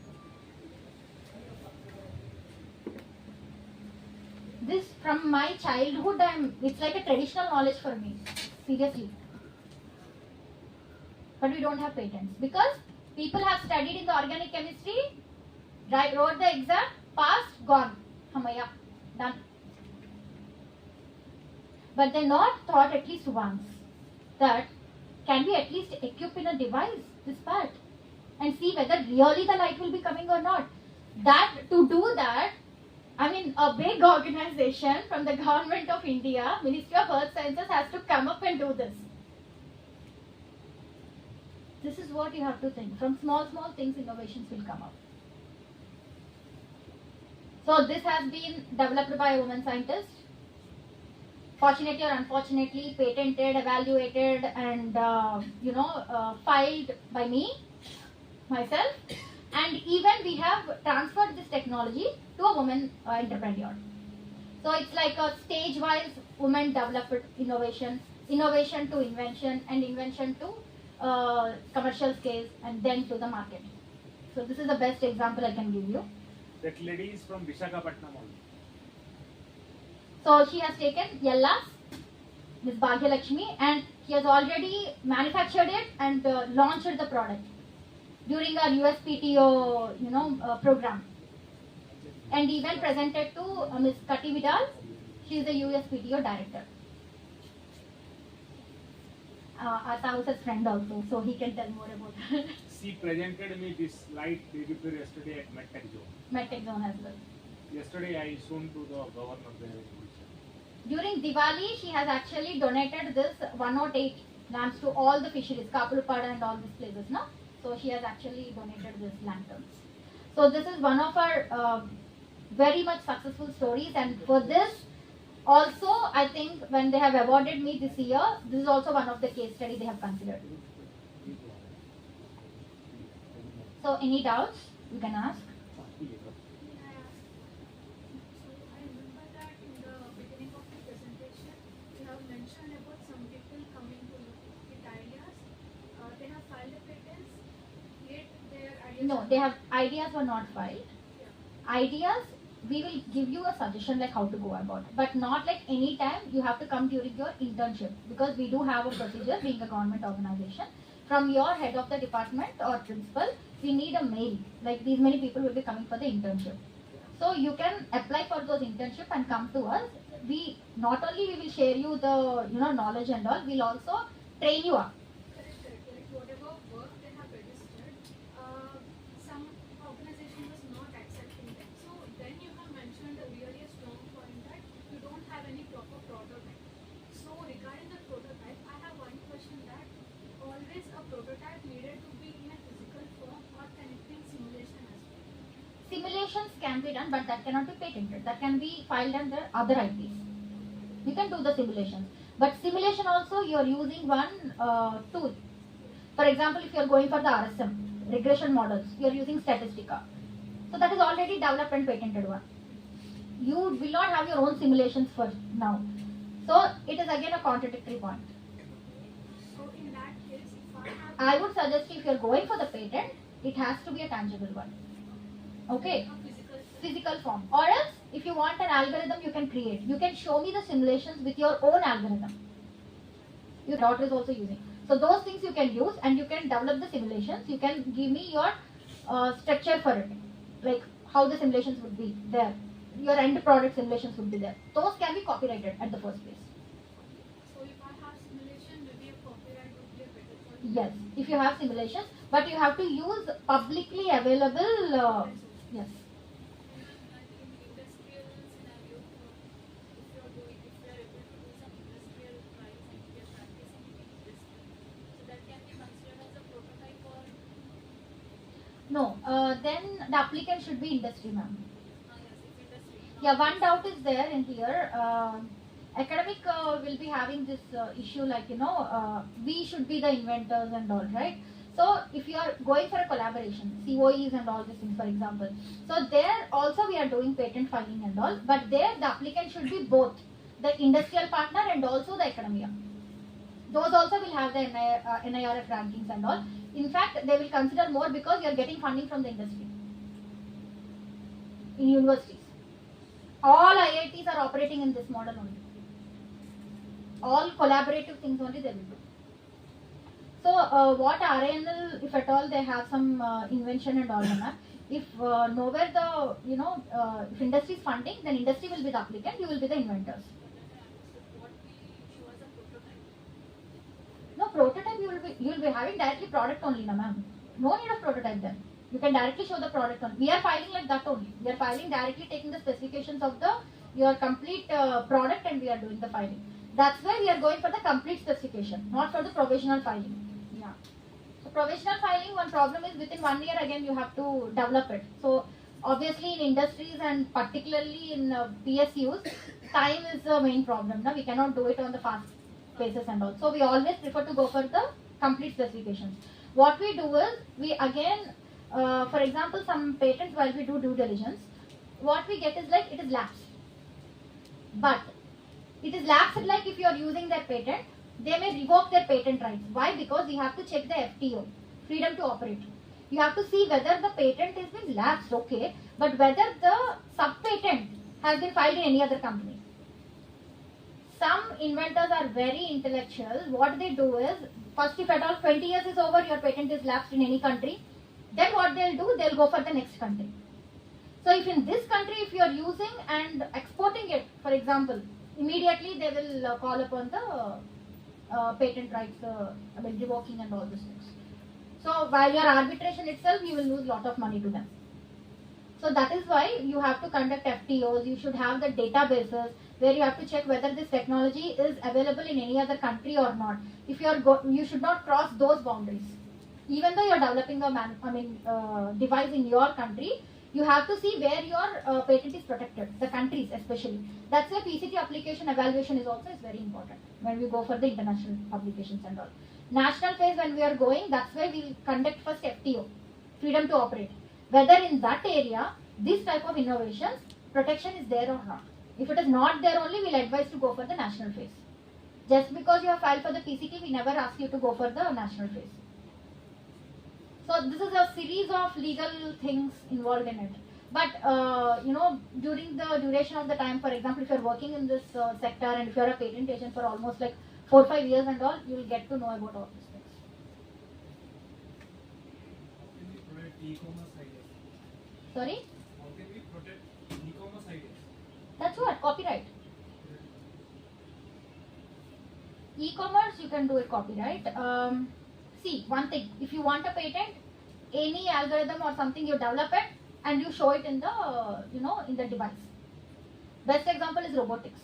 This from my childhood, it's like a traditional knowledge for me, seriously. But we don't have patents because people have studied in the organic chemistry, wrote the exam, passed, gone, hamaya, done. But they not thought at least once that can we at least equip in a device this part and see whether really the light will be coming or not. To do that, a big organization from the government of India, Ministry of Earth Sciences, has to come up and do this. This is what you have to think. From small things, innovations will come up. So this has been developed by a woman scientist. Fortunately or unfortunately, patented, evaluated, and filed by me, myself. And even we have transferred this technology to a woman entrepreneur. So it's like a stage-wise woman developed innovation to invention, and invention to commercial scale, and then to the market. So this is the best example I can give you. That lady is from Visakhapatnam only. So she has taken Yella's, Ms. Bhagyalakshmi, and she has already manufactured it and launched the product during our USPTO program, and even presented to Ms. Kati Vidal. She is the USPTO director. Atau's friend also, so he can tell more about it. She presented me this light baby yesterday at MedTech Zone. MedTech Zone as well. Yesterday I shown to the governor there. During Diwali, she has actually donated this 108 lamps to all the fisheries, Kapulpada and all these places, no? So she has actually donated this lanterns. So this is one of our very much successful stories, and for this also, I think when they have awarded me this year, this is also one of the case study they have considered. So any doubts you can ask? No, they have ideas were not filed. Ideas, we will give you a suggestion like how to go about it, but not like any time you have to come during your internship, because we do have a procedure being a government organization. From your head of the department or principal, we need a mail like these many people will be coming for the internship. So you can apply for those internship and come to us. We not only we will share you the knowledge and all, we'll also train you up. Whatever work they have registered, some organization was not accepting them. So then you have mentioned a really strong point that you don't have any proper prototype. So regarding the prototype, I have one question, that always a prototype needed to be in a physical form, or can it be in simulation as well? Simulations can be done, but that cannot be patented. That can be filed under other IPs. You can do the simulations, but simulation also you are using one tool. For example, if you are going for the RSM, regression models, you are using Statistica. So that is already developed and patented one. You will not have your own simulations for now. So it is again a contradictory point. So in that case, if I would suggest if you are going for the patent, it has to be a tangible one. Okay? Physical form. Or else, if you want an algorithm, you can create. You can show me the simulations with your own algorithm. Your daughter is also using. So those things you can use, and you can develop the simulations. You can give me your structure for it, like how the simulations would be there. Your end product simulations would be there. Those can be copyrighted at the first place. So if I have simulation, maybe a copyright would be a better choice. Yes, if you have simulations, but you have to use publicly available. Yes. No, then the applicant should be industry, ma'am. Yeah, one doubt is there in here. Academic will be having this issue, like we should be the inventors and all, right? So if you are going for a collaboration, COEs and all these things, for example, so there also we are doing patent filing and all, but there the applicant should be both the industrial partner and also the academia. Those also will have the NIRF rankings and all. In fact, they will consider more because you are getting funding from the industry. In universities, all IITs are operating in this model only. All collaborative things only they will do. So what RNL, if at all they have some invention and all that, if nowhere the if industry is funding, then industry will be the applicant, you will be the inventors. No prototype, you will be having directly product only, na ma'am. No need of prototype then. You can directly show the product only. We are filing like that only. We are filing directly, taking the specifications of your complete product, and we are doing the filing. That's why we are going for the complete specification, not for the provisional filing. Yeah. So provisional filing, one problem is within 1 year again you have to develop it. So obviously in industries and particularly in PSUs, time is the main problem. Now we cannot do it on the fast basis and all. So we always prefer to go for the complete specifications. What we do is, we again, for example, some patents, while we do due diligence, what we get is like it is lapsed. But it is lapsed like if you are using their patent, they may revoke their patent rights. Why? Because you have to check the FTO, freedom to operate. You have to see whether the patent has been lapsed, okay, but whether the sub-patent has been filed in any other company. Some inventors are very intellectual. What they do is, first if at all 20 years is over, your patent is lapsed in any country, then what they'll do, they'll go for the next country. So if in this country, if you are using and exporting it, for example, immediately they will call upon the patent rights, revoking and all these things. So while your arbitration itself, you will lose lot of money to them. So that is why you have to conduct FTOs, you should have the databases where you have to check whether this technology is available in any other country or not. If you are you should not cross those boundaries. Even though you are developing a device in your country, you have to see where your patent is protected, the countries especially. That's why PCT application evaluation is also very important when we go for the international publications and all. National phase when we are going, that's why we conduct first FTO, freedom to operate. Whether in that area, this type of innovations, protection is there or not. If it is not there only, we'll advise to go for the national phase. Just because you have filed for the PCT, we never ask you to go for the national phase. So this is a series of legal things involved in it. But during the duration of the time, for example, if you're working in this sector and if you're a patent agent for almost like 4 or 5 years and all, you will get to know about all these things. How can we protect e-commerce ideas? Sorry? How can we protect e-commerce ideas? That's what, copyright. E-commerce, you can do it copyright. See, one thing, if you want a patent, any algorithm or something, you develop it and you show it in the, in the device. Best example is robotics.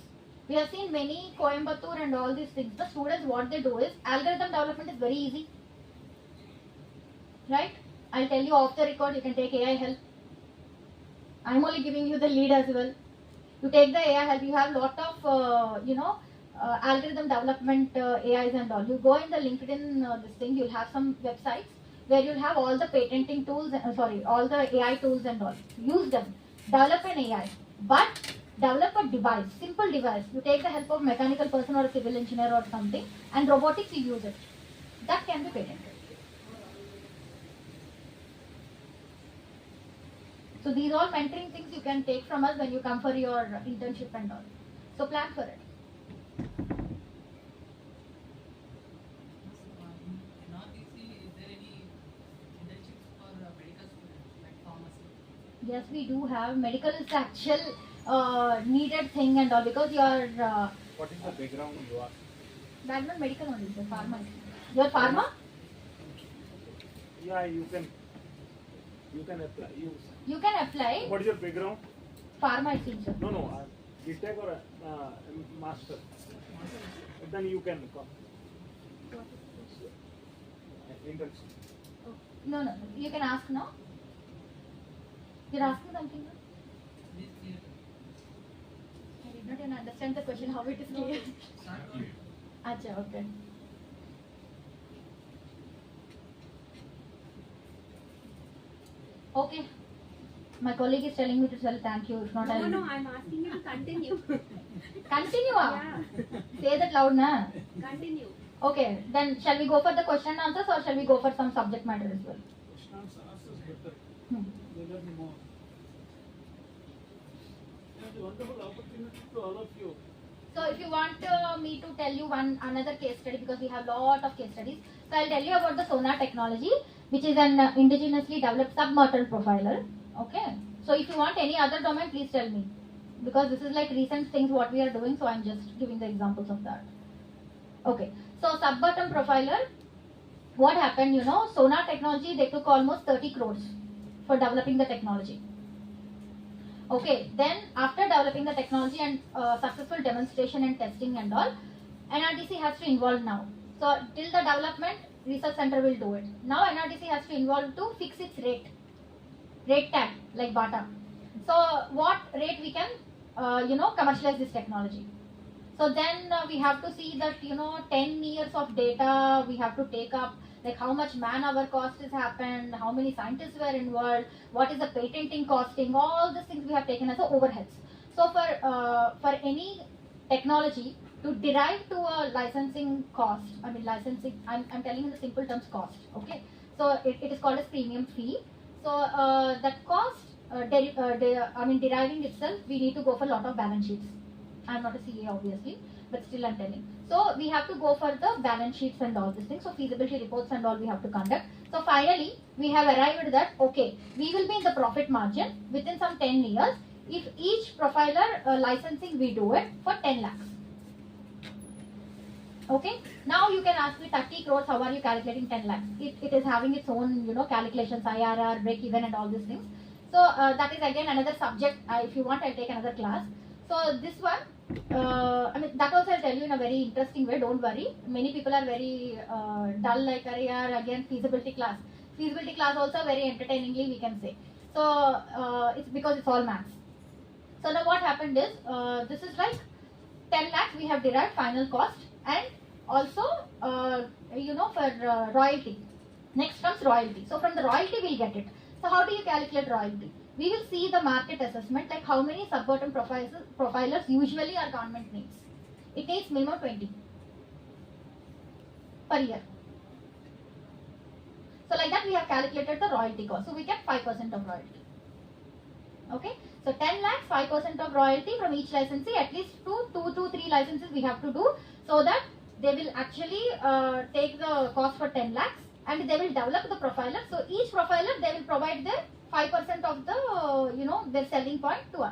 We have seen many Coimbatore and all these things. The students, what they do is, algorithm development is very easy. Right? I'll tell you off the record, you can take AI help. I'm only giving you the lead as well. You take the AI help, you have lot of, algorithm development AIs and all. You go in the LinkedIn this thing, you'll have some websites where you'll have all the patenting tools, all the AI tools and all. Use them. Develop an AI. But develop a device, simple device. You take the help of mechanical person or a civil engineer or something, and robotics you use it. That can be patented. So these all mentoring things you can take from us when you come for your internship and all. So plan for it. In RTC, is there any internships for medical students like pharmacy? Yes, we do have. Medical is the actual needed thing and all, because you are... What is the background you are? Background medical only, sir. Pharma. You are pharma? Yeah, you can apply. You can apply. What is your background? Pharma, I think, sir. No, BTech or master. Then you can come. Internship. Oh, no. You can ask now. You're asking something now? I did not even understand the question, how it is clear. Acha, okay. Okay. My colleague is telling me to tell thank you. If not, No, I'm asking you to continue. Continue? Yeah. Say that loud, na? Continue. Okay, then shall we go for the question and answers or shall we go for some subject matter as well? Question answers better. Hmm. They learn more. It's a wonderful opportunity to all of you. So if you want me to tell you another case study, because we have lot of case studies, so I'll tell you about the sonar technology, which is an indigenously developed submersible profiler. Okay. So if you want any other domain, please tell me, because this is like recent things what we are doing. So I'm just giving the examples of that. Okay. So sub-bottom profiler, what happened? Sonar technology, they took almost 30 crores for developing the technology. Okay, then after developing the technology and successful demonstration and testing and all, NRDC has to involve now. So till the development, research center will do it. Now NRDC has to involve to fix its rate tag like BATA. So what rate we can, commercialize this technology. So then we have to see that 10 years of data we have to take up, like how much man-hour cost has happened, how many scientists were involved, what is the patenting costing, all these things we have taken as the overheads. So for any technology to derive to a licensing cost, I'm telling in the simple terms cost, okay. So it is called as premium fee. So that cost, deriving itself, we need to go for a lot of balance sheets. I'm not a CA obviously, but still I'm telling. So we have to go for the balance sheets and all these things. So feasibility reports and all we have to conduct. So finally, we have arrived that, okay, we will be in the profit margin within some 10 years if each profiler licensing we do it for 10 lakhs. Okay, now you can ask me 30 crores, how are you calculating 10 lakhs? It is having its own, calculations, IRR, break even and all these things. So that is again another subject. If you want, I'll take another class. So this one, I mean, that also I'll tell you in a very interesting way. Don't worry. Many people are very dull, like, again feasibility class. Feasibility class also very entertainingly we can say. So it's because it's all maths. So now what happened is, this is like 10 lakhs we have derived final cost, and also for royalty. Next comes royalty. So from the royalty we'll get it. So how do you calculate royalty? We will see the market assessment, like how many sub-bottom profilers usually our government needs. It needs minimum 20 per year. So like that we have calculated the royalty cost. So we get 5% of royalty. Okay. So 10 lakhs, 5% of royalty from each licensee, at least 2 to 3 licenses we have to do, so that they will actually take the cost for 10 lakhs and they will develop the profiler. So each profiler they will provide their 5% of the their selling point to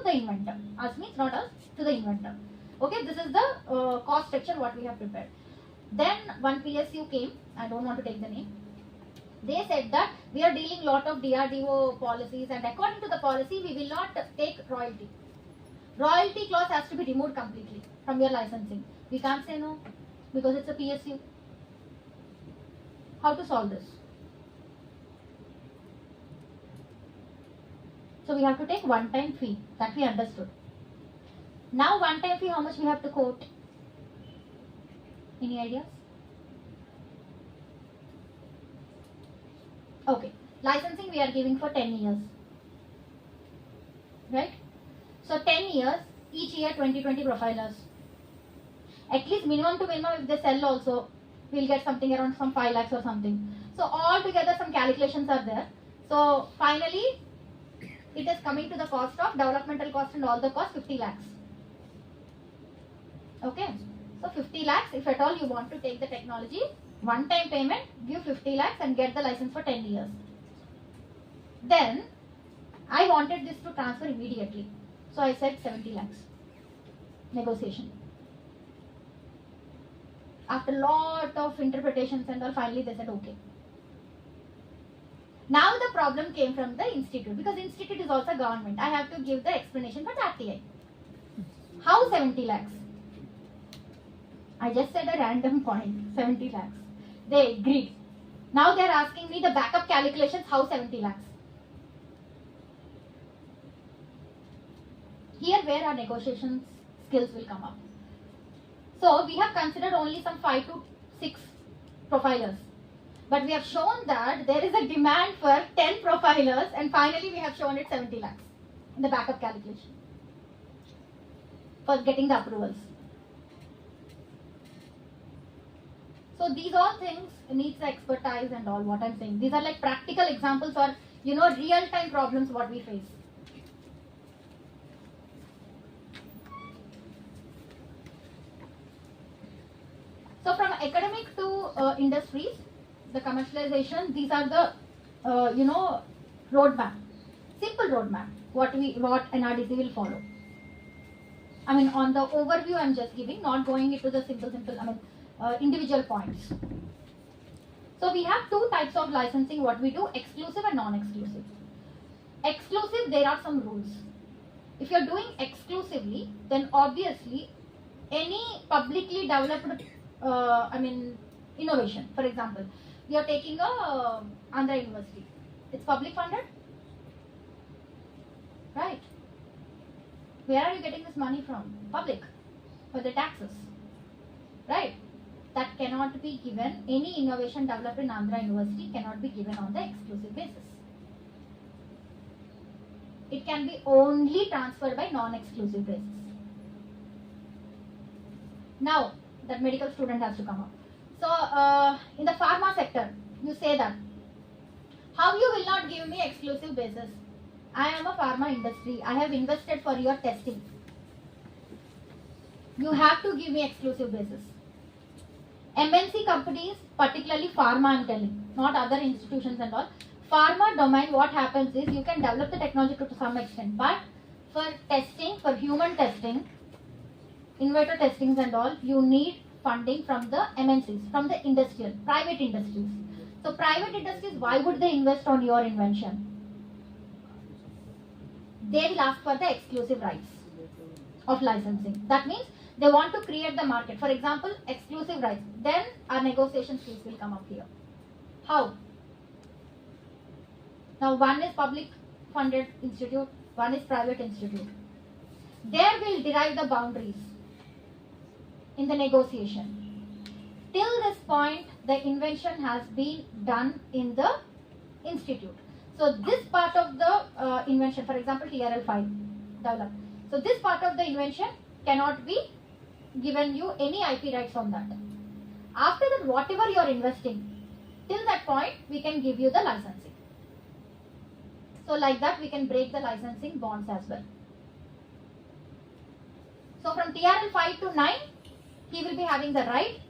the inventor. Us means not us, to the inventor. Okay, this is the cost structure what we have prepared. Then one PSU came, I don't want to take the name. They said that we are dealing lot of DRDO policies, and according to the policy we will not take royalty. Royalty clause has to be removed completely from your licensing. We can't say no because it's a PSU. How to solve this? So we have to take one-time fee. That we understood. Now one-time fee, how much we have to quote? Any ideas? Okay. Licensing we are giving for 10 years. Right? So 10 years, each year 20 profilers. At least minimum to minimum, if they sell also, we'll get something around some 5 lakhs or something. So all together some calculations are there. So finally, it is coming to the cost of developmental cost and all the cost 50 lakhs. Okay. So 50 lakhs, if at all you want to take the technology, one time payment, give 50 lakhs and get the license for 10 years. Then I wanted this to transfer immediately. So I said 70 lakhs. Negotiation. After lot of interpretations and all, finally they said okay. Now the problem came from the institute, because institute is also government. I have to give the explanation for RTI. How 70 lakhs? I just said a random point, 70 lakhs. They agreed. Now they are asking me the backup calculations, how 70 lakhs? Here where our negotiation skills will come up. So we have considered only some 5 to 6 profilers. But we have shown that there is a demand for 10 profilers, and finally we have shown it 70 lakhs in the backup calculation for getting the approvals. So these all things needs the expertise and all what I'm saying. These are like practical examples or real-time problems what we face. So from academic to industries, the commercialization, these are the roadmap, simple roadmap what NRDC will follow. I mean, on the overview I'm just giving, not going into the simple individual points. So we have 2 types of licensing what we do, exclusive and non-exclusive. Exclusive, there are some rules. If you're doing exclusively, then obviously any publicly developed innovation, for example, we are taking a Andhra University. It's public funded, right? Where are you getting this money from? Public, for the taxes, right? That cannot be given. Any innovation developed in Andhra University cannot be given on the exclusive basis. It can be only transferred by non-exclusive basis. Now, that medical student has to come up. So, in the pharma sector, you say that, how you will not give me exclusive basis? I am a pharma industry. I have invested for your testing. You have to give me exclusive basis. MNC companies, particularly pharma I'm telling, not other institutions and all. Pharma domain, what happens is you can develop the technology to some extent, but for testing, for human testing, in vitro testings and all, you need funding from the MNCs, from the industrial, private industries. So private industries, why would they invest on your invention? they will ask for the exclusive rights of licensing. That means they want to create the market. For example, exclusive rights. Then our negotiation skills will come up here. How? Now one is public funded institute, one is private institute. There we'll derive the boundaries in the negotiation. Till this point, the invention has been done in the institute. So this part of the invention, for example, TRL5 developed. So this part of the invention cannot be given you any IP rights on that. After that, whatever you are investing, till that point, we can give you the licensing. So like that, we can break the licensing bonds as well. So from TRL5 to 9, he will be having the right.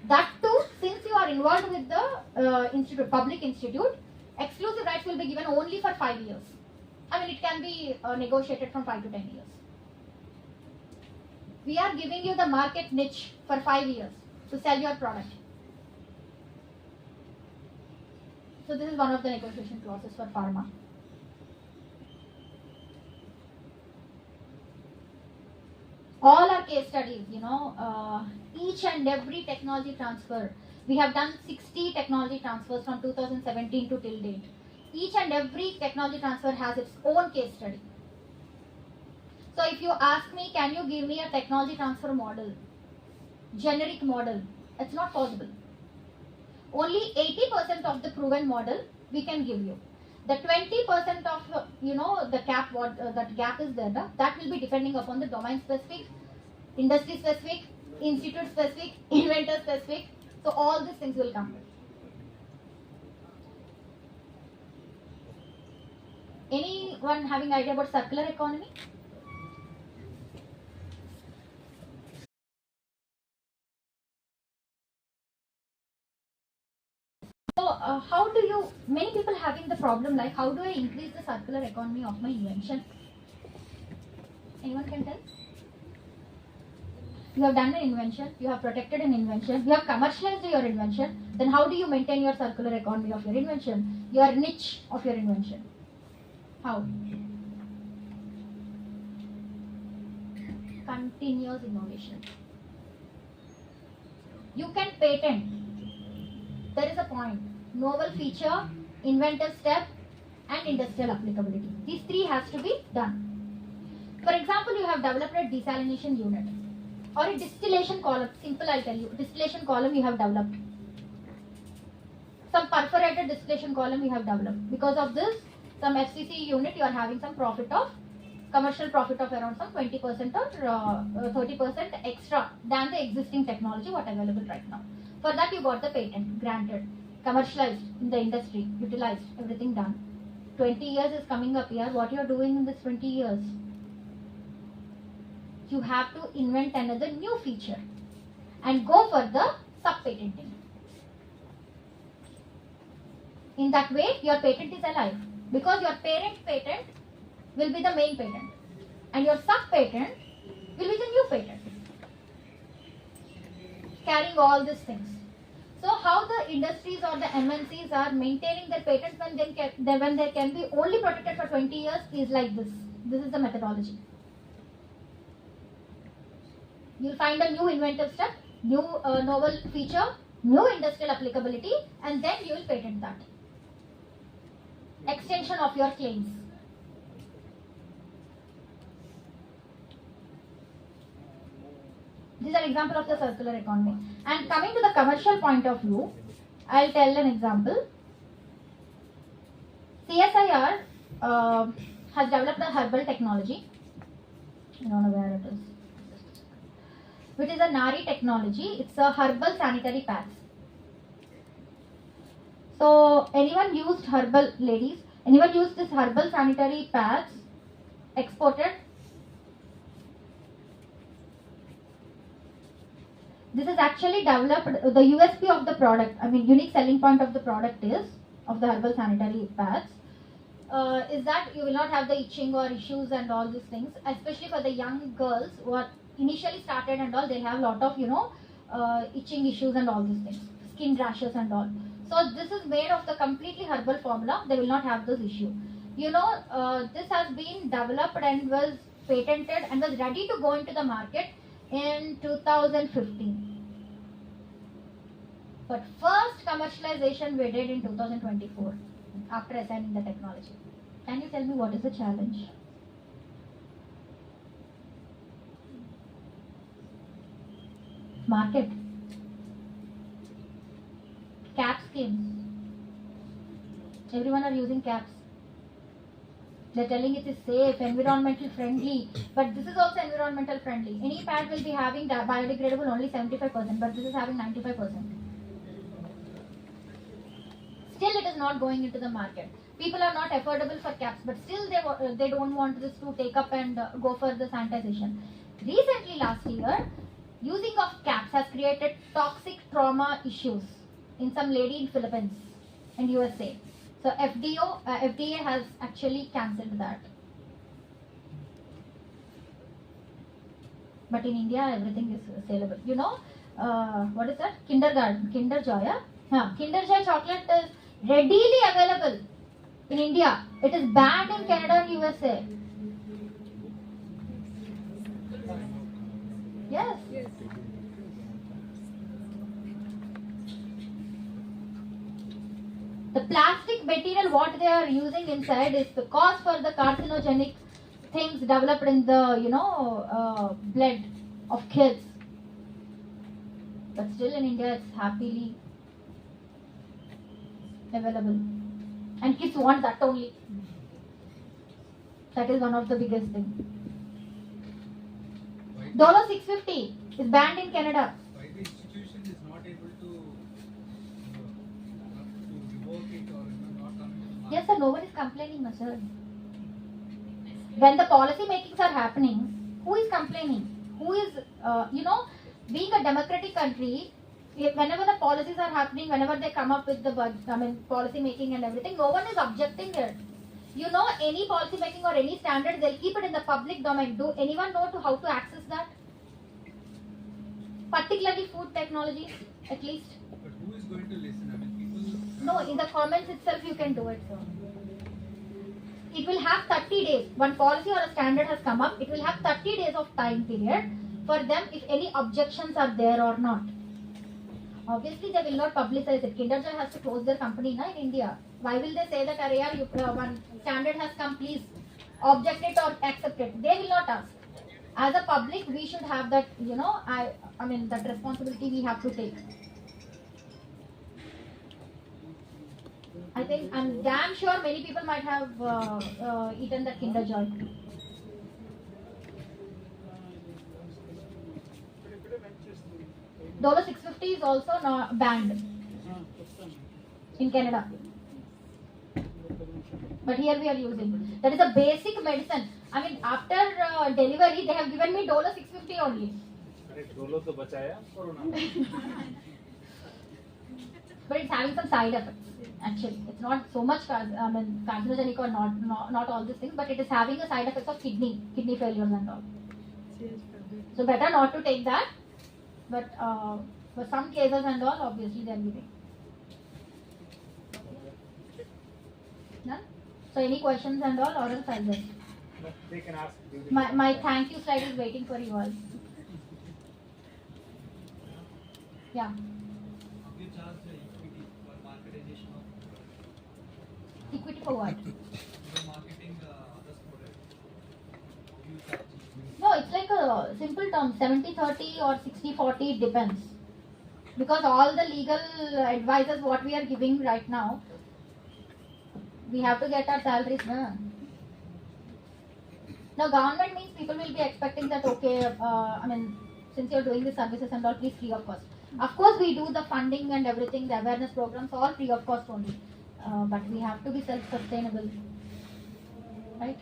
That too, since you are involved with the institute, public institute, exclusive rights will be given only for 5 years. I mean, it can be negotiated from 5 to 10 years. We are giving you the market niche for 5 years to sell your product. So this is one of the negotiation clauses for pharma. All our case studies, each and every technology transfer. We have done 60 technology transfers from 2017 to till date. Each and every technology transfer has its own case study. So if you ask me, can you give me a technology transfer model, generic model, it's not possible. Only 80% of the proven model we can give you. The 20% of, the gap, that gap is there, that will be depending upon the domain specific, industry specific, institute specific, inventor specific. So all these things will come. Anyone having idea about circular economy? So how do you, many people having the problem like, how do I increase the circular economy of my invention? Anyone can tell? You have done an invention, you have protected an invention, you have commercialized your invention, then how do you maintain your circular economy of your invention, your niche of your invention? How? Continuous innovation. You can patent. There is a point. Novel feature, inventive step, and industrial applicability. These three has to be done. For example, you have developed a desalination unit or a distillation column. Simple, I'll tell you. Distillation column you have developed. Some perforated distillation column you have developed. Because of this, some FCC unit you are having some profit of, commercial profit of around some 20% or 30% extra than the existing technology what available right now. For that you got the patent, granted, commercialized in the industry, utilized, everything done. 20 years is coming up here. What you are doing in this 20 years? You have to invent another new feature and go for the sub-patenting. In that way, your patent is alive because your parent patent will be the main patent and your sub-patent will be the new patent. Carrying all these things. So how the industries or the MNCs are maintaining their patents when they can be only protected for 20 years is like this. This is the methodology. You'll find a new inventive step, new novel feature, new industrial applicability, and then you will patent that. Extension of your claims. This is an example of the circular economy. And coming to the commercial point of view, I'll tell an example. CSIR has developed a herbal technology. I don't know where it is. Which is a Nari technology. It's a herbal sanitary pads. So anyone used herbal, ladies, anyone used this herbal sanitary pads exported? This is actually developed, the USP of the product, I mean unique selling point of the product is, of the herbal sanitary pads, is that you will not have the itching or issues and all these things, especially for the young girls who are initially started and all, they have a lot of, itching issues and all these things, skin rashes and all. So this is made of the completely herbal formula, they will not have this issue. This has been developed and was patented and was ready to go into the market in 2015. But first commercialization we did in 2024 after assigning the technology. Can you tell me what is the challenge? Market. Cap schemes. Everyone are using caps. They're telling it is safe, environmental friendly, but this is also environmental friendly. Any pad will be having biodegradable only 75%, but this is having 95%. Still it is not going into the market. People are not affordable for caps, but still they don't want this to take up and go for the sanitization. Recently, last year, using of caps has created toxic trauma issues in some lady in Philippines and USA. So FDA has actually cancelled that. But in India, everything is saleable. What is that? Kinder Joy. Kinder Joy chocolate is readily available in India. It is banned in Canada and USA. Yes. The plastic material what they are using inside is the cause for the carcinogenic things developed in the blood of kids. But still in India it's happily available. And kids want that only. That is one of the biggest things. $650 is banned in Canada. Why the institution is not able to revoke it or not come into the market? Yes sir, no one is complaining, no, sir. When the policy makings are happening, who is complaining? Who is, being a democratic country, whenever the policies are happening, whenever they come up with the policy making and everything, no one is objecting it. Any policy making or any standard, they'll keep it in the public domain. Do anyone know how to access that? Particularly food technologies, at least. But who is going to listen? People. No, in the comments itself you can do it, sir. It will have 30 days. One policy or a standard has come up, it will have 30 days of time period for them if any objections are there or not. Obviously, they will not publicize it. Kinder Joy has to close their company in India. Why will they say that one standard has come, please object it or accept it? They will not ask. As a public, we should have that, that responsibility we have to take. I think, I'm damn sure many people might have eaten that Kinder Joy. $650 is also not banned in Canada. But here we are using. That is a basic medicine. After delivery, they have given me $650 only. But it's having some side effects. Actually, it's not so much carcinogenic or not all these things, but it is having a side effects of kidney failures and all. So better not to take that. But for some cases and all, obviously they are giving. None? So any questions and all, or else I'll just. They can ask. My thank you slide is waiting for you all. Yeah. You charge the equity for marketization of products. Equity for what? For marketing others product. You charge. No, it's like a simple term, 70-30 or 60-40, it depends. Because all the legal advices what we are giving right now, we have to get our salaries. Now government means people will be expecting that, okay, since you're doing the services and all, please free of cost. Of course we do the funding and everything, the awareness programs, all free of cost only. But we have to be self-sustainable. Right?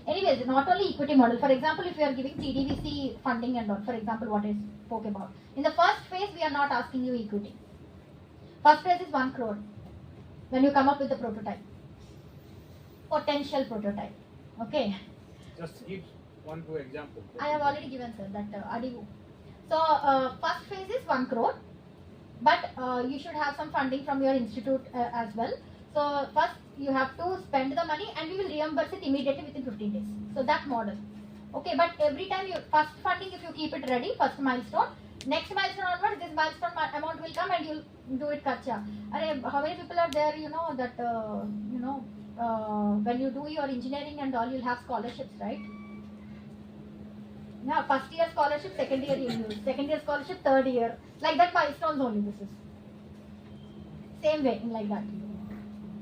Anyways, not only equity model. For example, if you are giving TDVC funding and all, for example, what I spoke about. In the first phase, we are not asking you equity. First phase is 1 crore. When you come up with the prototype. Potential prototype. Okay. Just give 1-2 examples. I have already given, sir, that Adivu. So, first phase is 1 crore. But you should have some funding from your institute as well. So first you have to spend the money and we will reimburse it immediately within 15 days. So that model. Okay, but every time you first funding, if you keep it ready, first milestone, next milestone onwards, this milestone amount will come and you'll do it kacha. How many people are there, that when you do your engineering and all, you'll have scholarships, right? Yeah, first year scholarship, second year you'll use, second year scholarship, third year, like that milestones only. This is same way, like that.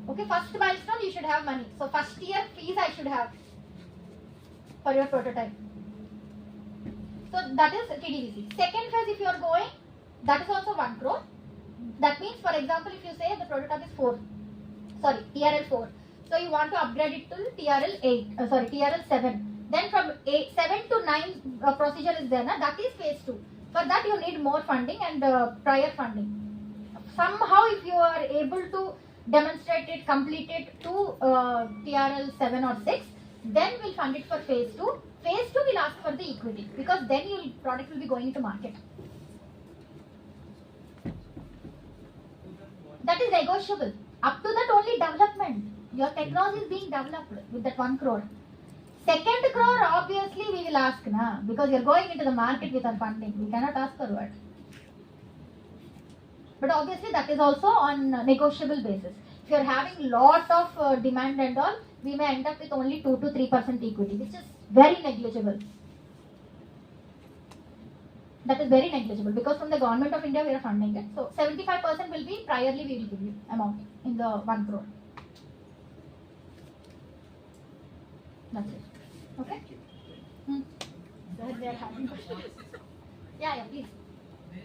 Okay, first milestone you should have money. So first year fees I should have for your prototype. So that is TDVC. Second phase, if you are going, that is also 1 crore. That means, for example, if you say the prototype is TRL 4. So you want to upgrade it to TRL 7. Then from 7 to 9 procedure is there, that is phase 2. For that you need more funding and prior funding. Somehow if you are able to demonstrate it, complete it to TRL 7 or 6, then we'll fund it for phase 2. Phase 2 will ask for the equity because then your product will be going into market. That is negotiable. Up to that only development. Your technology is being developed with that 1 crore. Second crore, obviously we will ask, because you're going into the market with our funding. We cannot ask for what. But obviously that is also on negotiable basis. If you're having lot of demand and all, we may end up with only 2 to 3% equity, which is very negligible. That is very negligible because from the government of India we are funding it. So 75% will be priorly we will give you amount in the 1 crore. That's it. Okay? Sir, they are having questions. Yeah, please. Where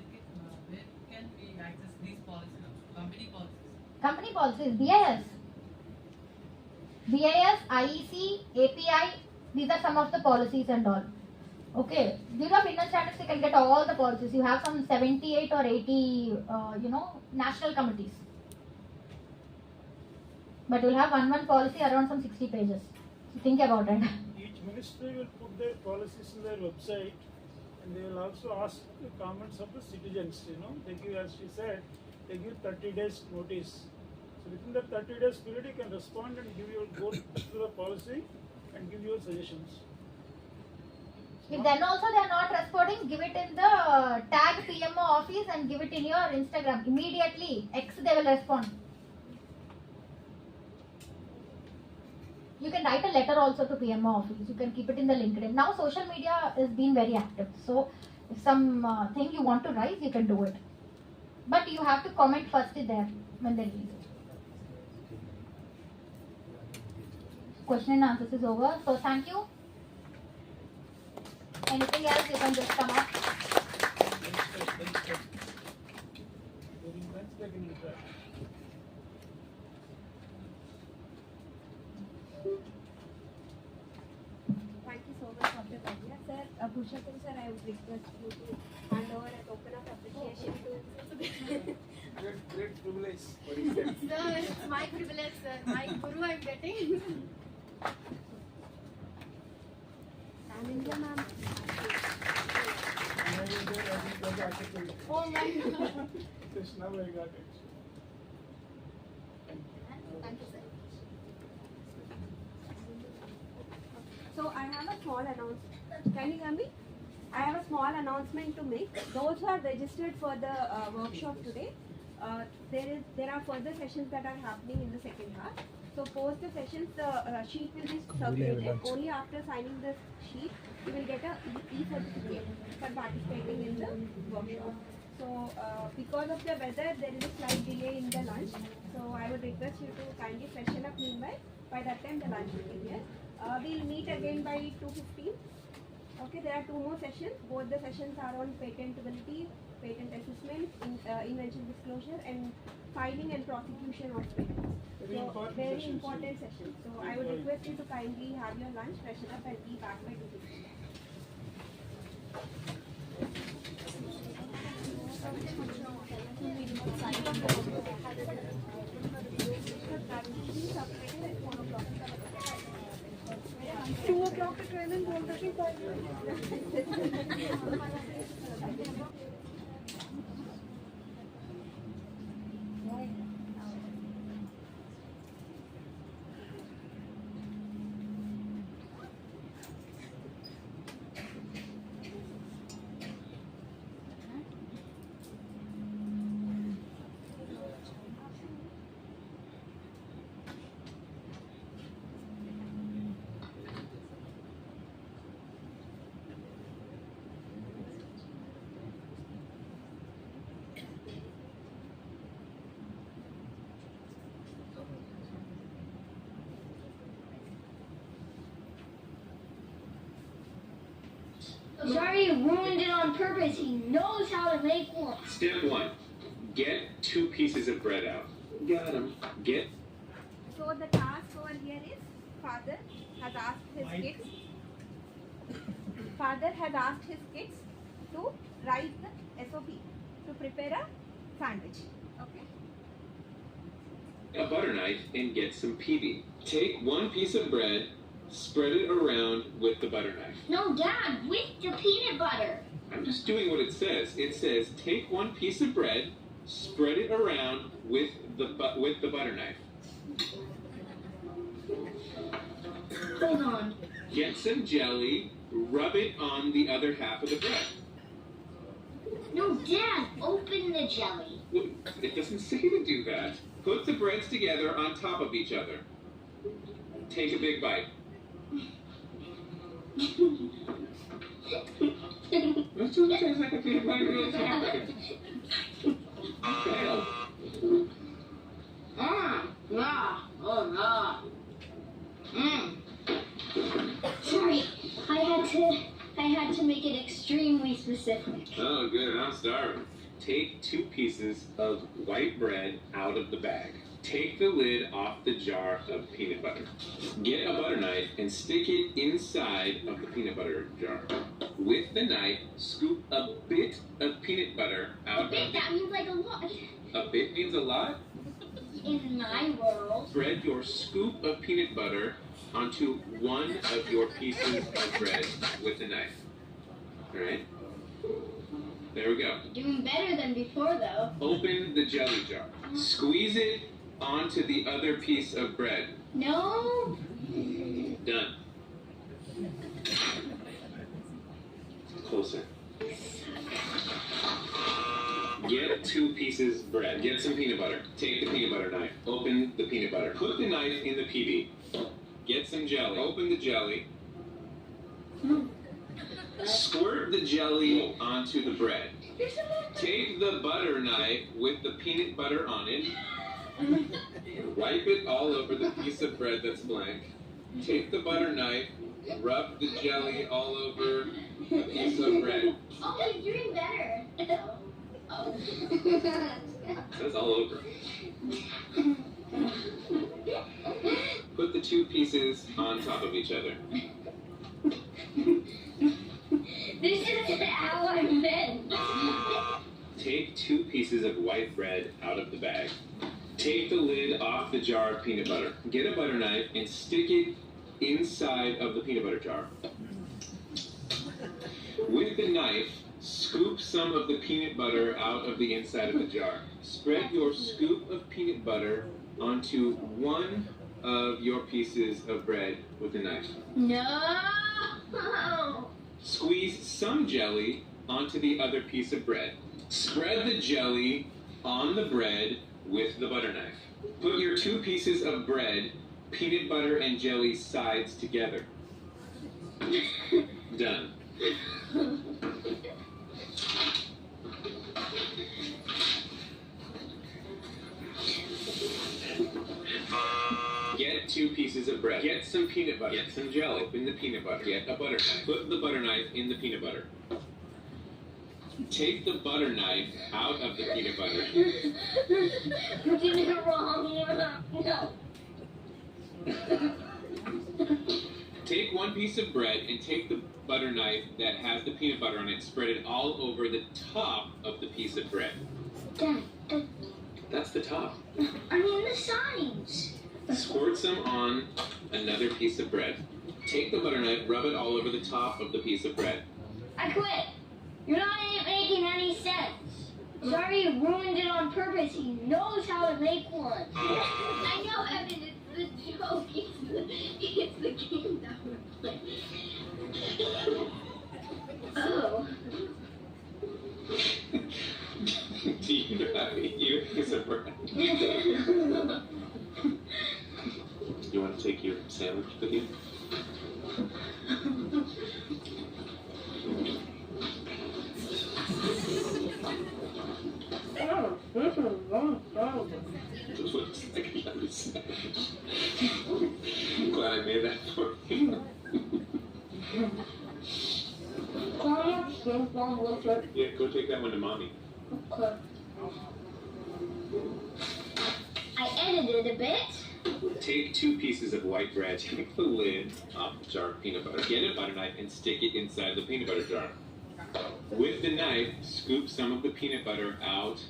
can we access these policies? Company policies? Company policies, BIS, IEC, API, these are some of the policies and all. Okay, Bureau of Indian Standards, you can get all the policies. You have some 78 or 80, national committees. But you'll have one policy around some 60 pages. So think about it. Each ministry will put their policies in their website, and they will also ask the comments of the citizens. They give, as she said, they give 30 days notice. So within that 30 days period, you can respond and go through the policy and give your suggestions. If then also they are not responding, give it in the tag PMO office and give it in your Instagram. Immediately, X they will respond. You can write a letter also to PMO office. You can keep it in the LinkedIn. Now social media is being very active. So if some thing you want to write, you can do it. But you have to comment first there when they release it. Question and answers is over. So thank you. Anything else you can just come up. Thank you so much, Dr. Vaidya. Sir, Bhushatam sir, I would request you to hand over a token of appreciation to... Great privilege. Sir, it's my privilege, sir. My guru I'm getting. Anindya ma'am. Oh my God. Krishna, I got it. Thank you, sir. So I have a small announcement. Can you hear me? I have a small announcement to make. Those who are registered for the workshop today, there are further sessions that are happening in the second half. So post the sessions, the sheet will be circulated. Only after signing the sheet, you will get a e-certificate for participating in the workshop. So because of the weather, there is a slight delay in the lunch. So I would request you to kindly freshen up meanwhile. By that time, the lunch will be here. We'll meet again by 2:15. Okay, there are 2 more sessions. Both the sessions are on patentability, patent assessment, invention disclosure, and filing and prosecution of patents. So very important session. So I would request you to kindly have your lunch, freshen up, and be back by 2:15. Two o'clock to train and 12:35. Sorry, he ruined it on purpose. He knows how to make one. Step 1. Get 2 pieces of bread out. Got him. Get. So the task over here is father has asked his kids. Father has asked his kids to write the SOP to prepare a sandwich. Okay. A butter knife and get some PB. Take 1 piece of bread, spread it around with the butter knife. No, Dad, with the peanut butter. I'm just doing what it says. It says take 1 piece of bread, spread it around with the butter knife. Hold on. Get some jelly, rub it on the other half of the bread. No, Dad, open the jelly. Well, it doesn't say to do that. Put the breads together on top of each other. Take a big bite. This doesn't taste like a peanut butter real chocolate. Fail. Sorry, I had to make it extremely specific. Oh, good. I'm starving. Take 2 pieces of white bread out of the bag. Take the lid off the jar of peanut butter. Get a butter knife and stick it inside of the peanut butter jar. With the knife, scoop a bit of peanut butter out of the... That means like a lot. A bit means a lot? In my world. Spread your scoop of peanut butter onto 1 of your pieces of bread with the knife. Alright? There we go. Doing better than before, though. Open the jelly jar. Squeeze it onto the other piece of bread. No. Done. Closer. Get 2 pieces of bread. Get some peanut butter. Take the peanut butter knife. Open the peanut butter. Put the knife in the PB. Get some jelly. Open the jelly. Squirt the jelly onto the bread. Take the butter knife with the peanut butter on it. Wipe it all over the piece of bread that's blank. Take the butter knife, rub the jelly all over the piece of bread. Oh, you're doing better. Oh. That's all over. Put the 2 pieces on top of each other. This is how I meant. Take 2 pieces of white bread out of the bag. Take the lid off the jar of peanut butter. Get a butter knife and stick it inside of the peanut butter jar. With the knife, scoop some of the peanut butter out of the inside of the jar. Spread your scoop of peanut butter onto 1 of your pieces of bread with a knife. No. Squeeze some jelly onto the other piece of bread. Spread the jelly on the bread with the butter knife. Put your 2 pieces of bread, peanut butter and jelly sides together. Done. Get 2 pieces of bread. Get some peanut butter. Get some jelly. Open the peanut butter. Get a butter knife. Put the butter knife in the peanut butter. Take the butter knife out of the peanut butter. You did it wrong. No. Take 1 piece of bread and take the butter knife that has the peanut butter on it. Spread it all over the top of the piece of bread. Dad, That's the top. I mean the sides. Squirt some on another piece of bread. Take the butter knife, rub it all over the top of the piece of bread. I quit. You're not making any sense. Sorry, he ruined it on purpose. He knows how to make one. I know, Evan. It's the joke. It's the game that we're playing. Oh. Do you know how to eat a piece of bread? You want to take your sandwich with you? Oh, this is wrong. This looks like another sandwich. I'm glad I made that for you. Mom, what's up? Yeah, go take that one to mommy. Okay. I edited a bit. Take 2 pieces of white bread, take the lid off the jar of peanut butter, get a butter knife and stick it inside the peanut butter jar. With the knife, scoop some of the peanut butter out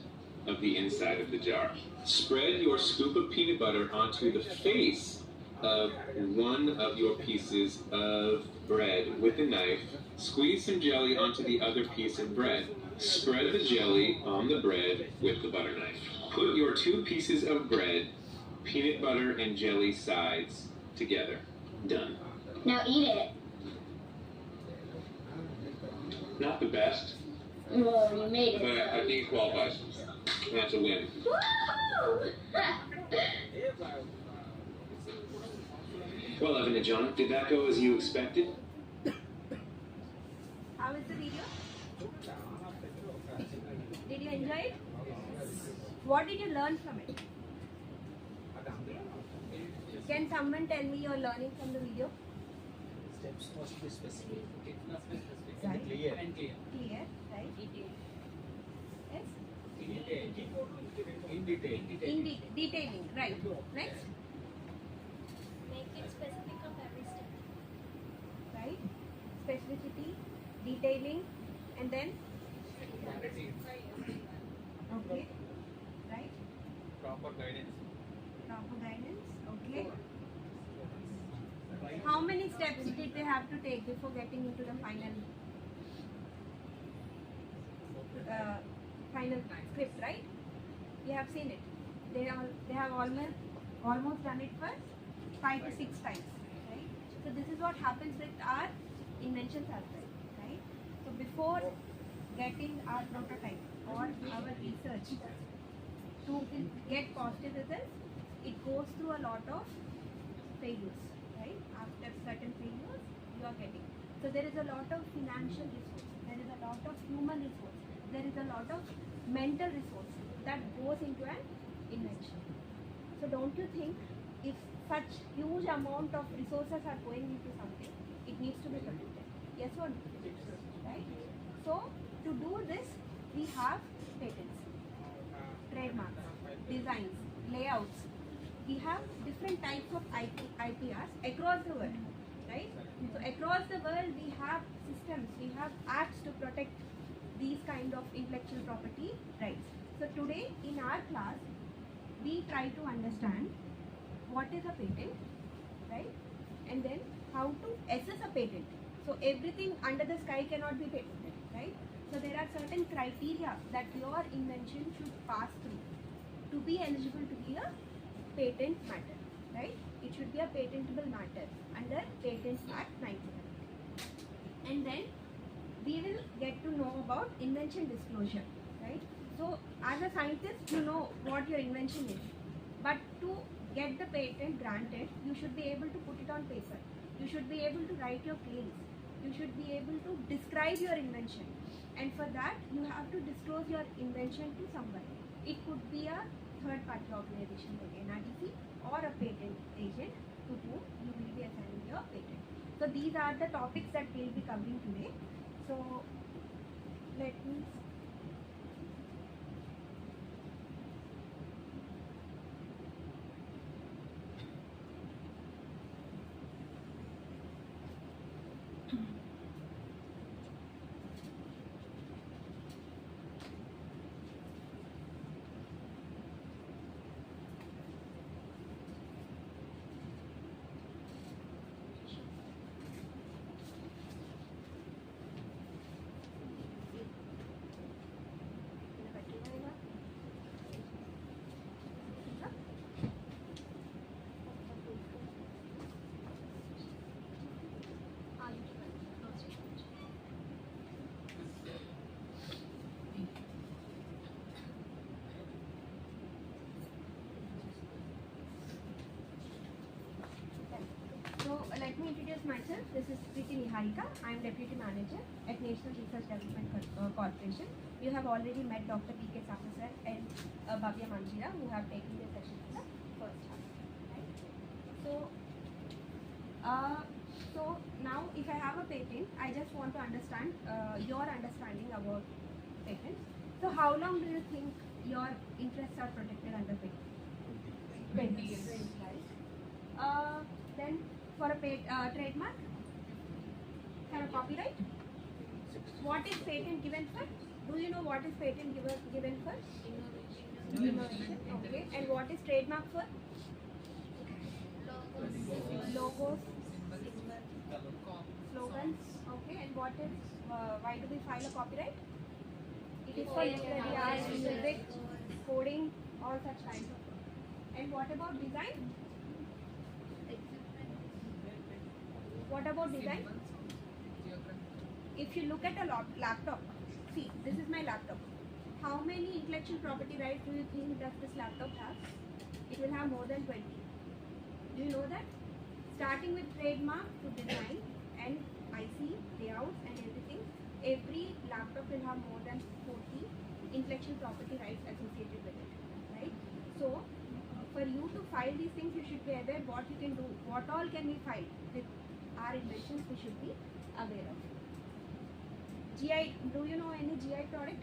of the inside of the jar. Spread your scoop of peanut butter onto the face of one of your pieces of bread with a knife. Squeeze some jelly onto the other piece of bread. Spread the jelly on the bread with the butter knife. Put your 2 pieces of bread, peanut butter and jelly sides together. Done. Now eat it. Not the best, Well, you made it. but I think it qualifies. That's a win. Woo! Well, Evan and John, did that go as you expected? How is the video? Did you enjoy it? What did you learn from it? Can someone tell me your learning from the video? Steps must be specific. It must be specific. Right. Clear. And clear. Clear, right? Yes? In detail. In detail. Detailing, right. Next? Make it specific of every step. Right? Specificity, detailing, and then? Okay. Right? Proper guidance. Proper guidance, okay. How many steps did they have to take before getting into the final script, right? You have seen it. They have almost done it for 5 to 6 times, right? So this is what happens with our inventions as well, right? So before getting our prototype or our research to get positive results, it goes through a lot of failures, right? After certain failures, you are getting. So there is a lot of financial resource, there is a lot of human resource, there is a lot of mental resource that goes into an invention. So don't you think if such huge amount of resources are going into something, it needs to be protected? Yes or no? Right? So to do this, we have patents, trademarks, designs, layouts. We have different types of IPRs across the world, right? So across the world, we have systems, we have acts to protect these kind of intellectual property rights. So today in our class, we try to understand what is a patent, right? And then how to assess a patent. So everything under the sky cannot be patented, right? So there are certain criteria that your invention should pass through to be eligible to be a patent matter, right? It should be a patentable matter under Patents Act 1990. And then we will get to know about invention disclosure, right? So as a scientist, you know what your invention is, but to get the patent granted, you should be able to put it on paper. You should be able to write your claims. You should be able to describe your invention. And for that, you have to disclose your invention to someone. It could be a third-party organization like NRDC or a patent agent to whom you will be assigning your patent. So these are the topics that we will be covering today. So let me. So let me introduce myself. This is Preeti Niharika. I am Deputy Manager at National Research Development Corporation. You have already met Dr. P.K. Sir and Bhavya Manjira, who have taken this session for the first half. Right? So So now if I have a patent, I just want to understand your understanding about patents. So how long do you think your interests are protected under patent? 20 years. Right. Then for a trademark, for a copyright, what is patent given for? Do you know what is patent given for? Innovation. Okay. And what is trademark for? Logos, slogans. Okay. And what is? Why do we file a copyright? It is for literary art, music, coding, all such kinds of. And what about design? What about design? If you look at a laptop, see, this is my laptop. How many intellectual property rights do you think does this laptop have? It will have more than 20. Do you know that? Starting with trademark to design and IC, layouts and everything, every laptop will have more than 40 intellectual property rights associated with it, right? So, for you to file these things, you should be aware what you can do, what all can we file with our inventions, we should be aware of. GI, do you know any GI product?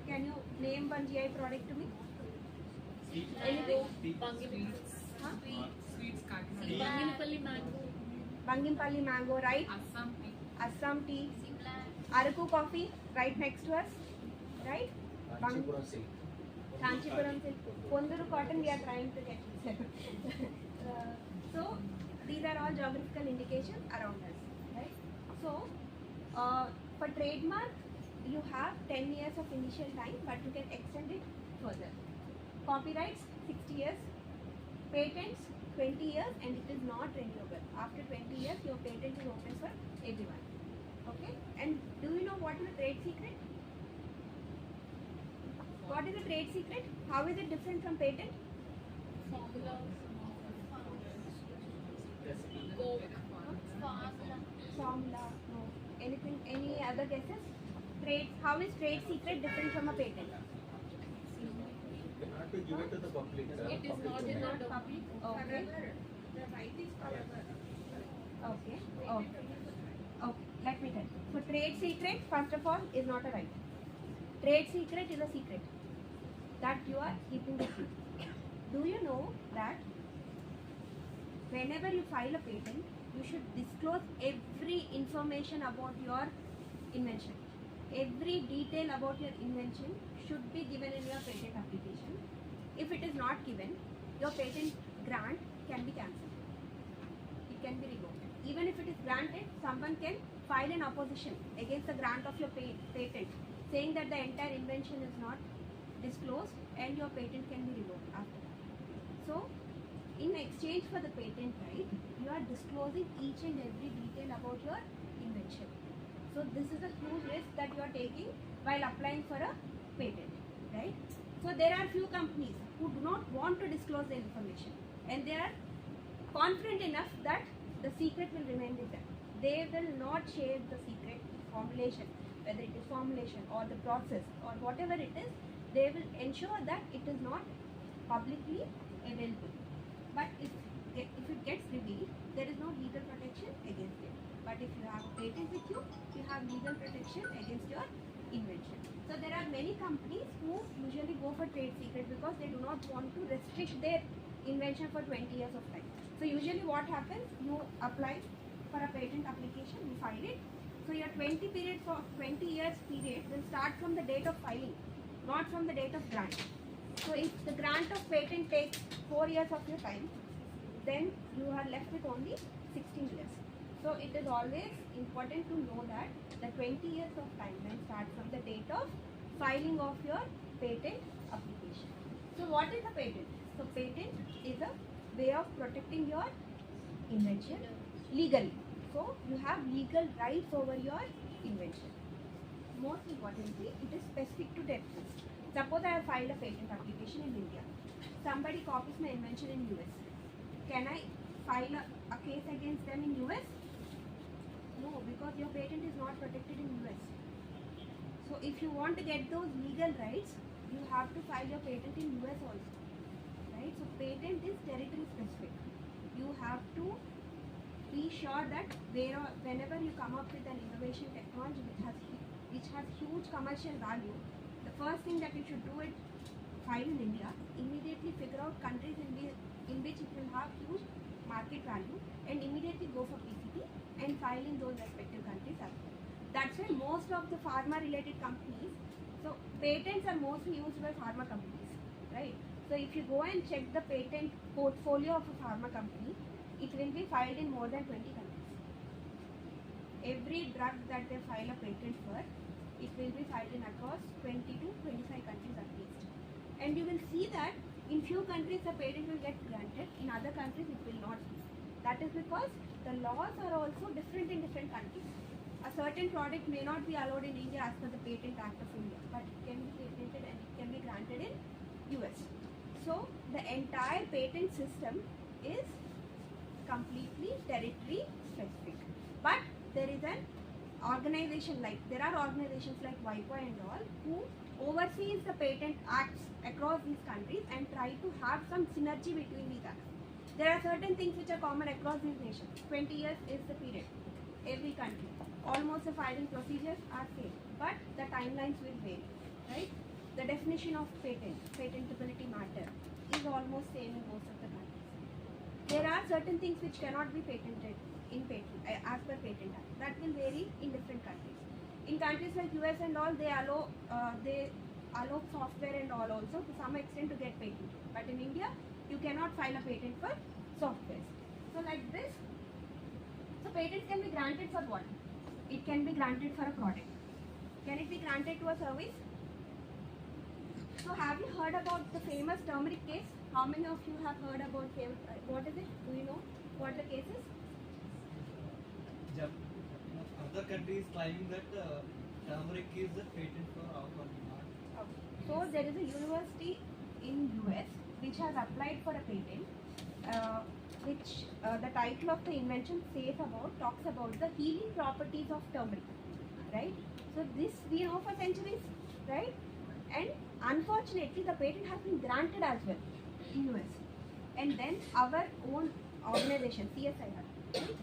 Can you name one GI product to me? Anything? Huh? Bangimpalli mango. Bangimpalli mango, right? Assam tea. Araku coffee, right next to us, right? Kanchipuram silk. Konduru cotton, we are trying to get. So, these are all geographical indications around us, right? So, for trademark, you have 10 years of initial time, but you can extend it further. Copyrights, 60 years. Patents, 20 years, and it is not renewable. After 20 years, your patent is open for everyone. Okay? And do you know what is a trade secret? What is a trade secret? How is it different from patent? Formula, no. Anything, any other guesses? How is trade secret different from a patent? You have to give it to the public. It is not in the public. Okay. The right is forever. Okay. Okay. Okay. Let me tell you. So trade secret, first of all, is not a right. Trade secret is a secret that you are keeping with you. Do you know that whenever you file a patent, you should disclose every information about your invention. Every detail about your invention should be given in your patent application. If it is not given, your patent grant can be cancelled. It can be revoked. Even if it is granted, someone can file an opposition against the grant of your patent, saying that the entire invention is not disclosed and your patent can be revoked after that. So, in exchange for the patent right, you are disclosing each and every detail about your invention. So this is a huge risk that you are taking while applying for a patent, right? So there are few companies who do not want to disclose the information, and they are confident enough that the secret will remain with them. They will not share the secret formulation, whether it is formulation or the process or whatever it is. They will ensure that it is not publicly available. But if it gets revealed, there is no legal protection against it. But if you have a patent with you, you have legal protection against your invention. So there are many companies who usually go for trade secret because they do not want to restrict their invention for 20 years of time. So usually what happens, you apply for a patent application, you file it. So your 20 years period will start from the date of filing, not from the date of grant. So if the grant of patent takes 4 years of your time, then you are left with only 16 years. So it is always important to know that the 20 years of timeline starts from the date of filing of your patent application. So what is a patent? So patent is a way of protecting your invention legally. So you have legal rights over your invention. Most importantly, it is specific to territories. Suppose I have filed a patent application in India. Somebody copies my invention in US. Can I file a case against them in US? No, because your patent is not protected in US. So if you want to get those legal rights, you have to file your patent in US also. Right? So patent is territory specific. You have to be sure that whenever you come up with an innovation technology which has huge commercial value, the first thing that you should do is file in India, immediately figure out countries in which it will have huge market value, and immediately go for PCT and file in those respective countries as well. That's why most of the pharma related companies, so patents are mostly used by pharma companies, right? So if you go and check the patent portfolio of a pharma company, it will be filed in more than 20 countries. Every drug that they file a patent for, it will be filed in across 20 to 25 countries at least. And you will see that in few countries the patent will get granted, in other countries it will not be. That is because the laws are also different in different countries. A certain product may not be allowed in India as per the Patent Act of India, but it can be patented and it can be granted in US. So the entire patent system is completely territory specific. But there is an organization there are organizations like WIPO and all who oversees the patent acts across these countries and try to have some synergy between these acts. There are certain things which are common across these nations. 20 years is the period. Every country. Almost the filing procedures are same, but the timelines will vary, right? The definition of patentability matter, is almost same in most of the countries. There are certain things which cannot be patented in as per Patent Act. That will vary in different countries. In countries like US and all, they allow software and all also to some extent to get patented. But in India, you cannot file a patent for software. So like this, so patents can be granted for what? It can be granted for a product. Can it be granted to a service? So have you heard about the famous turmeric case? How many of you have heard about what is it? Do you know what the case is? Other countries claiming that turmeric is a patent for our country. Okay. So there is a university in US which has applied for a patent, which the title of the invention talks about the healing properties of turmeric, right? So this we know for centuries, right? And unfortunately the patent has been granted as well in US. And then our own organization, CSIR, right?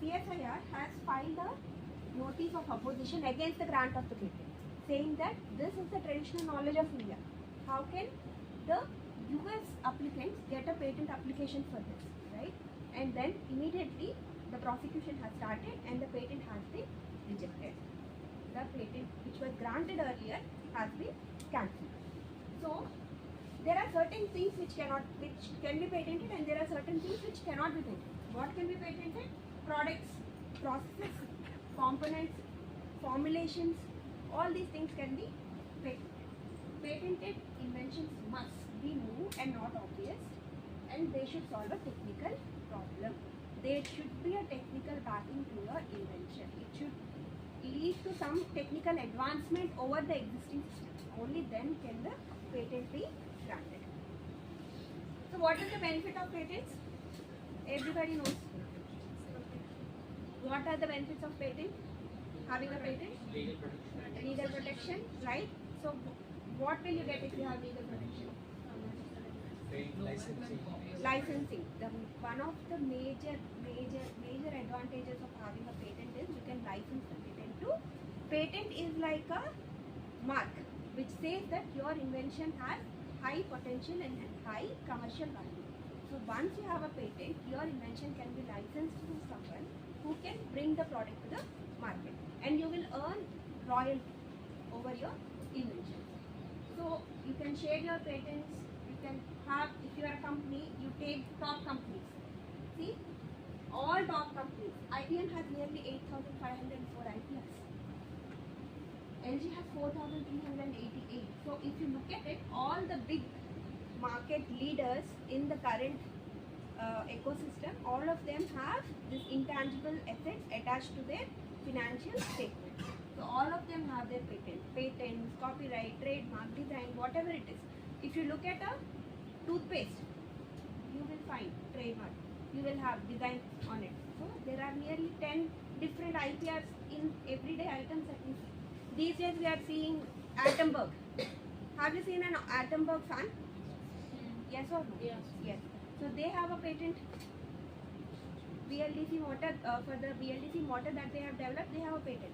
CSIR has filed a notice of opposition against the grant of the patent, saying that this is the traditional knowledge of India. How can the US applicants get a patent application for this, right? And then immediately the prosecution has started and the patent has been rejected. The patent which was granted earlier has been cancelled. So there are certain things which can be patented and there are certain things which cannot be patented. What can be patented? Products, processes, components, formulations, all these things can be patented. Patented inventions must be new and not obvious, and they should solve a technical problem. There should be a technical backing to your invention. It should lead to some technical advancement over the existing system. Only then can the patent be granted. So what is the benefit of patents? Everybody knows. What are the benefits of patent? Having a patent? Legal protection, right? So what will you get if you have legal protection? Licensing. One of the major advantages of having a patent is you can license the patent to. Patent is like a mark which says that your invention has high potential and high commercial value. So once you have a patent, your invention can be licensed to someone who can bring the product to the market, and you will earn royalty over your invention. So you can share your patents. You can have, if you are a company, you take top companies. See, all top companies. IBM has nearly 8,504 IPRs. LG has 4,388. So if you look at it, all the big market leaders in the current ecosystem, all of them have this intangible assets attached to their financial statements. So all of them have their patents, copyright, trademark, design, whatever it is. If you look at a toothpaste, you will find trademark. You will have design on it. So there are nearly 10 different IPRs in everyday items that we see. These days we are seeing Atomberg. Have you seen an Atomberg fan? Yes or no? Yes. So they have a patent BLDC motor, for the BLDC motor that they have developed, they have a patent,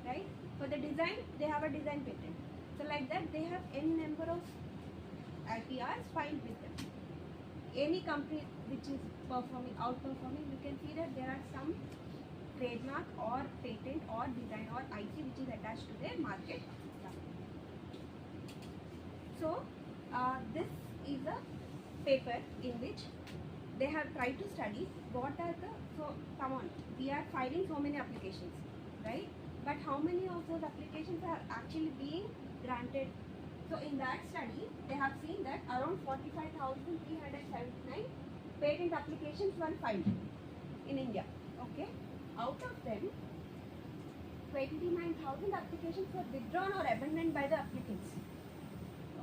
right? For the design, they have a design patent. So like that, they have n number of IPRs filed with them. Any company which is outperforming, you can see that there are some trademark or patent or design or IP which is attached to their market. So this is a paper in which they have tried to study what are the, so come on, we are filing so many applications, right? But how many of those applications are actually being granted? So in that study, they have seen that around 45,379 patent applications were filed in India. Okay, out of them, 29,000 applications were withdrawn or abandoned by the applicants.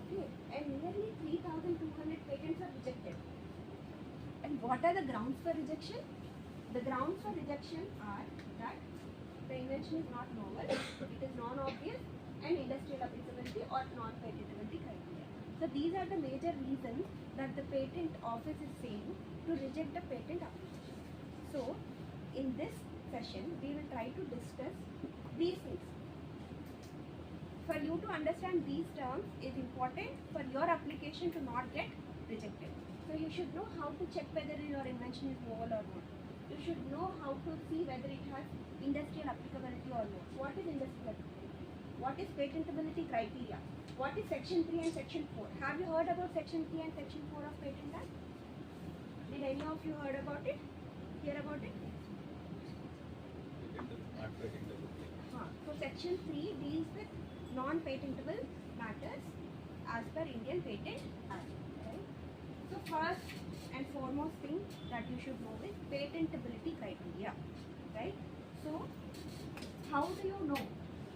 Okay, and nearly 3,200 patents were rejected. And what are the grounds for rejection? The grounds for rejection are that the invention is not novel, it is non-obvious, and industrial applicability or non-patentability criteria. So these are the major reasons that the patent office is saying to reject the patent application. So in this session, we will try to discuss these things. For you to understand these terms is important for your application to not get rejected. So you should know how to check whether your invention is novel or not. You should know how to see whether it has industrial applicability or not. What is industrial applicability? What is patentability criteria? What is section 3 and section 4? Have you heard about section 3 and section 4 of Patent Act? Did any of you heard about it? Hear about it? So section 3 deals with non-patentable matters as per Indian Patent Act. Right? So first and foremost thing that you should know is patentability criteria. Right? So how do you know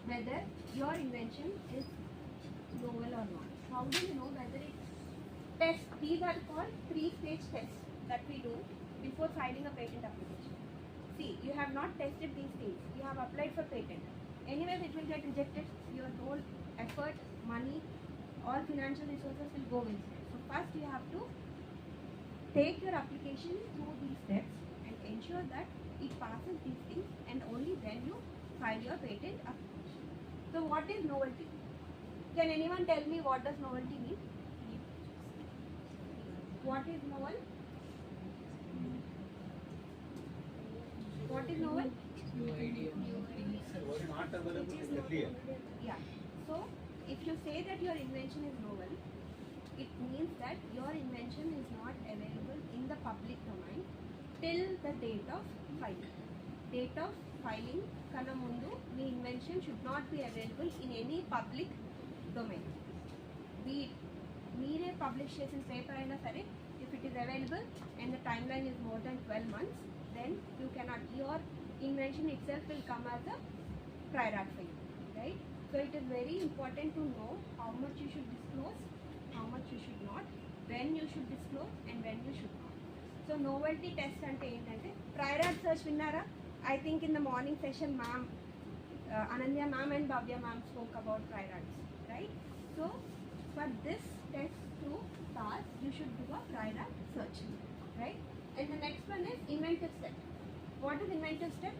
whether your invention is novel or not? How do you know whether it's test? These are called 3-stage tests that we do before filing a patent application. See, you have not tested these things. You have applied for patent. Anyways, it will get rejected. Your whole effort, money, all financial resources will go wasted. So first you have to take your application through these steps and ensure that it passes these things, and only then you file your patent application. So what is novelty? Can anyone tell me what does novelty mean? What is novel? What is novel? New idea. Was not available earlier. Yeah. So if you say that your invention is novel, it means that your invention is not available in the public domain till the date of filing. Date of filing kana mundu, the invention should not be available in any public domain. Be it mere publish చేసిన paper అయినా సరే, if it is available and the timeline is more than 12 months, then you cannot, your invention itself will come as a prior art for you, right? So it is very important to know how much you should disclose, how much you should not, when you should disclose and when you should not. So novelty test ante entante prior art search vinnara. I think in the morning session ma'am, Ananya ma'am and Bhavya ma'am spoke about prior arts, right? So for this test to pass, you should do a prior art search, right? And the next one is inventive step. What is inventive step?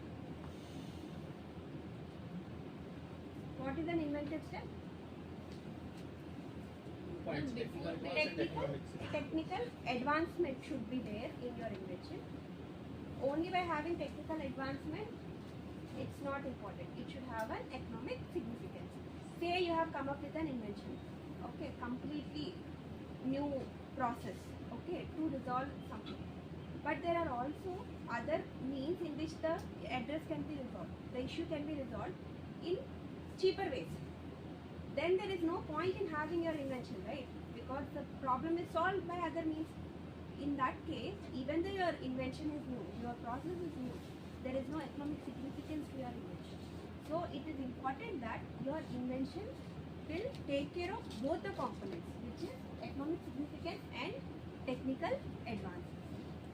What is an inventive step? Technical advancement should be there in your invention. Only by having technical advancement, it's not important. It should have an economic significance. Say you have come up with an invention, okay, completely new process, okay, to resolve something. But there are also other means in which the address can be resolved, the issue can be resolved in cheaper ways. Then there is no point in having your invention, right? Because the problem is solved by other means. In that case, even though your invention is new, your process is new, there is no economic significance to your invention. So it is important that your invention will take care of both the components, which is economic significance and technical advancement,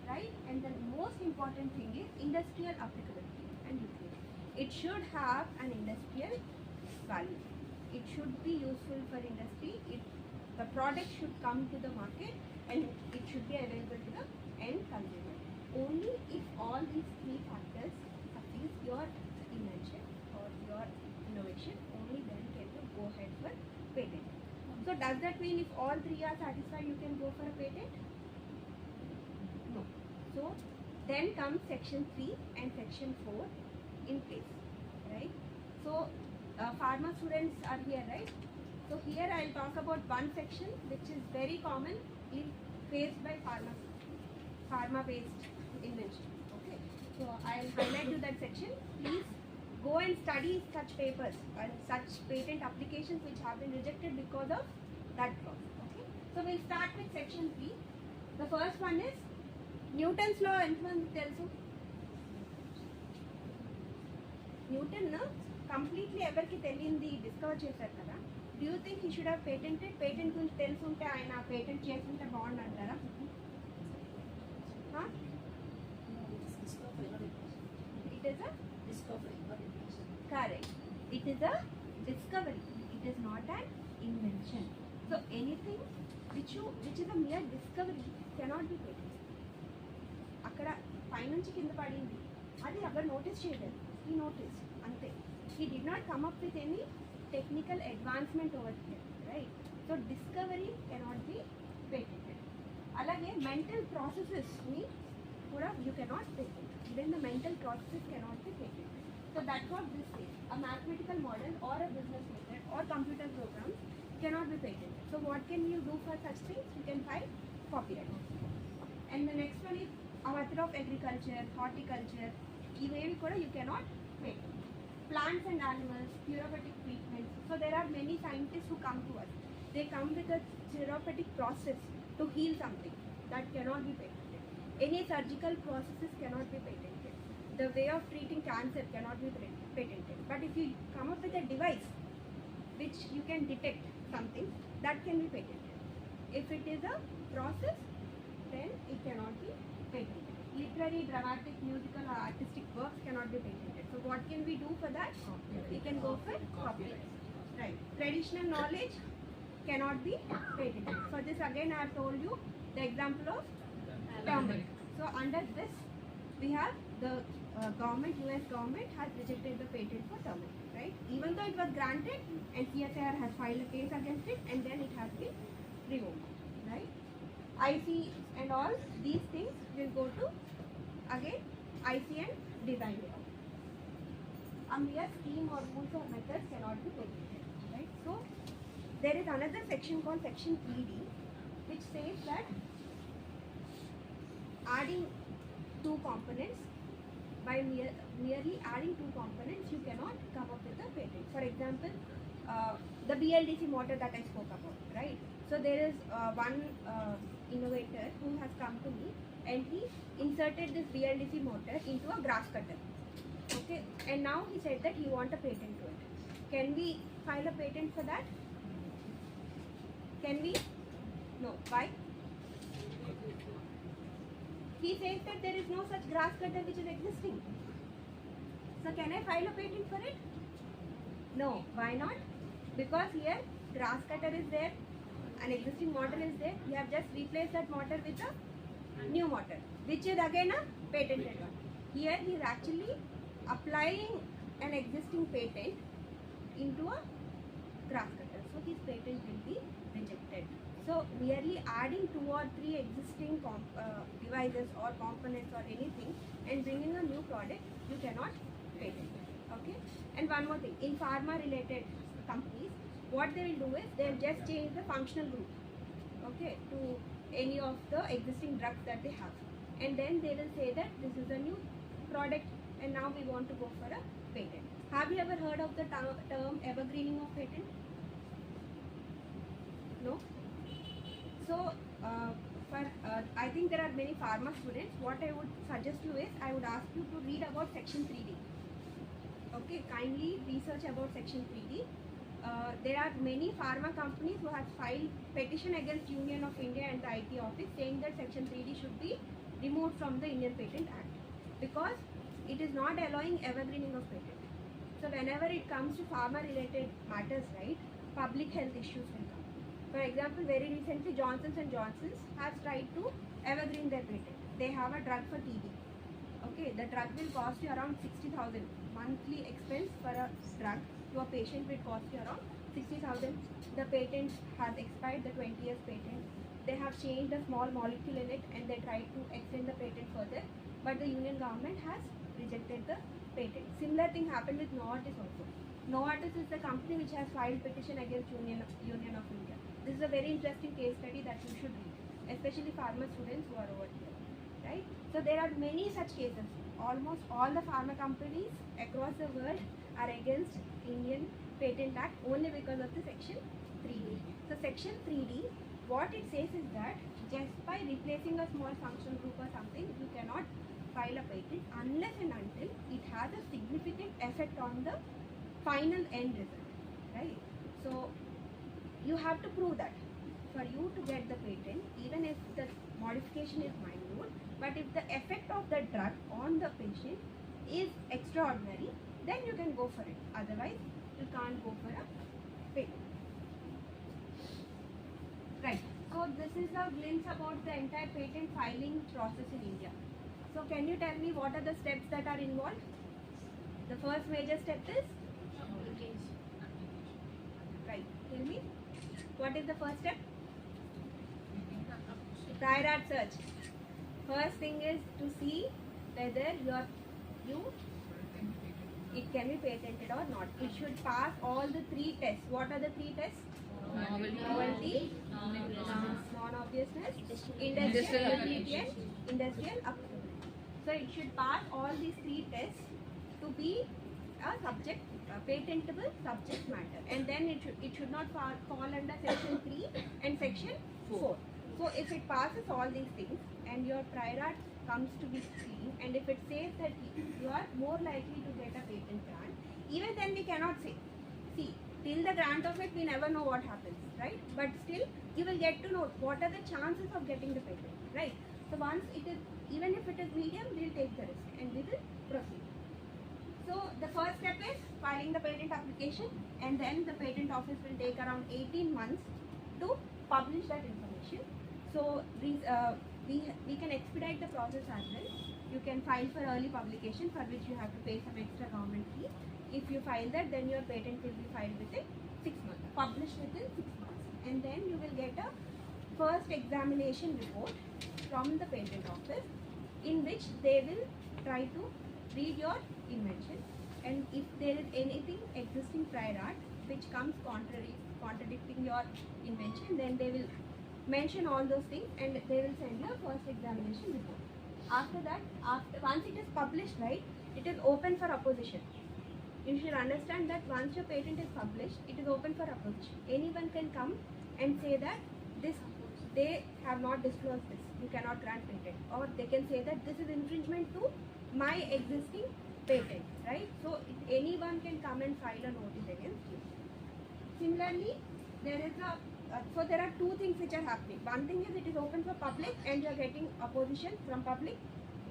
right? And the most important thing is industrial applicability and utility. It should have an industrial value. It should be useful for industry. The product should come to the market and it should be available to the end consumer. only if all these three factors suffice your invention or your innovation, only then can you go ahead for patent. So does that mean if all three are satisfied, you can go for a patent? No. So then comes section 3 and section 4 in place, right? So pharma students are here, right? So here I'll talk about one section which is very common in faced by pharma-based invention. Okay, so I'll highlight you that section. Please go and study such papers and such patent applications which have been rejected because of that clause. Okay, so we'll start with section 3. The first one is Newton's law. Anyone tells you? Newton completely ఎవరికి తెలియంది discover చేశారు కదా. Do you think he should have patented? Patent గురించి తెలుసుంటే ఆయన patent చేస్తుంటే బాగుంది అంటారా? It is a discovery. Correct. It is a discovery. It is not an invention. So anything which is a mere discovery cannot be patented. అక్కడ పైనుంచి కింద పడింది అది ఎవరు నోటీస్ చేయలేదు. He noticed అంతే. He did not come up with any technical advancement over here, right? So discovery cannot be patented. Alage mental processes ni kuda you cannot patent. Even the mental processes cannot be patented. So that's what this says. A mathematical model or a business method or computer program cannot be patented. So what can you do for such things? You can file copyright. And the next one is a method of agriculture, horticulture. Ivevi kuda you cannot patent. Plants and animals, therapeutic treatments. So there are many scientists who come to us. They come with a therapeutic process to heal something that cannot be patented. Any surgical processes cannot be patented. The way of treating cancer cannot be patented. But if you come up with a device which you can detect something, that can be patented. If it is a process, then it cannot be patented. Literary, dramatic, musical or artistic works cannot be patented. So what can we do for that? We can go for copyright. Right. Traditional knowledge cannot be patented. For this again I have told you the example of turmeric. So under this we have the government, US government has rejected the patent for turmeric, right? Even though it was granted and CSIR has filed a case against it and then it has been removed, right? IC and all these things will go to again IC and design layout. A mere scheme or rules or methods cannot be patented, right? So there is another section called section 3D which says that adding two components, by merely adding two components you cannot come up with a patent. For example, the BLDC motor that I spoke about, right? So there is one innovator who has come to me and he inserted this BLDC motor into a grass cutter. Okay, and now he said that he wants a patent to it. Can we file a patent for that? Can we? No. Why? He says that there is no such grass cutter which is existing. So can I file a patent for it? No. Why not? Because here grass cutter is there, an existing motor is there. You have just replaced that motor with a new motor, which is again a patented one. Here he is actually applying an existing patent into a grass cutter. So his patent will be rejected. So merely adding 2 or 3 existing devices or components or anything and bringing a new product, you cannot patent it. Okay. And one more thing, in pharma related companies, what they will do is they will just change the functional group, okay, to any of the existing drugs that they have, and then they will say that this is a new product and now we want to go for a patent. Have you ever heard of the term evergreening of patent? No. So I think there are many pharma students. What I would suggest you is I would ask you to read about section 3D. Okay, kindly research about section 3D. There are many pharma companies who have filed petition against Union of India and the IT office saying that section 3D should be removed from the Indian Patent Act because it is not allowing evergreening of patent. So whenever it comes to pharma related matters, right, public health issues will come. For example, very recently Johnson & Johnson has tried to evergreen their patent. they have a drug for TB. Okay, the drug will cost you around 60,000. Monthly expense for a drug to a patient will cost you around 60,000. The patent has expired, the 20 years patent. They have changed a small molecule in it and they tried to extend the patent further, but the union government has rejected the patent. Similar thing happened with Novartis also. Novartis is the company which has filed petition against Union of India. This is a very interesting case study that you should read, especially pharma students who are over here. Right? So there are many such cases. Almost all the pharma companies across the world are against Indian Patent Act only because of the section 3D. So section 3D, what it says is that just by replacing a small functional group or something, you cannot file a patent unless and until it has a significant effect on the final end result. Right? So you have to prove that. For you to get the patent, even if the modification is minute, but if the effect of the drug on the patient is extraordinary, then you can go for it. Otherwise, you can't go for a patent. Right. So this is a glimpse about the entire patent filing process in India. So can you tell me what are the steps that are involved? The first major step is? Right. Tell me. What is the first step? Prior art search. First thing is to see whether it can be patented or not. It should pass all the 3 tests. What are the 3 tests? Novelty, non-obviousness, industrial ability and industrial approvability. So it should pass all these 3 tests to be a patentable subject matter, and then it should not fall under section 3 and section 4. So if it passes all these things and your prior art comes to be clean, and if it says that you are more likely to get a patent grant, even then we cannot say. See, till the grant of it, we never know what happens, right? But still, you will get to know what are the chances of getting the patent, right? So once it is, even if it is medium, we'll take the risk and we will proceed. So the first step is filing the patent application, and then the patent office will take around 18 months to publish that information. So these, we can expedite the process as well. You can file for early publication, for which you have to pay some extra government fee. If you file that, then your patent will be filed within 6 months, published within 6 months. And then you will get a first examination report from the patent office, in which they will try to read your invention, and if there is anything existing prior art which comes contradicting your invention, then they will mention all those things and they will send you a first examination report. After that, once it is published, right, it is open for opposition. You should understand that once your patent is published, it is open for opposition. Anyone can come and say that they have not disclosed this, you cannot grant patent, or they can say that this is infringement to my existing patent, right? So anyone can come and file a notice against you. Similarly, there are 2 things which are happening. One thing is it is open for public and you are getting opposition from public,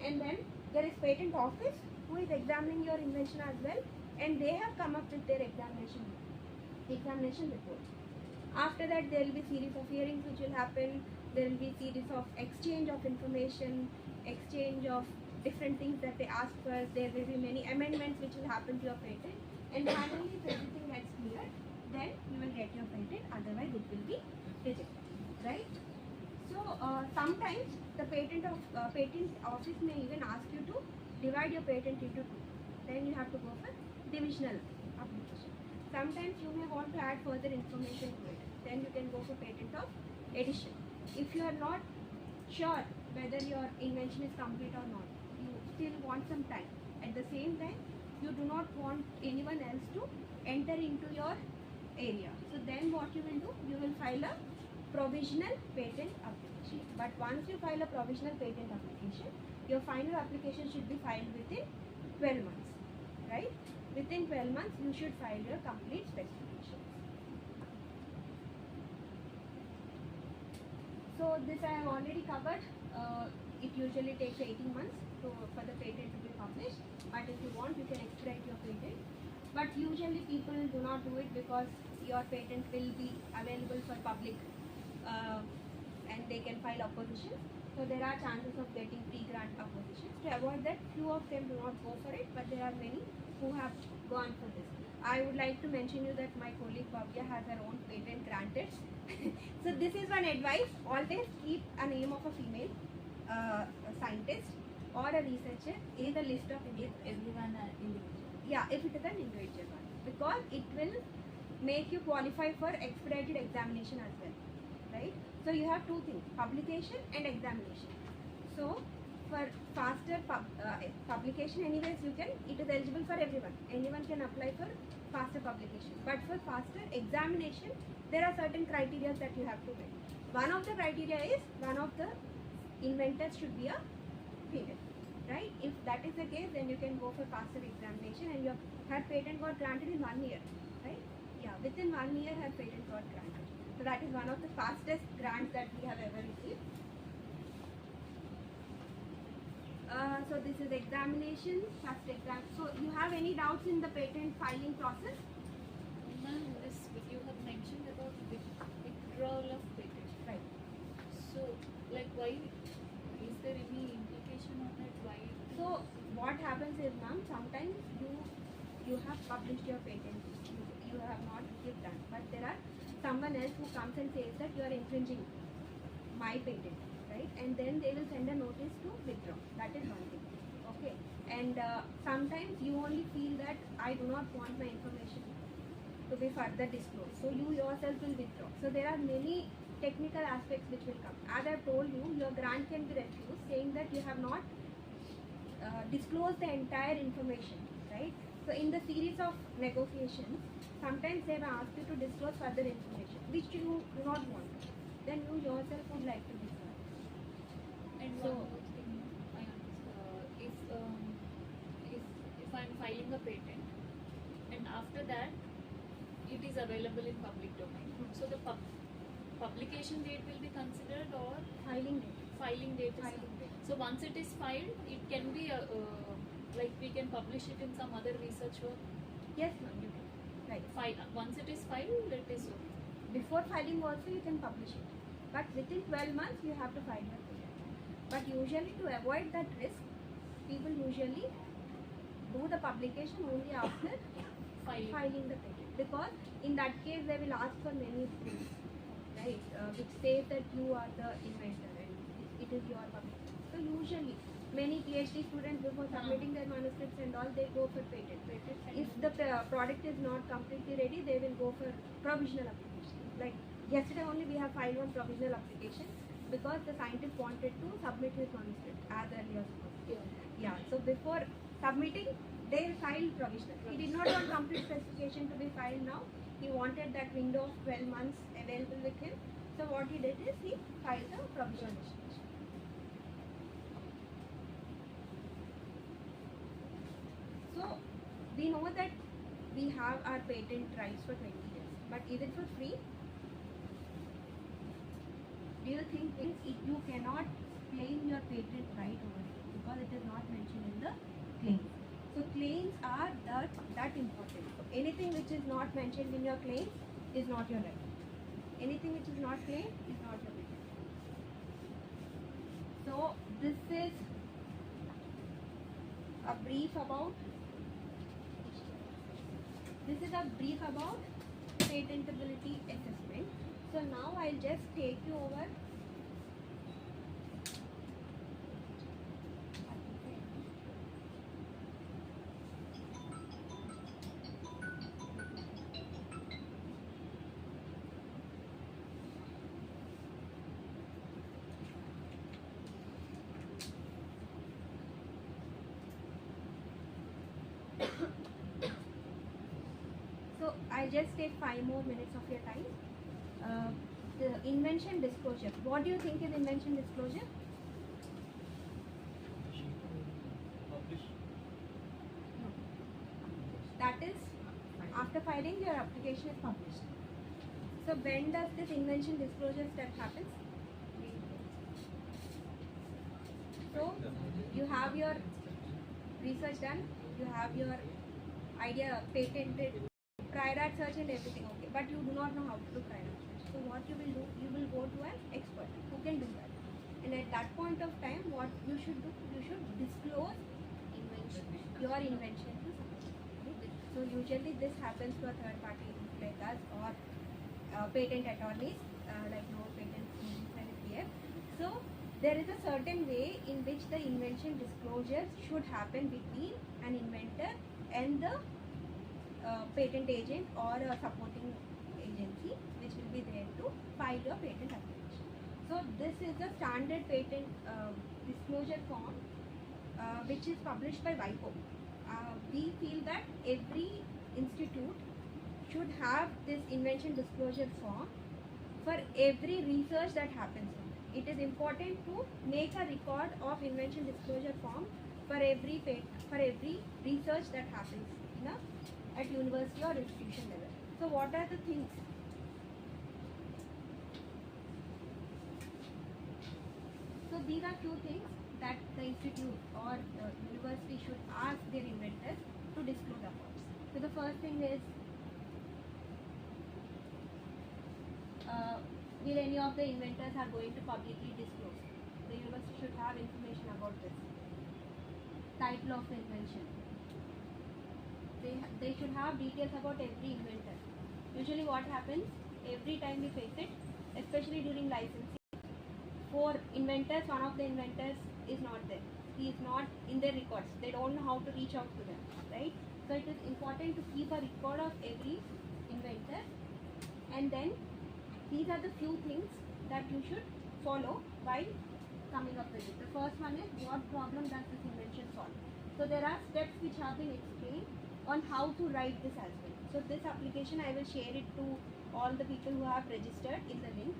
and then there is patent office who is examining your invention as well, and they have come up with their examination report. After that, there will be series of hearings which will happen. There will be series of exchange of information, exchange of different things that they ask for. There will be many amendments which will happen to your patent, and finally, if everything gets cleared, then you will get your patent. Otherwise, it will be rejected, right? So sometimes the patent office may even ask you to divide your patent into 2. Then you have to go for divisional application. Sometimes you may want to add further information to it. Then you can go for patent of addition. If you are not sure whether your invention is complete or not, you still want some time. At the same time, you do not want anyone else to enter into your area. So then what you will do, you will file a provisional patent application. But once you file a provisional patent application, your final application should be filed within 12 months, right? Within 12 months, you should file your complete specifications. So this I have already covered. It usually takes 18 months for the patent to be published. But if you want, you can expedite your patent. But usually people do not do it because your patent will be available for public and they can file opposition. So there are chances of getting pre-grant oppositions. To avoid that, few of them do not go for it, but there are many who have gone for this. I would like to mention you that my colleague Bhavya has her own patent granted. So this is one advice: always keep a name of a female scientist or a researcher in the list of everyone individual. Yeah, if it is an individual one, because it will make you qualify for expedited examination as well, right? So you have two things: publication and examination. So for faster publication, anyways, it is eligible for everyone. Anyone can apply for faster publication. But for faster examination, there are certain criteria that you have to meet. One of the criteria is one of the inventors should be a female, right? If that is the case, then you can go for faster examination, and your her patent got granted in 1 year, right? Yeah, within 1 year her patent got granted. So that is one of the fastest grants that we have ever received. So this is examination, fast exam. So you have any doubts in the patent filing process? Ma'am, this you have mentioned about withdrawal of patent. Right. So, like, why is there any implication on it? Why? So what happens is, ma'am, sometimes you have published your patent, you have not received that, but there are someone else who comes and says that you are infringing my patent, right? And then they will send a notice to withdraw. That is one thing. Okay. And sometimes you only feel that I do not want my information to be further disclosed, so you yourself will withdraw. So there are many technical aspects which will come. As I told you, your grant can be refused, saying that you have not disclosed the entire information, right? So in the series of negotiations, sometimes they may ask you to disclose further information which you do not want. Then you yourself would like to disclose. And So, one more thing, if I'm filing a patent, and after that it is available in public domain, so the publication date will be considered, or filing date. Filing date. Filing date. So once it is filed, it can be like we can publish it in some other research work. Yes, ma'am, you can. Right. Once it is filed, it is okay. Before filing also you can publish it, but within 12 months you have to file your patent. But usually, to avoid that risk, people usually do the publication only after filing the patent, because in that case they will ask for many things, right, which says that you are the inventor and it is your publication. So usually many PhD students, before submitting their manuscripts and all, they go for patent. If the product is not completely ready, they will go for provisional application. Like yesterday only we have filed one provisional application because the scientist wanted to submit his manuscript as early as possible. Yeah. So before submitting, they filed provisional. He did not want complete specification to be filed now. He wanted that window of 12 months available with him. So what he did is he filed a provisional application. So we know that we have our patent rights for 20 years, but is it for free? Do you think you cannot claim your patent right over here because it is not mentioned in the claim? So claims are that important. So anything which is not mentioned in your claim is not your right. Anything which is not claimed is not your right. So this is a brief about patentability assessment. So now I'll just take you over I'll just take 5 more minutes of your time. The invention disclosure. What do you think is invention disclosure? No. That is, after filing, your application is published. So when does this invention disclosure step happen? So you have your research done, you have your idea patented, prior art search and everything, okay, but you do not know how to do prior art search. So what you will do, you will go to an expert who can do that. And at that point of time, what you should do, you should disclose your invention to someone. Right? So usually this happens to a third party like us or patent attorneys like no patent and IPR. So there is a certain way in which the invention disclosures should happen between an inventor and the patent agent or a supporting agency which will be there to file your patent application. So this is the standard patent disclosure form which is published by WIPO. We feel that every institute should have this invention disclosure form for every research that happens. It is important to make a record of invention disclosure form for every research that happens at university or institution level. So what are the things? So these are few things that the institute or the university should ask their inventors to disclose about. So the first thing is, will any of the inventors are going to publicly disclose? The university should have information about this. Title of the invention. They should have details about every inventor. Usually what happens, every time we face it, especially during licensing, for inventors, one of the inventors is not there. He is not in their records. They don't know how to reach out to them, right? So it is important to keep a record of every inventor, and then these are the few things that you should follow while coming up with it. The first one is, what problem does this invention solve? So there are steps which have been explained on how to write this as well. So this application, I will share it to all the people who have registered in the link.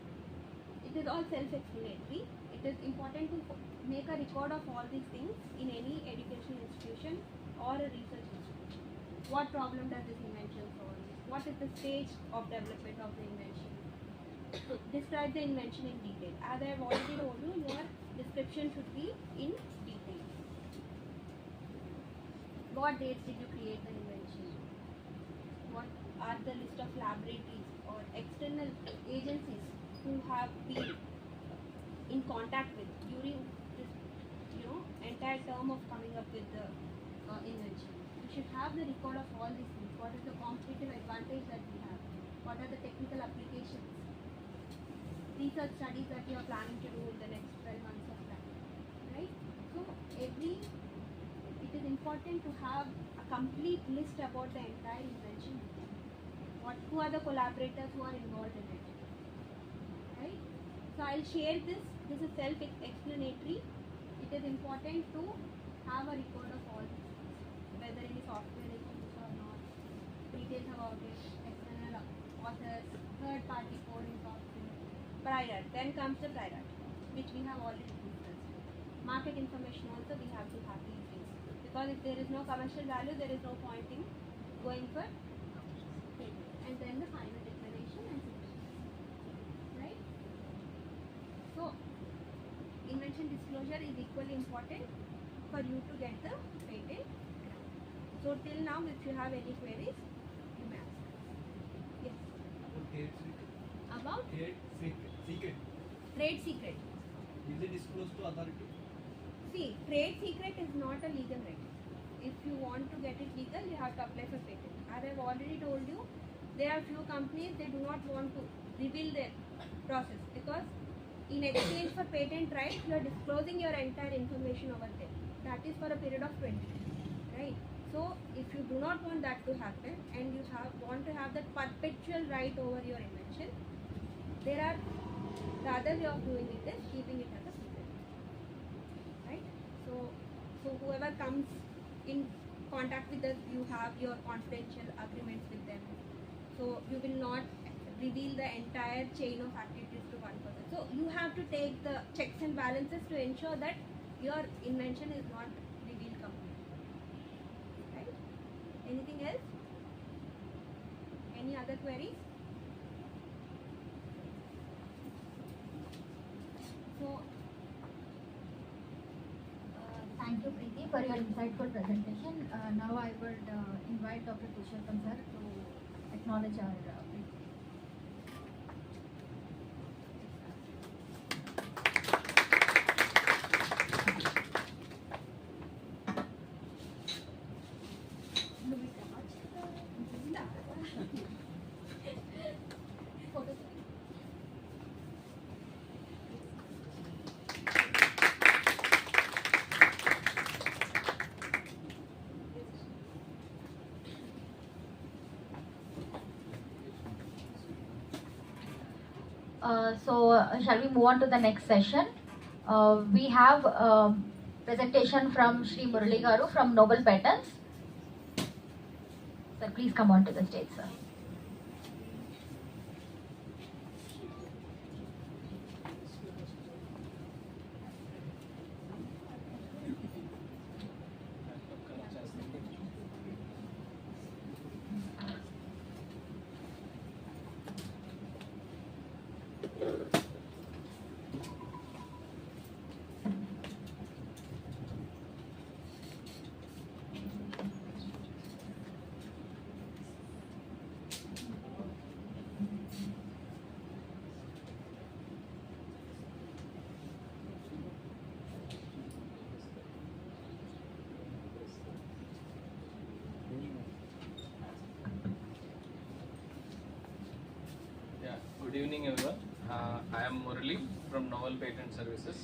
It is all self-explanatory. It is important to make a record of all these things in any educational institution or a research institution. What problem does this invention solve? What is the stage of development of the invention? Describe the invention in detail. As I have already told you, your description should be in detail. What dates did you create the invention? What are the list of laboratories or external agencies who have been in contact with during this, entire term of coming up with the invention? You should have the record of all these things. What is the competitive advantage that we have? What are the technical applications? Research studies that you are planning to do in the next 12 months of time, right? So it is important to have a complete list about the entire invention. Who are the collaborators who are involved in it, right? So I'll share this. This is self-explanatory. It is important to have a record of all this, whether any software is used or not, details about it, external authors, third-party coding software, prior. Then comes the prior, which we have already discussed. Market information also we have to have these things, because if there is no commercial value, there is no point in going for patent. And then the final declaration and signature, right? So invention disclosure is equally important for you to get the patent. So till now, if you have any queries, you may ask. Yes. About Trade secret. Trade secret. Is it disclosed to authority? See, trade secret is not a legal right. If you want to get it legal, you have to apply for patent. As I have already told you, there are few companies, they do not want to reveal their process, because in exchange for patent rights, you are disclosing your entire information over there. That is for a period of 20 years, right? So if you do not want that to happen and you want to have that perpetual right over your invention, there are the other way of doing it is keeping it as a secret, right? So whoever comes in contact with us, you have your confidential agreements with them. So you will not reveal the entire chain of activities to one person. So you have to take the checks and balances to ensure that your invention is not revealed completely. Right? Anything else? Any other queries? So Thank you, Preeti, for your insightful presentation. Now I would invite Dr. Purushottam sir to acknowledge our Shall we move on to the next session? We have presentation from Shri Murali Garu from Noble Patents. Sir, please come on to the stage, sir. Good evening, everyone. I am Murali from Novel Patent Services.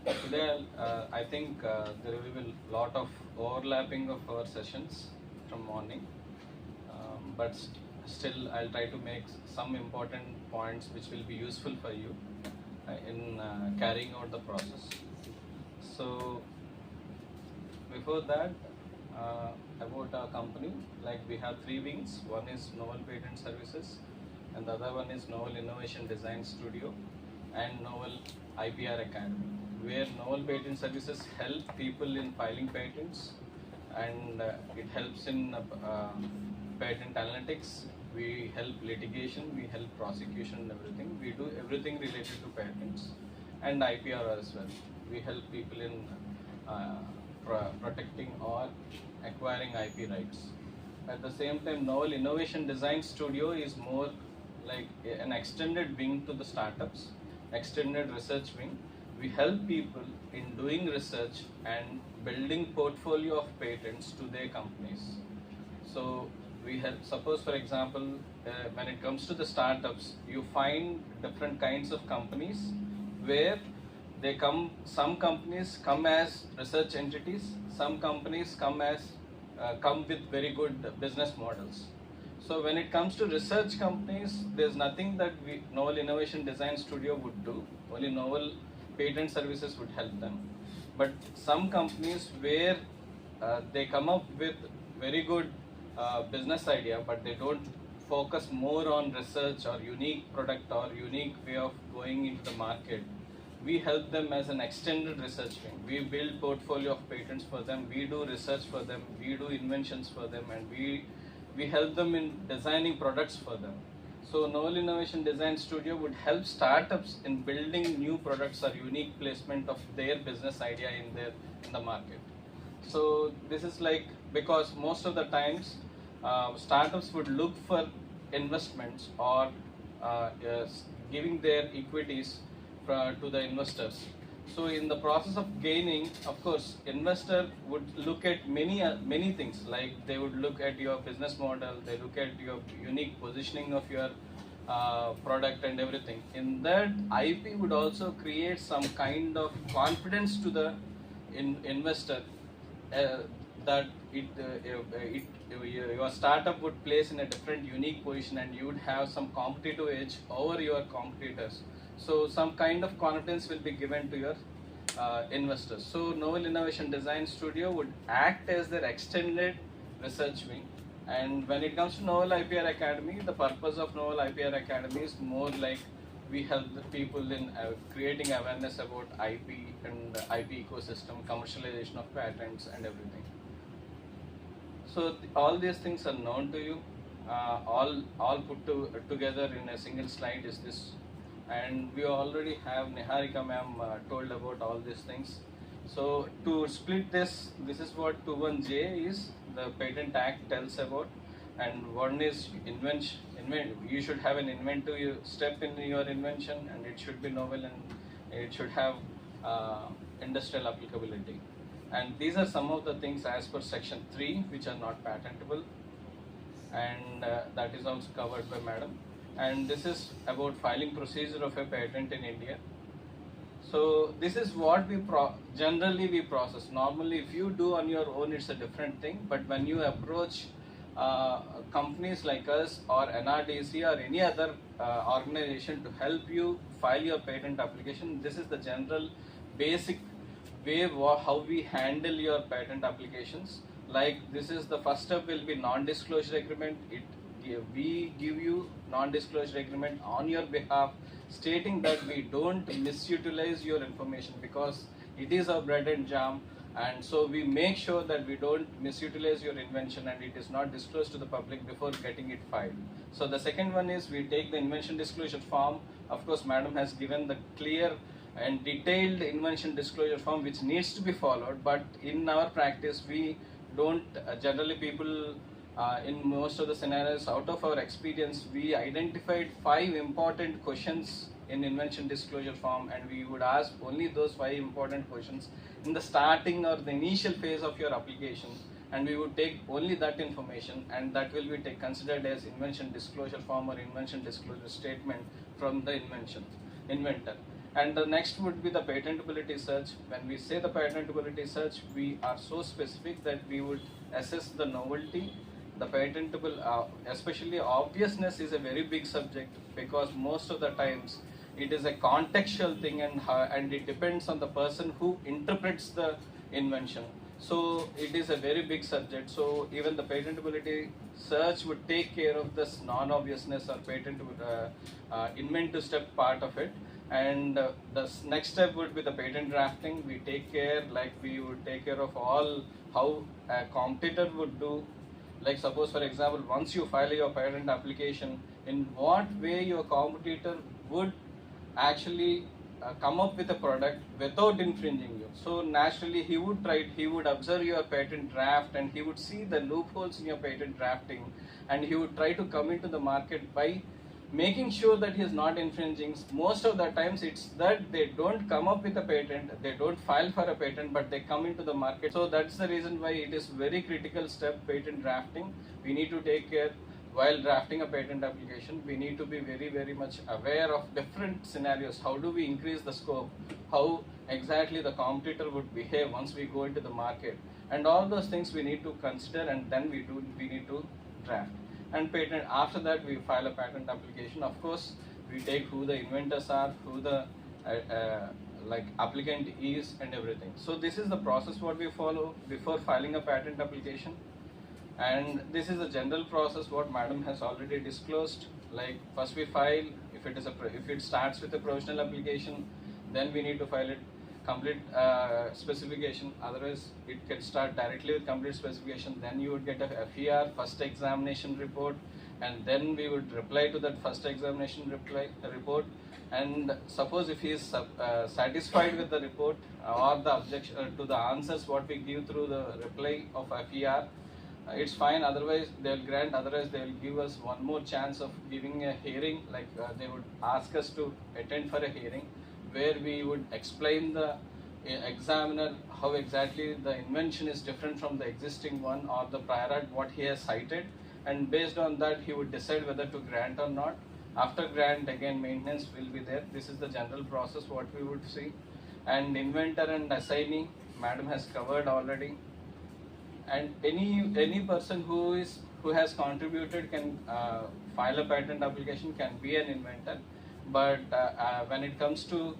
Today, I think there will be a lot of overlapping of our sessions from morning, but still I'll try to make some important points which will be useful for you in carrying out the process. So, before that, about our company, like we have three wings. One is Novel Patent Services, and the other one is Novel Innovation Design Studio and Novel IPR Academy, where Novel Patent Services help people in filing patents, and it helps in patent analytics. We help litigation, we help prosecution and everything. We do everything related to patents and IPR as well. We help people in protecting or acquiring IP rights. At the same time, Novel Innovation Design Studio is more like an extended wing to the startups, extended research wing. We help people in doing research and building portfolio of patents to their companies. So we help, suppose for example, when it comes to the startups, you find different kinds of companies where they come, some companies come as research entities, some companies come with very good business models. So when it comes to research companies, there's nothing that Novel Innovation Design Studio would do. Only Novel Patent Services would help them. But some companies where they come up with very good business idea, but they don't focus more on research or unique product or unique way of going into the market, we help them as an extended research wing. We build portfolio of patents for them, we do research for them, we do inventions for them, and we help them in designing products for them. So Novel Innovation Design Studio would help startups in building new products or unique placement of their business idea in the market. So this is like, because most of the times startups would look for investments or giving their equities to the investors. So in the process of gaining, of course, investor would look at many things, like they would look at your business model, they look at your unique positioning of your product and everything. In that, IP would also create some kind of confidence to the investor that your startup would place in a different unique position, and you would have some competitive edge over your competitors. So some kind of confidence will be given to your investors. So Novel Innovation Design Studio would act as their extended research wing. And when it comes to Novel IPR Academy, the purpose of Novel IPR Academy is more like we help the people in creating awareness about IP and IP ecosystem, commercialization of patents and everything. So all these things are known to you. All put together in a single slide is this. And we already have Niharika ma'am told about all these things. So to split this is what 21J is, the Patent Act tells about, and one is invention. You should have an inventive step in your invention, and it should be novel, and it should have industrial applicability. And these are some of the things as per section 3 which are not patentable, and that is also covered by madam. And this is about filing procedure of a patent in India. So this is what we generally we process. Normally if you do on your own, it's a different thing, but when you approach companies like us or NRDC or any other organization to help you file your patent application. This is the general basic way how we handle your patent applications. Like this is the first step will be non-disclosure agreement. We give you non-disclosure agreement on your behalf, stating that we don't misutilize your information because it is our bread and jam, and so we make sure that we don't misutilize your invention and it is not disclosed to the public before getting it filed. So the second one is we take the invention disclosure form. Of course, madam has given the clear and detailed invention disclosure form which needs to be followed, but in our practice we don't generally people in most of the scenarios, out of our experience, we identified 5 important questions in invention disclosure form, and we would ask only those 5 important questions in the starting or the initial phase of your application, and we would take only that information, and that will be considered as invention disclosure form or invention disclosure statement from the inventor. And the next would be the patentability search. When we say the patentability search, we are so specific that we would assess the novelty, the patentable, especially obviousness is a very big subject because most of the times it is a contextual thing, and it depends on the person who interprets the invention. So it is a very big subject. So even the patentability search would take care of this non-obviousness or patent inventive step part of it. And the next step would be the patent drafting. We take care, like we would take care of all how a competitor would do. Like suppose for example, once you file your patent application, in what way your competitor would actually come up with a product without infringing you. So naturally he would observe your patent draft and he would see the loopholes in your patent drafting, and he would try to come into the market by making sure that he is not infringing. Most of the times it's that they don't come up with a patent, they don't file for a patent, but they come into the market. So that's the reason why it is very critical step, patent drafting. We need to take care while drafting a patent application. We need to be very, very much aware of different scenarios. How do we increase the scope? How exactly the competitor would behave once we go into the market? And all those things we need to consider, and then we need to draft. And patent, after that we file a patent application. Of course, we take who the inventors are, who the like applicant is, and everything. So this is the process what we follow before filing a patent application. And this is a general process what madam has already disclosed. Like first we file, if it starts with a provisional application, then we need to file it complete specification. Otherwise it can start directly with complete specification. Then you would get a FER, first examination report, and then we would reply to that first examination report. And suppose if he is satisfied with the report or the objection to the answers what we give through the reply of FER, it's fine. Otherwise they will grant, otherwise they will give us one more chance of giving a hearing. Like they would ask us to attend for a hearing where we would explain the examiner how exactly the invention is different from the existing one or the prior art what he has cited, and based on that he would decide whether to grant or not. After grant, again maintenance will be there. This is the general process what we would see. And inventor and assignee, madam has covered already. And any person who has contributed can file a patent application, can be an inventor. But when it comes to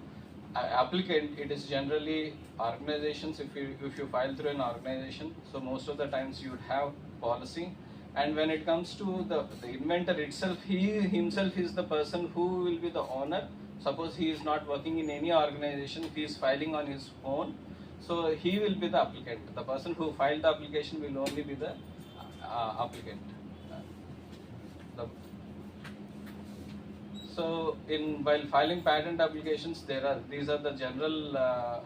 applicant, it is generally organizations. If you file through an organization, so most of the times you would have policy. And when it comes to the inventor itself, he himself is the person who will be the owner. Suppose he is not working in any organization, he is filing on his own, so he will be the applicant. The person who filed the application will only be the applicant. So while filing patent applications, these are the general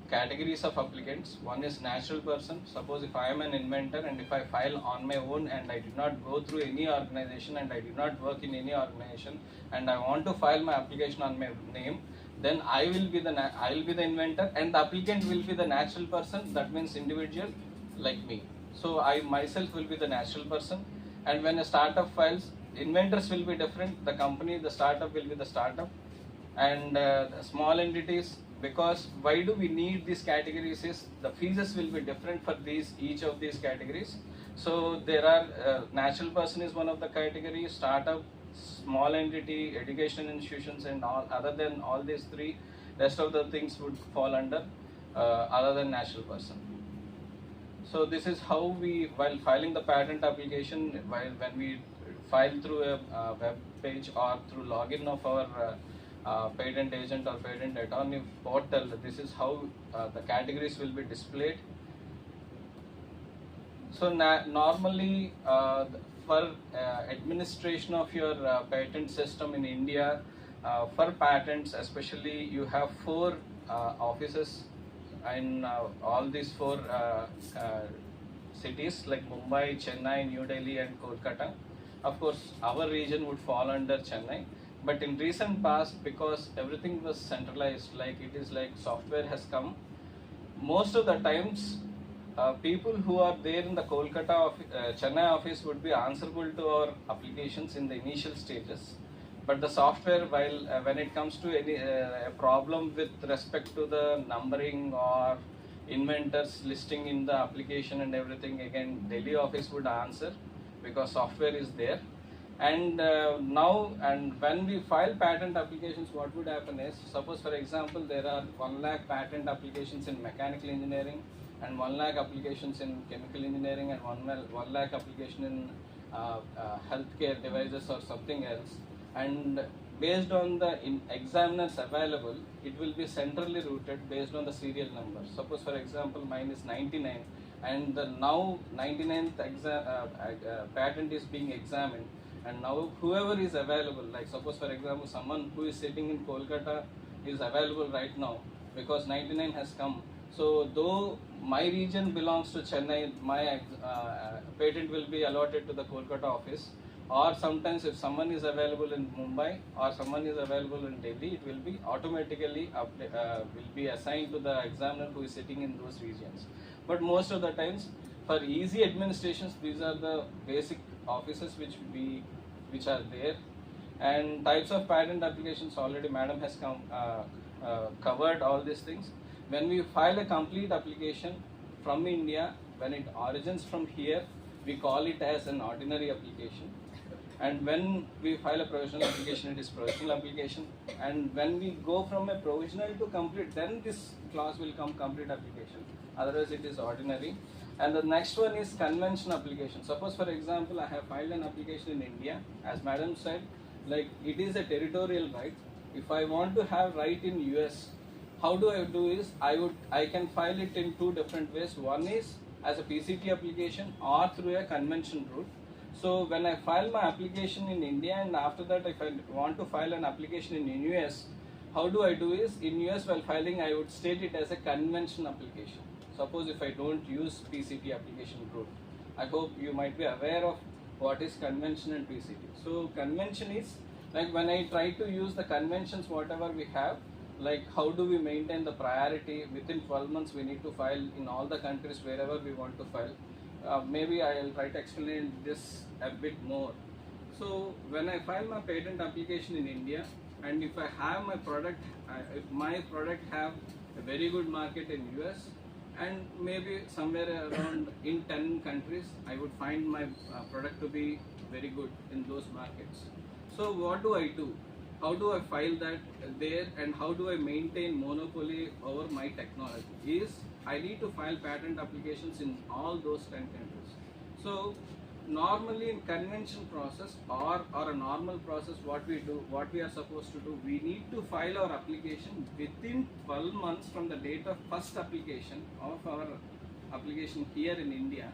categories of applicants. One is natural person. Suppose if I am an inventor and if I file on my own and I did not go through any organization and I did not work in any organization and I want to file my application on my name, then I will be the inventor and the applicant will be the natural person. That means individual like me. So I myself will be the natural person. And when a startup files, inventors will be different. The company, the startup will be the startup, and small entities because why do we need these categories is the fees will be different for each of these categories. So there are natural person is one of the categories, startup, small entity, education institutions, and all. Other than all these three, rest of the things would fall under other than natural person. So this is how we, while filing the patent application, when we file through a web page or through login of our patent agent or patent attorney portal, this is how the categories will be displayed. So normally for administration of your patent system in India, for patents especially, you have 4 offices in all these 4 cities like Mumbai, Chennai, New Delhi and Kolkata. Of course, our region would fall under Chennai. But in recent past, because everything was centralized, like it is like software has come, most of the times people who are there in the Kolkata Chennai office would be answerable to our applications in the initial stages. But the software, while when it comes to any a problem with respect to the numbering or inventors listing in the application and everything, again Delhi office would answer because software is there. And now, and when we file patent applications, what would happen is, suppose for example there are 1 lakh patent applications in mechanical engineering and 1 lakh applications in chemical engineering and 1 lakh application in healthcare devices or something else. And based on the examiners available, it will be centrally routed based on the serial number. Suppose for example mine is 99 and the now 99th patent is being examined, and now whoever is available, like suppose for example someone who is sitting in Kolkata is available right now because 99 has come. So though my region belongs to Chennai, my patent will be allotted to the Kolkata office. Or sometimes if someone is available in Mumbai or someone is available in Delhi, it will be automatically will be assigned to the examiner who is sitting in those regions. But most of the times, for easy administrations, these are the basic offices which are there. And types of patent applications, already Madam has covered all these things. When we file a complete application from India, when it origins from here, we call it as an ordinary application. And when we file a provisional application, it is provisional application. And when we go from a provisional to complete, then this clause will come complete application. Otherwise, it is ordinary. And the next one is convention application. Suppose, for example, I have filed an application in India. As Madam said, like it is a territorial right. If I want to have right in US, how do I do is I can file it in 2 different ways. One is as a PCT application or through a convention route. So when I file my application in India, and after that if I want to file an application in US, how do I do is, in US while filing I would state it as a convention application. Suppose if I don't use PCT application route. I hope you might be aware of what is convention and PCT. So convention is like when I try to use the conventions whatever we have, like how do we maintain the priority within 12 months we need to file in all the countries wherever we want to file. Maybe I'll try to explain this a bit more. So when I file my patent application in India, and if I have my product, if my product have a very good market in US and maybe somewhere around in 10 countries, I would find my product to be very good in those markets. So what do I do? How do I file that there, and how do I maintain monopoly over my technology? Is I need to file patent applications in all those 10 countries. So normally in convention process or a normal process, what we are supposed to do, we need to file our application within 12 months from the date of first application of our application here in India.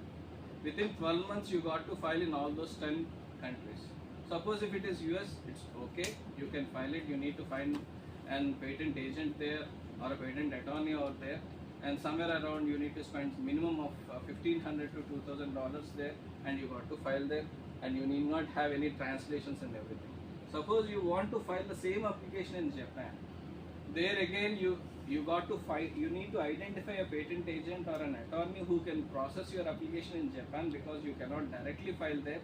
Within 12 months you got to file in all those 10 countries. Suppose if it is US, it's okay, you can file it. You need to find an patent agent there or a patent attorney out there, and somewhere around you need to spend minimum of $1,500 to $2,000 there, and you got to file there, and you need not have any translations and everything. Suppose you want to file the same application in Japan. There again you got to file, you need to identify a patent agent or an attorney who can process your application in Japan, because you cannot directly file there.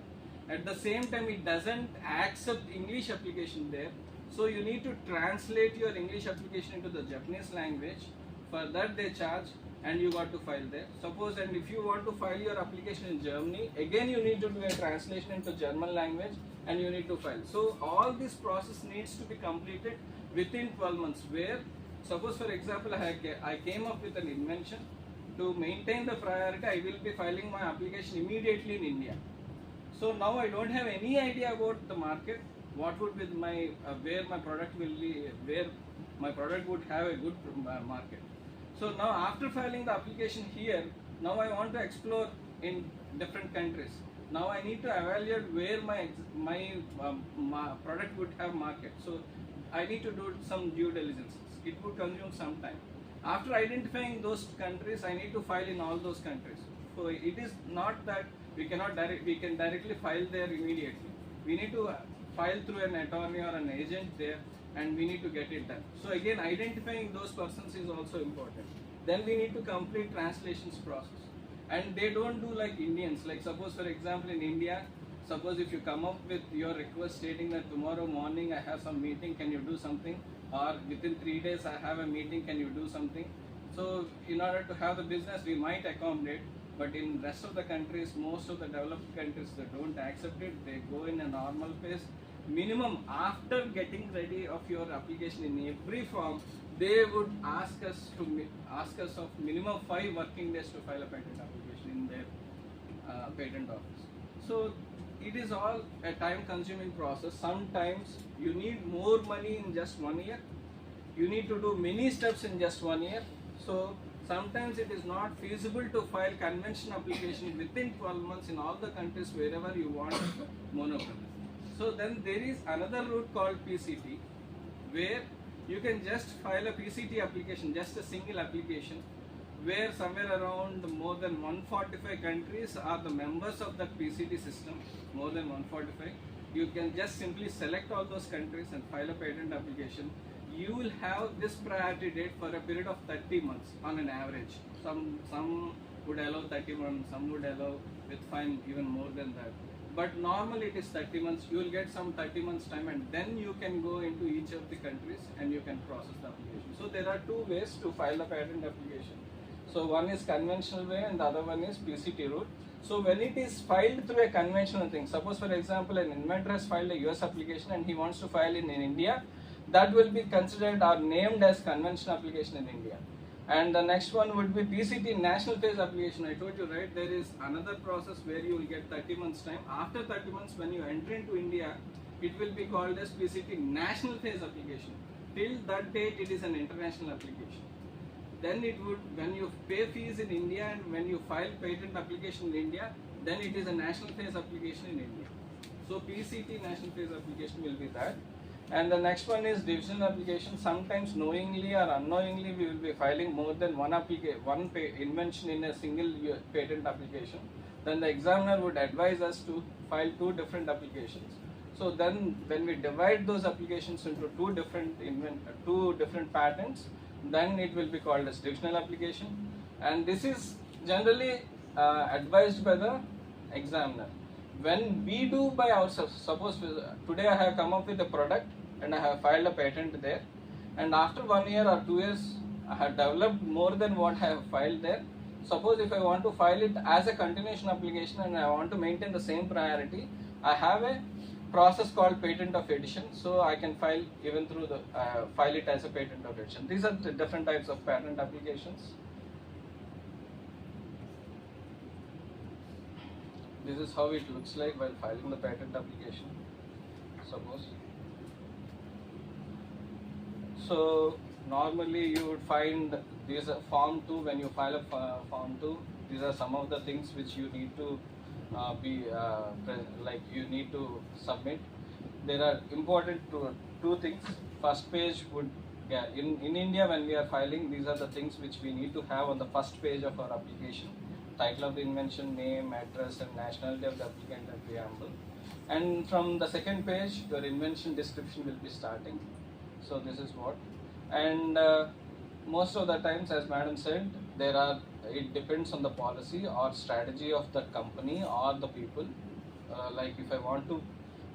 At the same time, it doesn't accept English application there. So you need to translate your English application into the Japanese language. For that they charge, and you got to file there. Suppose, and if you want to file your application in Germany, again you need to do a translation into German language and you need to file. So all this process needs to be completed within 12 months, where suppose for example I came up with an invention. To maintain the priority, I will be filing my application immediately in India. So now I don't have any idea about the market, what would be my where my product will be, where my product would have a good market. So now after filing the application here, now I want to explore in different countries. Now I need to evaluate where my product would have market. So I need to do some due diligence. It would consume some time. After identifying those countries, I need to file in all those countries. So it is not that we can directly file there immediately. We need to file through an attorney or an agent there, and we need to get it done. So again, identifying those persons is also important. Then we need to complete translations process. And they don't do like Indians. Like suppose for example in India, suppose if you come up with your request stating that tomorrow morning I have some meeting, can you do something? Or within 3 days I have a meeting, can you do something? So in order to have the business, we might accommodate, but in rest of the countries, most of the developed countries, they don't accept it. They go in a normal pace. Minimum, after getting ready of your application in every form, they would ask us of minimum 5 working days to file a patent application in their patent office. So it is all a time-consuming process. Sometimes you need more money in just 1 year. You need to do many steps in just 1 year. So sometimes it is not feasible to file convention application within 12 months in all the countries wherever you want monopoly. So then there is another route called PCT, where you can just file a PCT application, just a single application, where somewhere around more than 145 countries are the members of that PCT system, more than 145. You can just simply select all those countries and file a patent application. You will have this priority date for a period of 30 months on an average. Some would allow 30 months, some would allow with fine even more than that. But normally it is 30 months. You will get some 30 months time, and then you can go into each of the countries and you can process the application. So there are 2 ways to file a patent application. So one is conventional way and the other one is PCT route. So when it is filed through a conventional thing, suppose for example an inventor has filed a US application and he wants to file in India, that will be considered or named as conventional application in India. And the next one would be PCT national phase application. I told you, right, there is another process where you will get 30 months time. After 30 months, when you enter into India, it will be called as PCT national phase application. Till that date, it is an international application. Then it would, when you pay fees in India and when you file patent application in India, then it is a national phase application in India. So PCT national phase application will be that. And the next one is divisional application. Sometimes knowingly or unknowingly we will be filing more than one invention in a single patent application. Then the examiner would advise us to file 2 different applications. So then when we divide those applications into 2 different patents, then it will be called as divisional application. And this is generally advised by the examiner. When we do by ourselves, suppose today I have come up with a product and I have filed a patent there, and after 1 year or 2 years I have developed more than what I have filed there. Suppose if I want to file it as a continuation application and I want to maintain the same priority, I have a process called patent of edition, so I can file even through the file it as a patent of edition. These are the different types of patent applications. This is how it looks like while filing the patent application, suppose. So normally you would find these are form 2. When you file a form 2, these are some of the things which you need to you need to submit. There are important two things. First page would, in India when we are filing, these are the things which we need to have on the first page of our application. Title of the invention, name, address and nationality of the applicant and preamble. And from the second page, your invention description will be starting. So this is what. And most of the times, as madam said, it depends on the policy or strategy of the company or the people. Like if I want to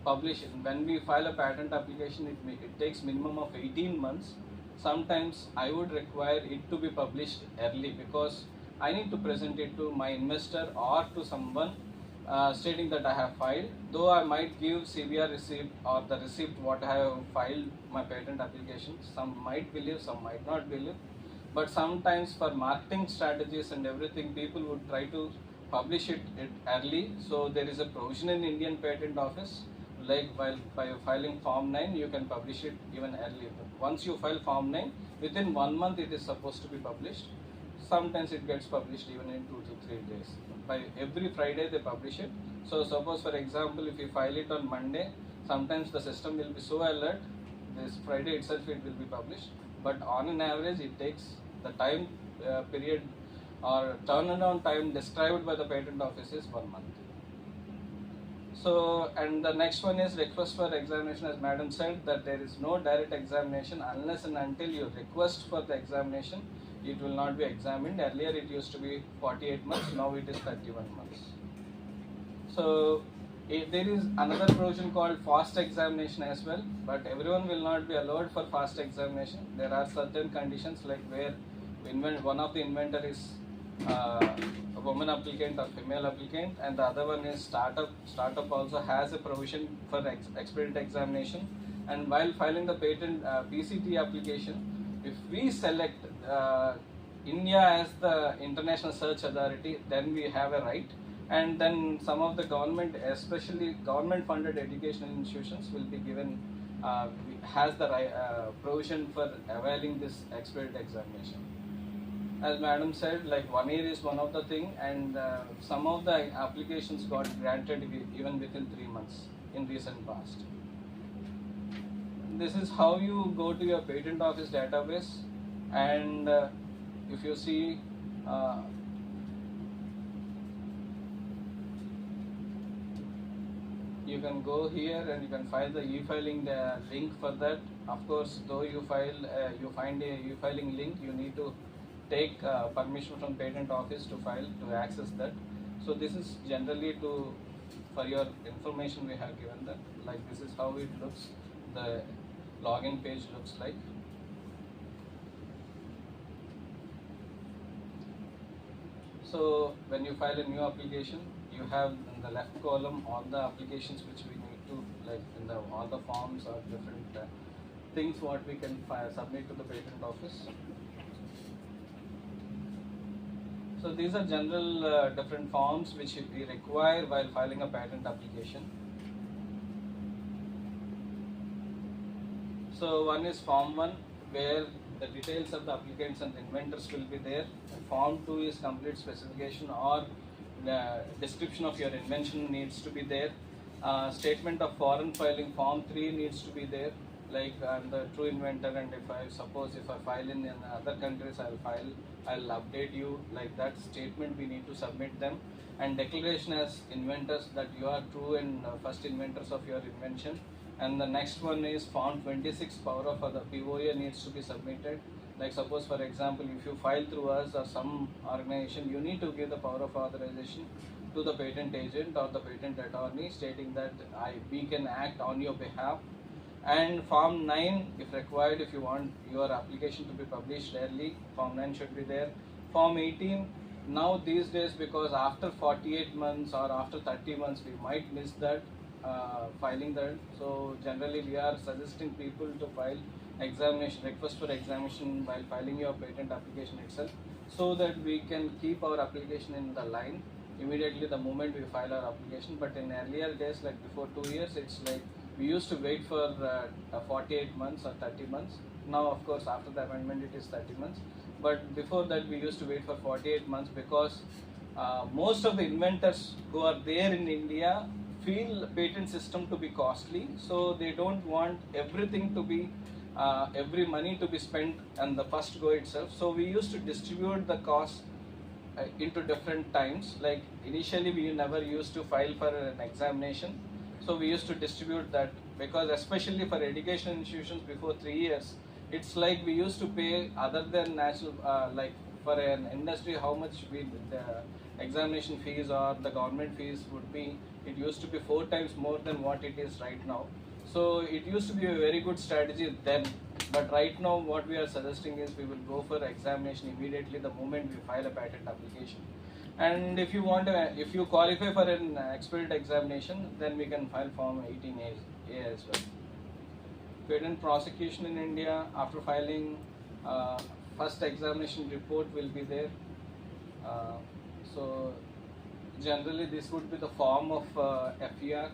publish it. When we file a patent application, it takes minimum of 18 months. Sometimes I would require it to be published early because I need to present it to my investor or to someone stating that I have filed. Though I might give CBR receipt or the receipt what I have filed my patent application. Some might believe, some might not believe. But sometimes for marketing strategies and everything, people would try to publish it early. So there is a provision in Indian Patent Office, like while by filing Form 9, you can publish it even early. But once you file Form 9, within 1 month it is supposed to be published. Sometimes it gets published even in 2 to 3 days. By every Friday they publish it. So suppose for example, if you file it on Monday, sometimes the system will be so alert, this Friday itself it will be published. But on an average, it takes the time period or turnaround time described by the patent office is 1 month. So, and the next one is request for examination. As madam said, that there is no direct examination unless and until you request for the examination, it will not be examined. Earlier it used to be 48 months, now it is 31 months. So, there is another provision called fast examination as well, but everyone will not be allowed for fast examination. There are certain conditions like where one of the inventor is a woman applicant or female applicant, and the other one is startup. Startup also has a provision for expedited examination. And while filing the patent PCT application, if we select India as the international search authority, then we have a right. And then some of the government, especially government funded educational institutions, will be given has the provision for availing this expedited examination. As madam said, like 1 year is one of the thing, and some of the applications got granted even within 3 months in recent past. This is how you go to your patent office database, and if you see you can go here and you can file the e-filing link for that. Of course, though you find a e-filing link, you need to take permission from patent office to file to access that. So this is generally for your information we have given that. Like this is how it looks. The login page looks like. So when you file a new application, you have in the left column all the applications which we need to, like in all the forms or different things what we can submit to the patent office. So these are general different forms which we require while filing a patent application. So one is Form 1, where the details of the applicants and the inventors will be there. And Form 2 is complete specification or the description of your invention needs to be there. Statement of foreign filing, Form 3 needs to be there. Like I'm the true inventor, and if I file in other countries, I'll update you. Like that statement we need to submit them. And declaration as inventors that you are true and first inventors of your invention. And the next one is Form 26, power of the POA needs to be submitted. Like suppose for example, if you file through us or some organization, you need to give the power of authorization to the patent agent or the patent attorney stating that we can act on your behalf. And Form 9, if required, if you want your application to be published early, Form 9 should be there. Form 18, now these days, because after 48 months or after 30 months, we might miss that filing that. So generally we are suggesting people to file request for examination while filing your patent application itself, so that we can keep our application in the line immediately the moment we file our application. But in earlier days, like before 2 years, it's like we used to wait for 48 months or 30 months. Now of course after the amendment it is 30 months, but before that we used to wait for 48 months because most of the inventors who are there in India feel patent system to be costly, so they don't want everything to be every money to be spent on the first go itself. So we used to distribute the cost into different times. Like initially we never used to file for an examination, so we used to distribute that, because especially for education institutions before 3 years, it's like we used to pay other than national like for an industry how much we examination fees or the government fees would be, it used to be 4 times more than what it is right now. So it used to be a very good strategy then, but right now what we are suggesting is we will go for examination immediately the moment we file a patent application. And if you want if you qualify for an expert examination, then we can file Form 18A as well. Patent prosecution in India, after filing, first examination report will be there. So generally this would be the form of FER,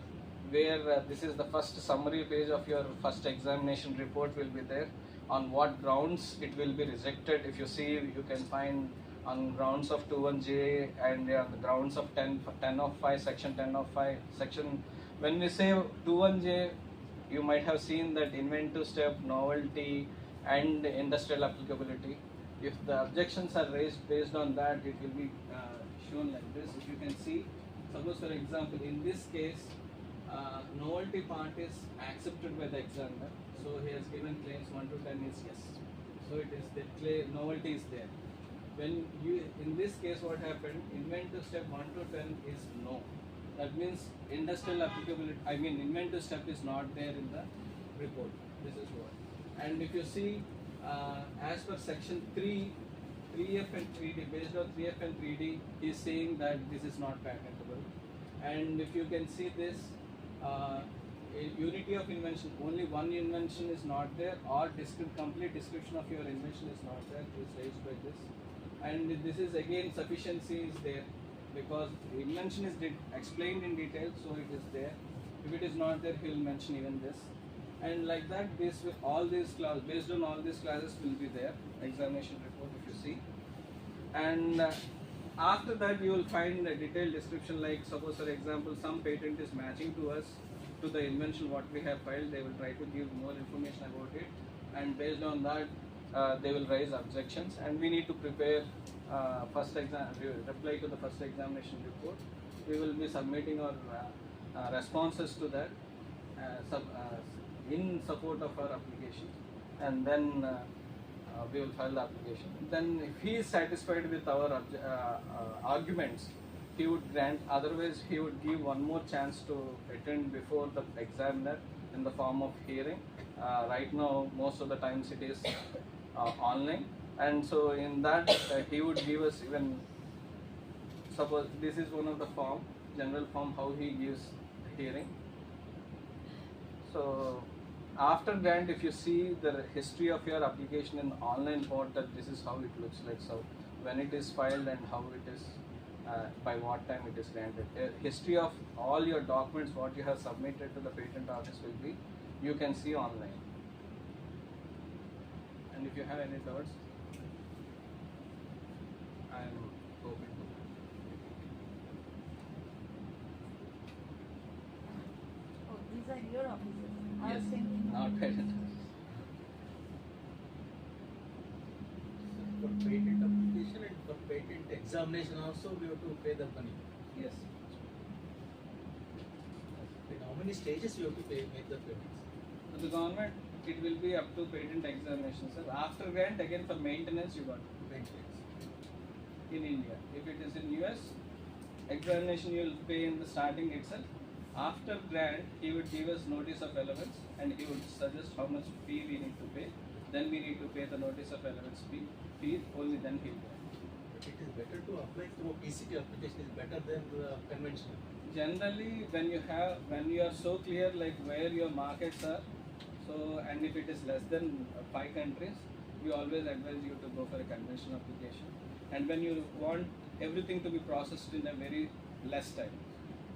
where this is the first summary page of your first examination report will be there. On what grounds it will be rejected. If you see, you can find on grounds of 21J and on the grounds of 10 of 5, section 10 of 5, section. When we say 21J, you might have seen that inventive step, novelty, and industrial applicability. If the objections are raised based on that, it will be shown like this. If you can see, suppose for example, in this case, novelty part is accepted by the examiner. So he has given claims 1 to 10 is yes. So it is the novelty is there. When you, in this case, what happened? Inventive step 1 to 10 is no. That means industrial applicability, inventive step is not there in the report. This is what. And if you see, as per section 3F and 3D, based on 3F and 3D, is saying that this is not patentable. And if you can see this, unity of invention, only one invention is not there, or complete description of your invention is not there, is raised by this. And this is again, sufficiency is there, because the invention is explained in detail, so it is there. If it is not there, he will mention even this. And like that, all these clauses, based on all these clauses will be there, examination report if you see. And after that, you will find a detailed description, like suppose for example, some patent is matching to us, to the invention what we have filed, they will try to give more information about it. And based on that, they will raise objections, and we need to prepare reply to the first examination report. We will be submitting our responses to that in support of our application, and then we will file the application. Then if he is satisfied with our arguments, he would grant, otherwise he would give one more chance to attend before the examiner in the form of hearing. Right now, most of the times it is online, and so in that he would give us, even suppose this is one of the form, general form, how he gives hearing. So after that, if you see the history of your application in online portal, this is how it looks like. So when it is filed and how it is, by what time it is granted. History of all your documents, what you have submitted to the patent office will be, you can see online. And if you have any doubts, I am open to that. Oh, these are your offices. Yes, not patent. For patent application and for patent examination also, we have to pay the money. Yes. In how many stages you have to make the payments? So the government, it will be up to patent examination, sir. After grant, again for maintenance, you got Maintenance. in India. If it is in US, examination you will pay in the starting itself. After grant, he would give us notice of allowance, and he would suggest how much fee we need to pay. Then we need to pay the notice of allowance fee. Only then he will. But it is better to apply through PCT application, is better than the conventional. Generally, when you are so clear like where your markets are, so, and if it is less than 5 countries, we always advise you to go for a conventional application. And when you want everything to be processed in a very less time,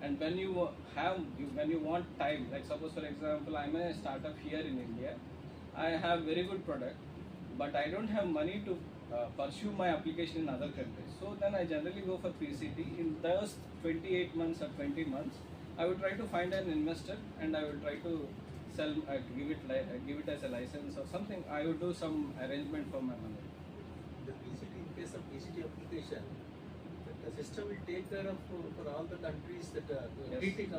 and when you want time, like suppose for example, I'm a startup here in India, I have very good product, but I don't have money to pursue my application in other countries. So then I generally go for PCT. In those 28 months or 20 months, I will try to find an investor, and I will try to sell, give it as a license or something. I will do some arrangement for my money. The PCT, in case of PCT application, the system will take care of for all the countries that Yes. TT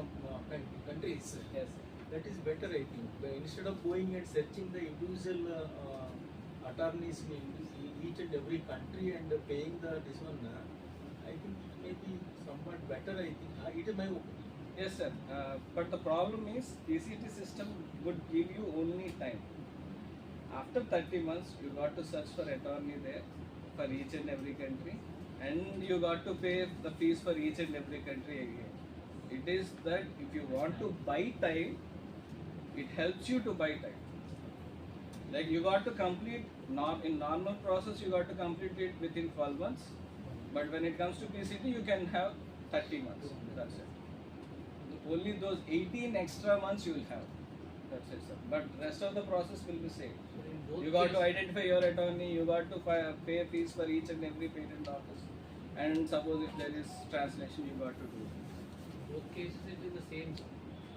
countries. Yes. That is better, I think. Instead of going and searching the individual attorneys in each and every country and paying this one, I think may be somewhat better, I think. It is my opinion. Yes, sir. But the problem is PCT system would give you only time. After 30 months, you got to search for attorney there for each and every country, and you got to pay the fees for each and every country again. It is that if you want to buy time, it helps you to buy time. Like you got to complete in normal process, you got to complete it within 12 months. But when it comes to PCT, you can have 30 months. That's it. Only those 18 extra months you will have. That's it, sir. But rest of the process will be same. You got to identify your attorney. You got to pay fees for each and every patent office. And suppose if there is translation, you got to do. Both cases it is the same.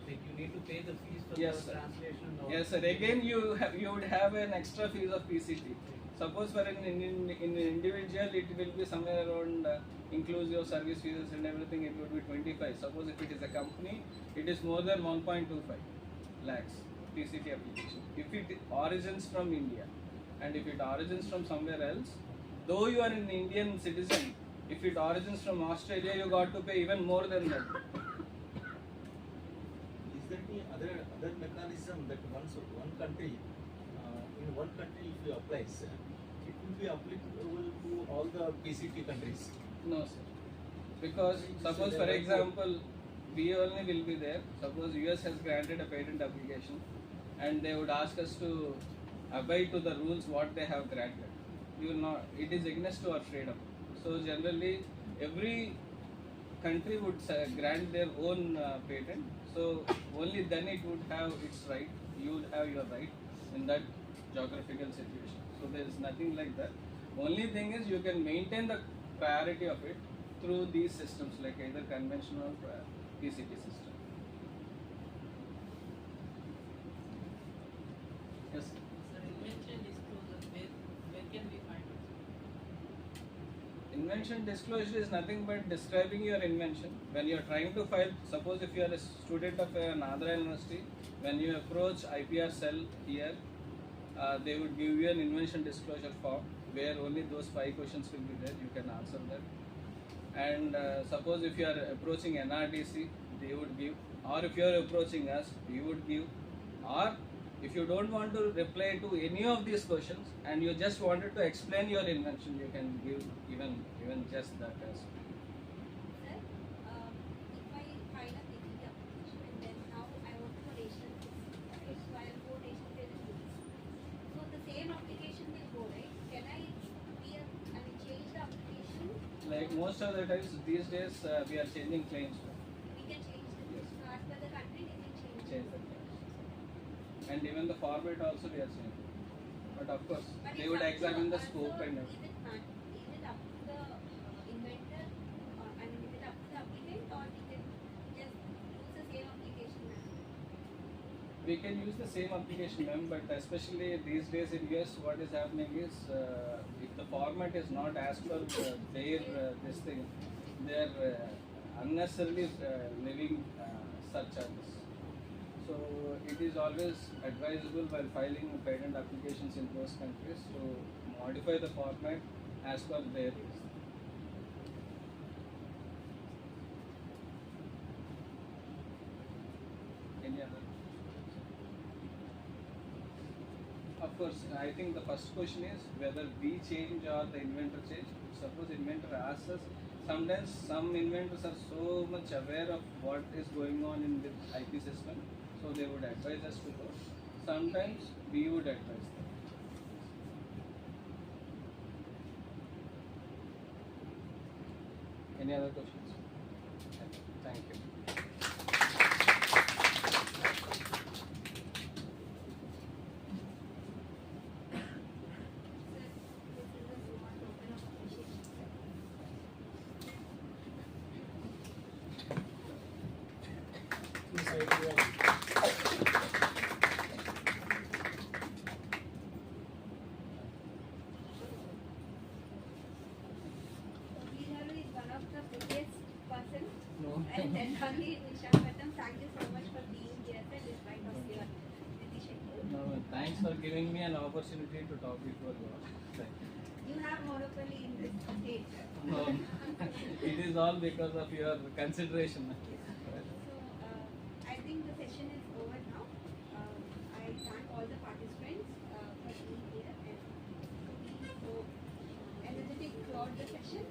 Like you need to pay the fees for Yes, the sir. translation. And all. Yes, sir. Again, you would have an extra fees of PCT. Suppose for an individual, it will be somewhere around inclusive service fees and everything. It would be 25. Suppose if it is a company, it is more than 1.25 lakhs PCT application. If it origins from India, and if it origins from somewhere else, though you are an Indian citizen, if it origins from Australia, you got to pay even more than that. Is there any other mechanism that one country, in one country if you apply, sir, it will be applicable to all the PCT countries? No, sir. Because suppose for example, we only will be there. Suppose US has granted a patent application and they would ask us to abide to the rules what they have granted. You will not, it is against to our freedom. So generally every country would grant their own patent. So only then it would have its right, you would have your right in that geographical situation. So there is nothing like that. Only thing is you can maintain the priority of it through these systems like either conventional or PCT system. Yes. Sir, invention disclosure, where can we find it? Invention disclosure is nothing but describing your invention. When you are trying to file, suppose if you are a student of an Andhra University, when you approach IPR cell here, they would give you an invention disclosure form where only those 5 questions will be there, you can answer that. And suppose if you are approaching NRDC, they would give, or if you are approaching us, we would give, or if you don't want to reply to any of these questions and you just wanted to explain your invention, you can give even just that as well. Sir, if I file a PCT application and then now I want to nation, so I will go nation business. So the same application will go, right? Can I change the application? Like most of the times these days we are changing claims. We can change the Yes. so as per the country we can change. Change the claims. And even the format also we are changing. But of course, But they it's would up to examine the also, scope and is it up to the inventor, is it up to the applicant, or we can just use the same application ma'am? we can use the same application ma'am, but especially these days in US what is happening is if the format is not as per their this thing, they are unnecessarily levying surcharges. So it is always advisable while filing patent applications in those countries to modify the format as per their needs. Any other? Of course, I think the first question is whether we change or the inventor change. Suppose inventor asks us, sometimes some inventors are so much aware of what is going on in the IP system, so they would advise us to go. Sometimes we would advise them. Any other questions? Thank you. Sriharu is one of the biggest person. No. And then only Vishakhatam, thank you so much for being here sir, despite of your busy schedule. No, thanks for giving me an opportunity to talk before you all. You have monopoly in this state. It is all because of your consideration. So I think the session is over now. I thank all the participants for being here and being so energetic throughout the session.